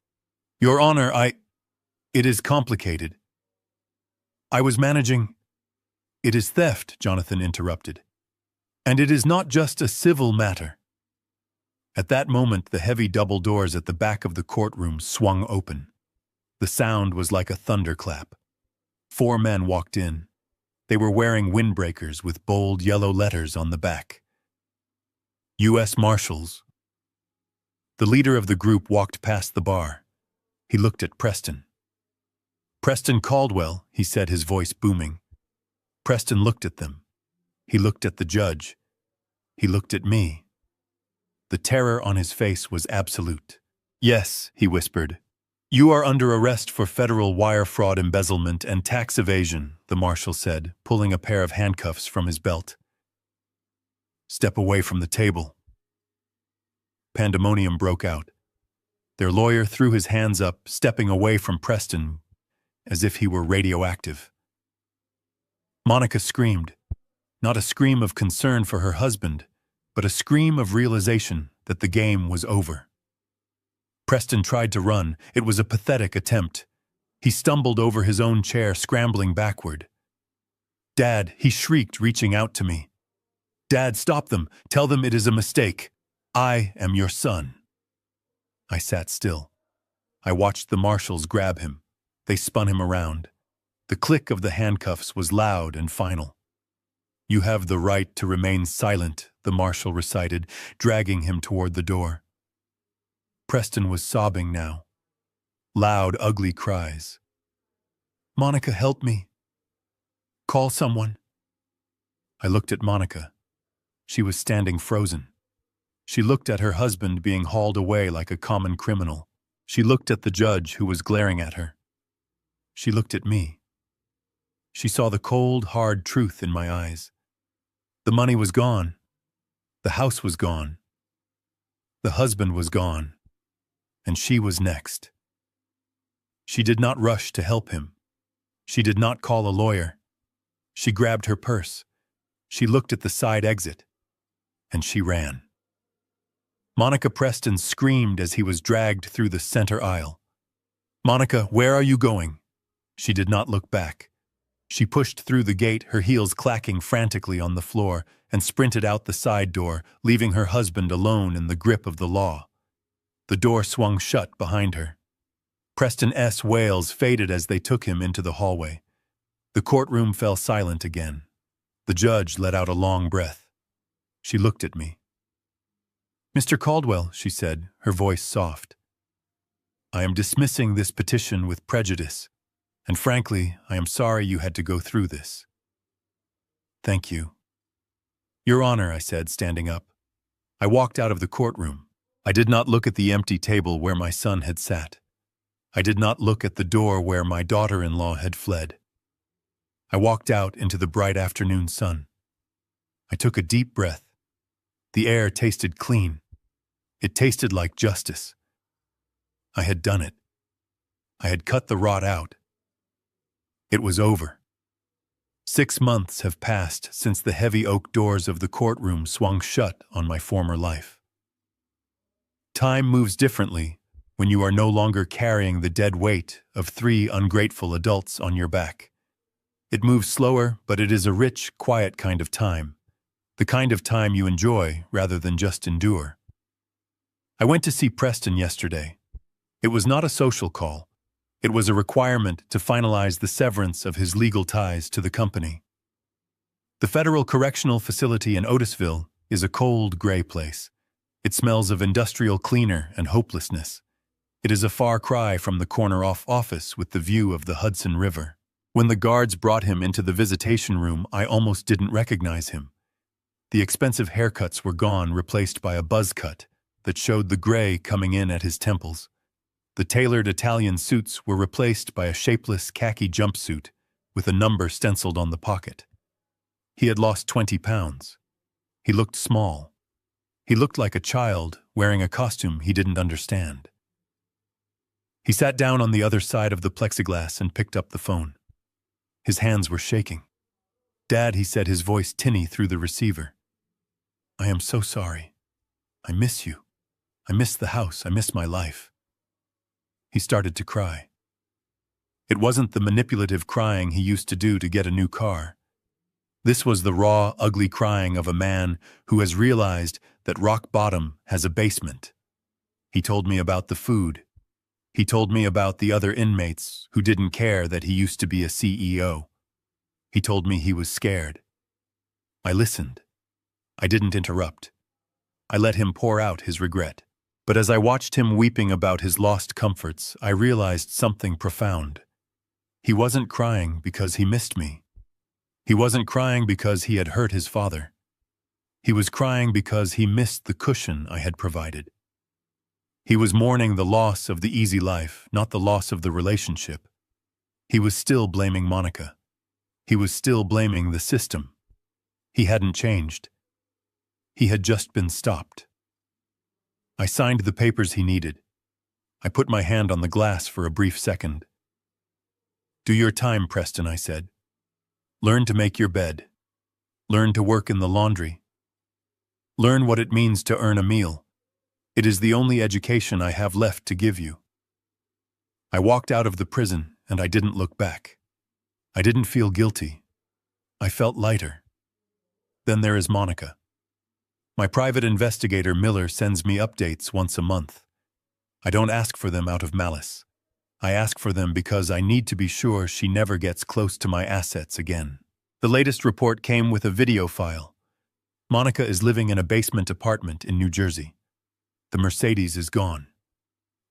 "Your Honor, it is complicated. I was managing—" "It is theft," Jonathan interrupted. "And it is not just a civil matter." At that moment, the heavy double doors at the back of the courtroom swung open. The sound was like a thunderclap. 4 men walked in. They were wearing windbreakers with bold yellow letters on the back. U.S. Marshals. The leader of the group walked past the bar. He looked at Preston. "Preston Caldwell," he said, his voice booming. Preston looked at them. He looked at the judge. He looked at me. The terror on his face was absolute. "Yes," he whispered. "You are under arrest for federal wire fraud, embezzlement, and tax evasion," the marshal said, pulling a pair of handcuffs from his belt. "Step away from the table." Pandemonium broke out. Their lawyer threw his hands up, stepping away from Preston as if he were radioactive. Monica screamed, not a scream of concern for her husband, but a scream of realization that the game was over. Preston tried to run. It was a pathetic attempt. He stumbled over his own chair, scrambling backward. "Dad," he shrieked, reaching out to me. "Dad, stop them. Tell them it is a mistake. I am your son." I sat still. I watched the marshals grab him. They spun him around. The click of the handcuffs was loud and final. "You have the right to remain silent," the marshal recited, dragging him toward the door. Preston was sobbing now. Loud, ugly cries. "Monica, help me. Call someone." I looked at Monica. She was standing frozen. She looked at her husband being hauled away like a common criminal. She looked at the judge who was glaring at her. She looked at me. She saw the cold, hard truth in my eyes. The money was gone. The house was gone. The husband was gone. And she was next. She did not rush to help him. She did not call a lawyer. She grabbed her purse. She looked at the side exit. And she ran. Monica Preston screamed as he was dragged through the center aisle. "Monica, where are you going?" She did not look back. She pushed through the gate, her heels clacking frantically on the floor, and sprinted out the side door, leaving her husband alone in the grip of the law. The door swung shut behind her. Preston's wails faded as they took him into the hallway. The courtroom fell silent again. The judge let out a long breath. She looked at me. "Mr. Caldwell," she said, her voice soft, "I am dismissing this petition with prejudice, and frankly, I am sorry you had to go through this." "Thank you." "Your Honor," I said, standing up. I walked out of the courtroom. I did not look at the empty table where my son had sat. I did not look at the door where my daughter-in-law had fled. I walked out into the bright afternoon sun. I took a deep breath. The air tasted clean. It tasted like justice. I had done it. I had cut the rot out. It was over. 6 months have passed since the heavy oak doors of the courtroom swung shut on my former life. Time moves differently when you are no longer carrying the dead weight of 3 ungrateful adults on your back. It moves slower, but it is a rich, quiet kind of time. The kind of time you enjoy rather than just endure. I went to see Preston yesterday. It was not a social call. It was a requirement to finalize the severance of his legal ties to the company. The Federal Correctional Facility in Otisville is a cold, gray place. It smells of industrial cleaner and hopelessness. It is a far cry from the corner-off office with the view of the Hudson River. When the guards brought him into the visitation room, I almost didn't recognize him. The expensive haircuts were gone, replaced by a buzz cut that showed the gray coming in at his temples. The tailored Italian suits were replaced by a shapeless khaki jumpsuit with a number stenciled on the pocket. He had lost 20 pounds. He looked small. He looked like a child wearing a costume he didn't understand. He sat down on the other side of the plexiglass and picked up the phone. His hands were shaking. "Dad," he said, his voice tinny through the receiver. "I am so sorry. I miss you. I miss the house. I miss my life." He started to cry. It wasn't the manipulative crying he used to do to get a new car. This was the raw, ugly crying of a man who has realized that rock bottom has a basement. He told me about the food. He told me about the other inmates who didn't care that he used to be a CEO. He told me he was scared. I listened. I didn't interrupt. I let him pour out his regret. But as I watched him weeping about his lost comforts, I realized something profound. He wasn't crying because he missed me. He wasn't crying because he had hurt his father. He was crying because he missed the cushion I had provided. He was mourning the loss of the easy life, not the loss of the relationship. He was still blaming Monica. He was still blaming the system. He hadn't changed. He had just been stopped. I signed the papers he needed. I put my hand on the glass for a brief second. "Do your time, Preston," I said. "Learn to make your bed. Learn to work in the laundry. Learn what it means to earn a meal. It is the only education I have left to give you." I walked out of the prison, and I didn't look back. I didn't feel guilty. I felt lighter. Then there is Monica. My private investigator, Miller, sends me updates once a month. I don't ask for them out of malice. I ask for them because I need to be sure she never gets close to my assets again. The latest report came with a video file. Monica is living in a basement apartment in New Jersey. The Mercedes is gone.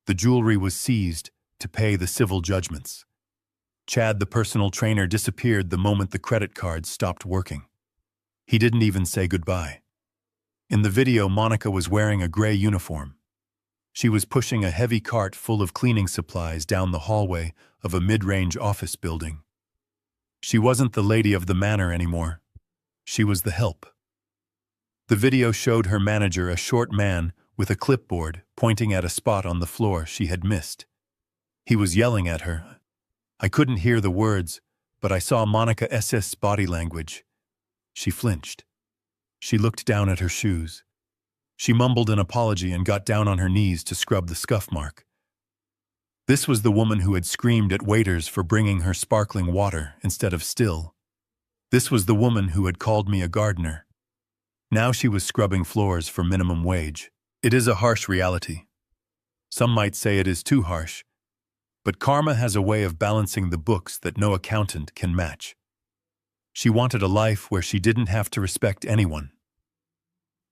The jewelry was seized to pay the civil judgments. Chad, the personal trainer, disappeared the moment the credit cards stopped working. He didn't even say goodbye. In the video, Monica was wearing a gray uniform. She was pushing a heavy cart full of cleaning supplies down the hallway of a mid-range office building. She wasn't the lady of the manor anymore. She was the help. The video showed her manager, a short man with a clipboard, pointing at a spot on the floor she had missed. He was yelling at her. I couldn't hear the words, but I saw Monica's body language. She flinched. She looked down at her shoes. She mumbled an apology and got down on her knees to scrub the scuff mark. This was the woman who had screamed at waiters for bringing her sparkling water instead of still. This was the woman who had called me a gardener. Now she was scrubbing floors for minimum wage. It is a harsh reality. Some might say it is too harsh. But karma has a way of balancing the books that no accountant can match. She wanted a life where she didn't have to respect anyone.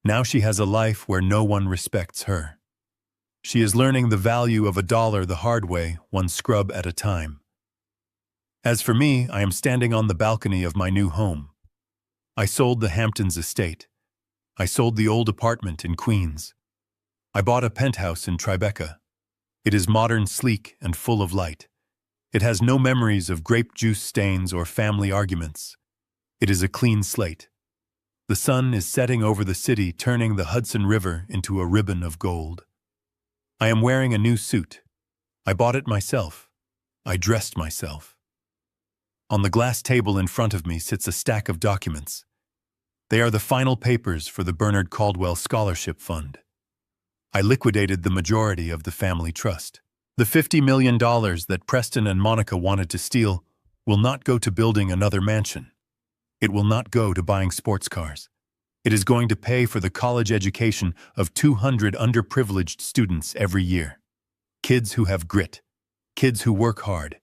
Now she has a life where no one respects her. She is learning the value of $1 the hard way, one scrub at a time. As for me, I am standing on the balcony of my new home. I sold the Hamptons estate. I sold the old apartment in Queens. I bought a penthouse in Tribeca. It is modern, sleek, and full of light. It has no memories of grape juice stains or family arguments. It is a clean slate. The sun is setting over the city, turning the Hudson River into a ribbon of gold. I am wearing a new suit. I bought it myself. I dressed myself. On the glass table in front of me sits a stack of documents. They are the final papers for the Bernard Caldwell Scholarship Fund. I liquidated the majority of the family trust. The $50 million that Preston and Monica wanted to steal will not go to building another mansion. It will not go to buying sports cars. It is going to pay for the college education of 200 underprivileged students every year. Kids who have grit. Kids who work hard.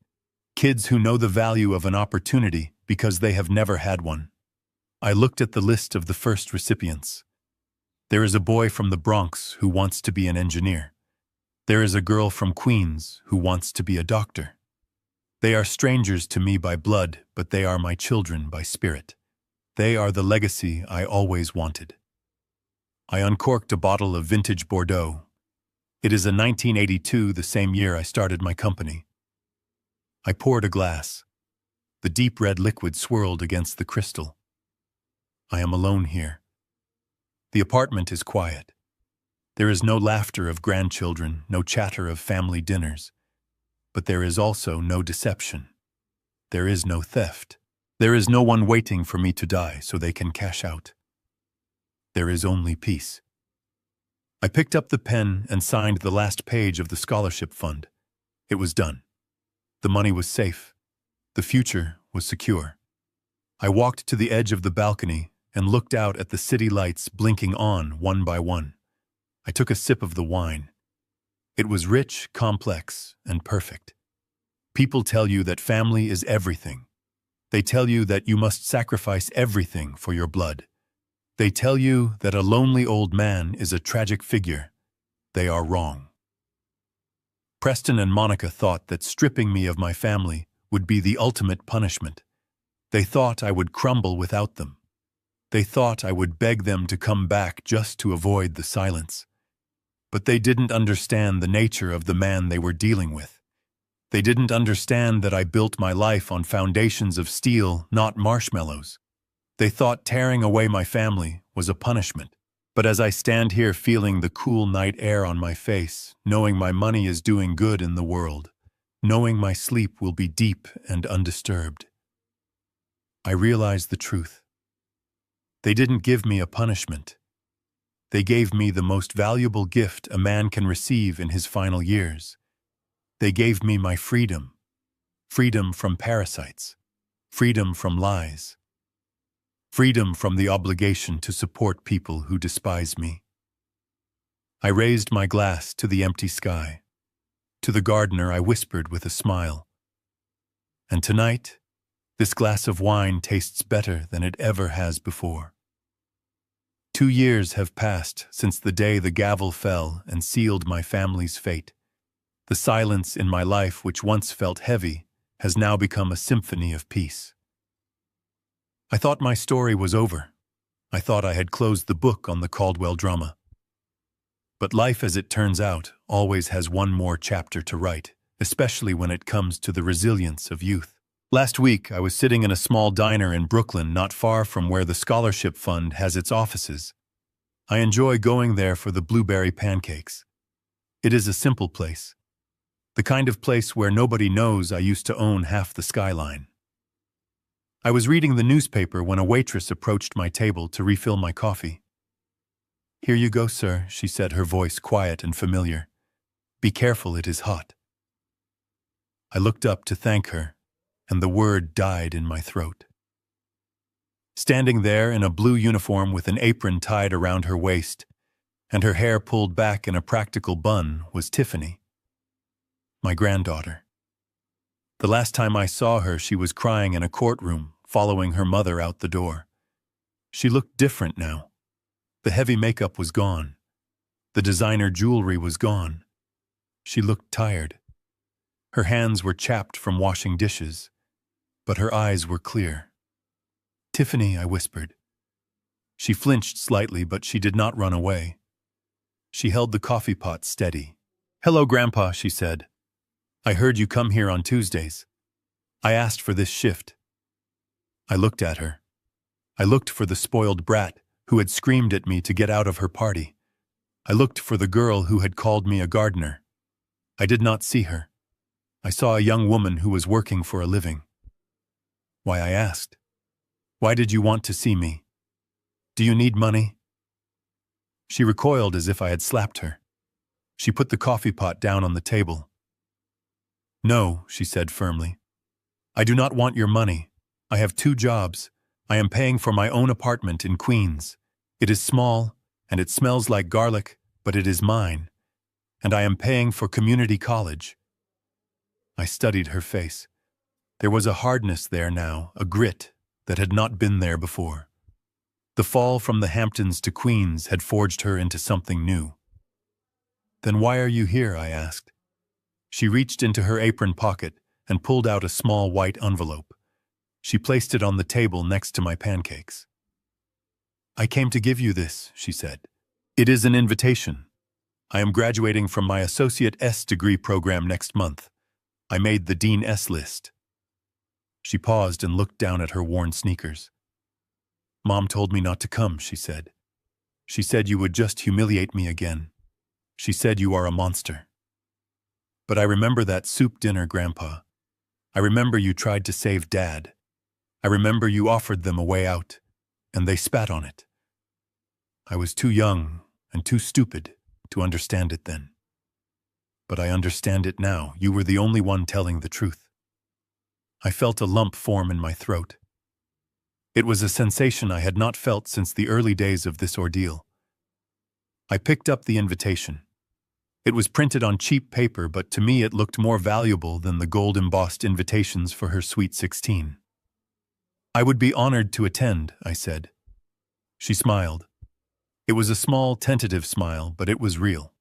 Kids who know the value of an opportunity because they have never had one. I looked at the list of the first recipients. There is a boy from the Bronx who wants to be an engineer. There is a girl from Queens who wants to be a doctor. They are strangers to me by blood, but they are my children by spirit. They are the legacy I always wanted. I uncorked a bottle of vintage Bordeaux. It is a 1982, the same year I started my company. I poured a glass. The deep red liquid swirled against the crystal. I am alone here. The apartment is quiet. There is no laughter of grandchildren, no chatter of family dinners. But there is also no deception. There is no theft. There is no one waiting for me to die so they can cash out. There is only peace. I picked up the pen and signed the last page of the scholarship fund. It was done. The money was safe. The future was secure. I walked to the edge of the balcony and looked out at the city lights blinking on one by one. I took a sip of the wine. It was rich, complex, and perfect. People tell you that family is everything. They tell you that you must sacrifice everything for your blood. They tell you that a lonely old man is a tragic figure. They are wrong. Preston and Monica thought that stripping me of my family would be the ultimate punishment. They thought I would crumble without them. They thought I would beg them to come back just to avoid the silence. But they didn't understand the nature of the man they were dealing with. They didn't understand that I built my life on foundations of steel, not marshmallows. They thought tearing away my family was a punishment. But as I stand here feeling the cool night air on my face, knowing my money is doing good in the world, knowing my sleep will be deep and undisturbed, I realize the truth. They didn't give me a punishment. They gave me the most valuable gift a man can receive in his final years. They gave me my freedom. Freedom from parasites. Freedom from lies. Freedom from the obligation to support people who despise me. I raised my glass to the empty sky. To the gardener I whispered with a smile. And tonight, this glass of wine tastes better than it ever has before. 2 years have passed since the day the gavel fell and sealed my family's fate. The silence in my life, which once felt heavy, has now become a symphony of peace. I thought my story was over. I thought I had closed the book on the Caldwell drama. But life, as it turns out, always has one more chapter to write, especially when it comes to the resilience of youth. Last week, I was sitting in a small diner in Brooklyn, not far from where the Scholarship Fund has its offices. I enjoy going there for the blueberry pancakes. It is a simple place. The kind of place where nobody knows I used to own half the skyline. I was reading the newspaper when a waitress approached my table to refill my coffee. "Here you go, sir," she said, her voice quiet and familiar. "Be careful, it is hot." I looked up to thank her, and the word died in my throat. Standing there in a blue uniform with an apron tied around her waist, and her hair pulled back in a practical bun, was Tiffany, my granddaughter. The last time I saw her, she was crying in a courtroom, following her mother out the door. She looked different now. The heavy makeup was gone. The designer jewelry was gone. She looked tired. Her hands were chapped from washing dishes, but her eyes were clear. "Tiffany," I whispered. She flinched slightly, but she did not run away. She held the coffee pot steady. "Hello, Grandpa," she said. "I heard you come here on Tuesdays. I asked for this shift." I looked at her. I looked for the spoiled brat who had screamed at me to get out of her party. I looked for the girl who had called me a gardener. I did not see her. I saw a young woman who was working for a living. Why, I asked. Why did you want to see me? Do you need money? She recoiled as if I had slapped her. She put the coffee pot down on the table. No, she said firmly. I do not want your money. I have 2 jobs. I am paying for my own apartment in Queens. It is small, and it smells like garlic, but it is mine. And I am paying for community college. I studied her face. There was a hardness there now, a grit that had not been there before. The fall from the Hamptons to Queens had forged her into something new. Then why are you here? I asked. She reached into her apron pocket and pulled out a small white envelope. She placed it on the table next to my pancakes. I came to give you this, she said. It is an invitation. I am graduating from my Associate S degree program next month. I made the Dean S list. She paused and looked down at her worn sneakers. Mom told me not to come, she said. She said you would just humiliate me again. She said you are a monster. But I remember that soup dinner, Grandpa. I remember you tried to save Dad. I remember you offered them a way out, and they spat on it. I was too young and too stupid to understand it then. But I understand it now. You were the only one telling the truth. I felt a lump form in my throat. It was a sensation I had not felt since the early days of this ordeal. I picked up the invitation. It was printed on cheap paper, but to me it looked more valuable than the gold-embossed invitations for her sweet 16. I would be honored to attend, I said. She smiled. It was a small, tentative smile, but it was real.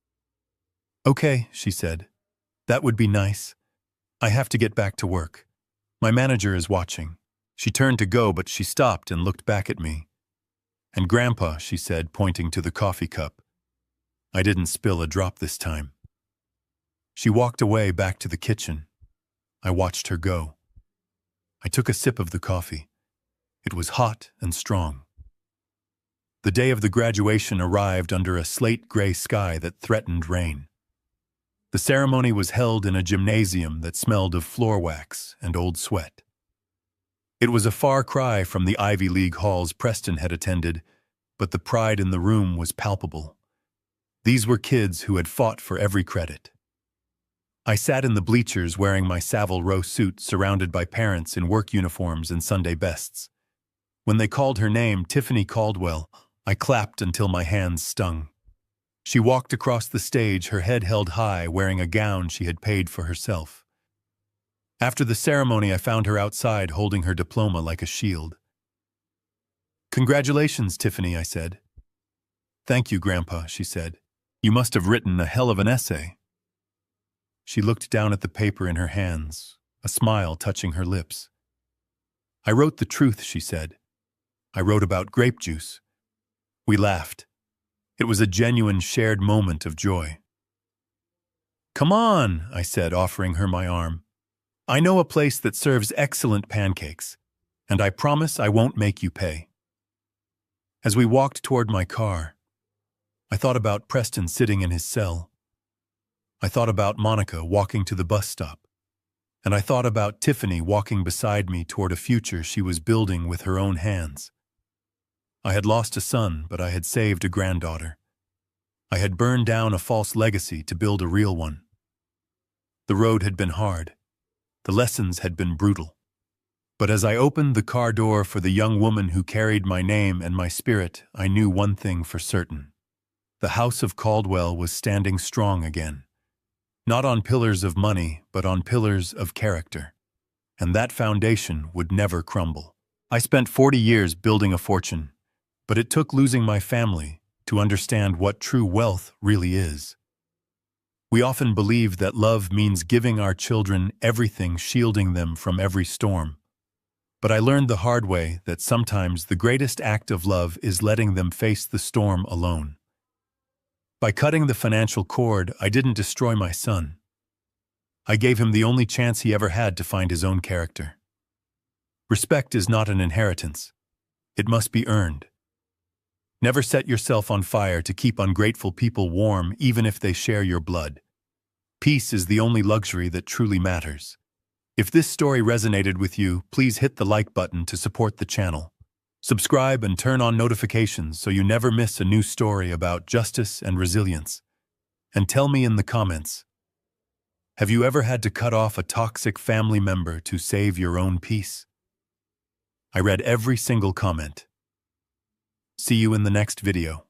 Okay, she said. That would be nice. I have to get back to work. My manager is watching. She turned to go, but she stopped and looked back at me. And Grandpa, she said, pointing to the coffee cup. I didn't spill a drop this time. She walked away back to the kitchen. I watched her go. I took a sip of the coffee. It was hot and strong. The day of the graduation arrived under a slate-gray sky that threatened rain. The ceremony was held in a gymnasium that smelled of floor wax and old sweat. It was a far cry from the Ivy League halls Preston had attended, but the pride in the room was palpable. These were kids who had fought for every credit. I sat in the bleachers wearing my Savile Row suit, surrounded by parents in work uniforms and Sunday bests. When they called her name, Tiffany Caldwell, I clapped until my hands stung. She walked across the stage, her head held high, wearing a gown she had paid for herself. After the ceremony, I found her outside, holding her diploma like a shield. Congratulations, Tiffany, I said. Thank you, Grandpa, she said. You must have written a hell of an essay. She looked down at the paper in her hands, a smile touching her lips. I wrote the truth, she said. I wrote about grape juice. We laughed. It was a genuine shared moment of joy. Come on, I said, offering her my arm. I know a place that serves excellent pancakes, and I promise I won't make you pay. As we walked toward my car, I thought about Preston sitting in his cell. I thought about Monica walking to the bus stop. And I thought about Tiffany walking beside me toward a future she was building with her own hands. I had lost a son, but I had saved a granddaughter. I had burned down a false legacy to build a real one. The road had been hard. The lessons had been brutal. But as I opened the car door for the young woman who carried my name and my spirit, I knew one thing for certain. The house of Caldwell was standing strong again. Not on pillars of money, but on pillars of character. And that foundation would never crumble. I spent 40 years building a fortune, but it took losing my family to understand what true wealth really is. We often believe that love means giving our children everything, shielding them from every storm. But I learned the hard way that sometimes the greatest act of love is letting them face the storm alone. By cutting the financial cord, I didn't destroy my son. I gave him the only chance he ever had to find his own character. Respect is not an inheritance. It must be earned. Never set yourself on fire to keep ungrateful people warm, even if they share your blood. Peace is the only luxury that truly matters. If this story resonated with you, please hit the like button to support the channel. Subscribe and turn on notifications so you never miss a new story about justice and resilience. And tell me in the comments, have you ever had to cut off a toxic family member to save your own peace? I read every single comment. See you in the next video.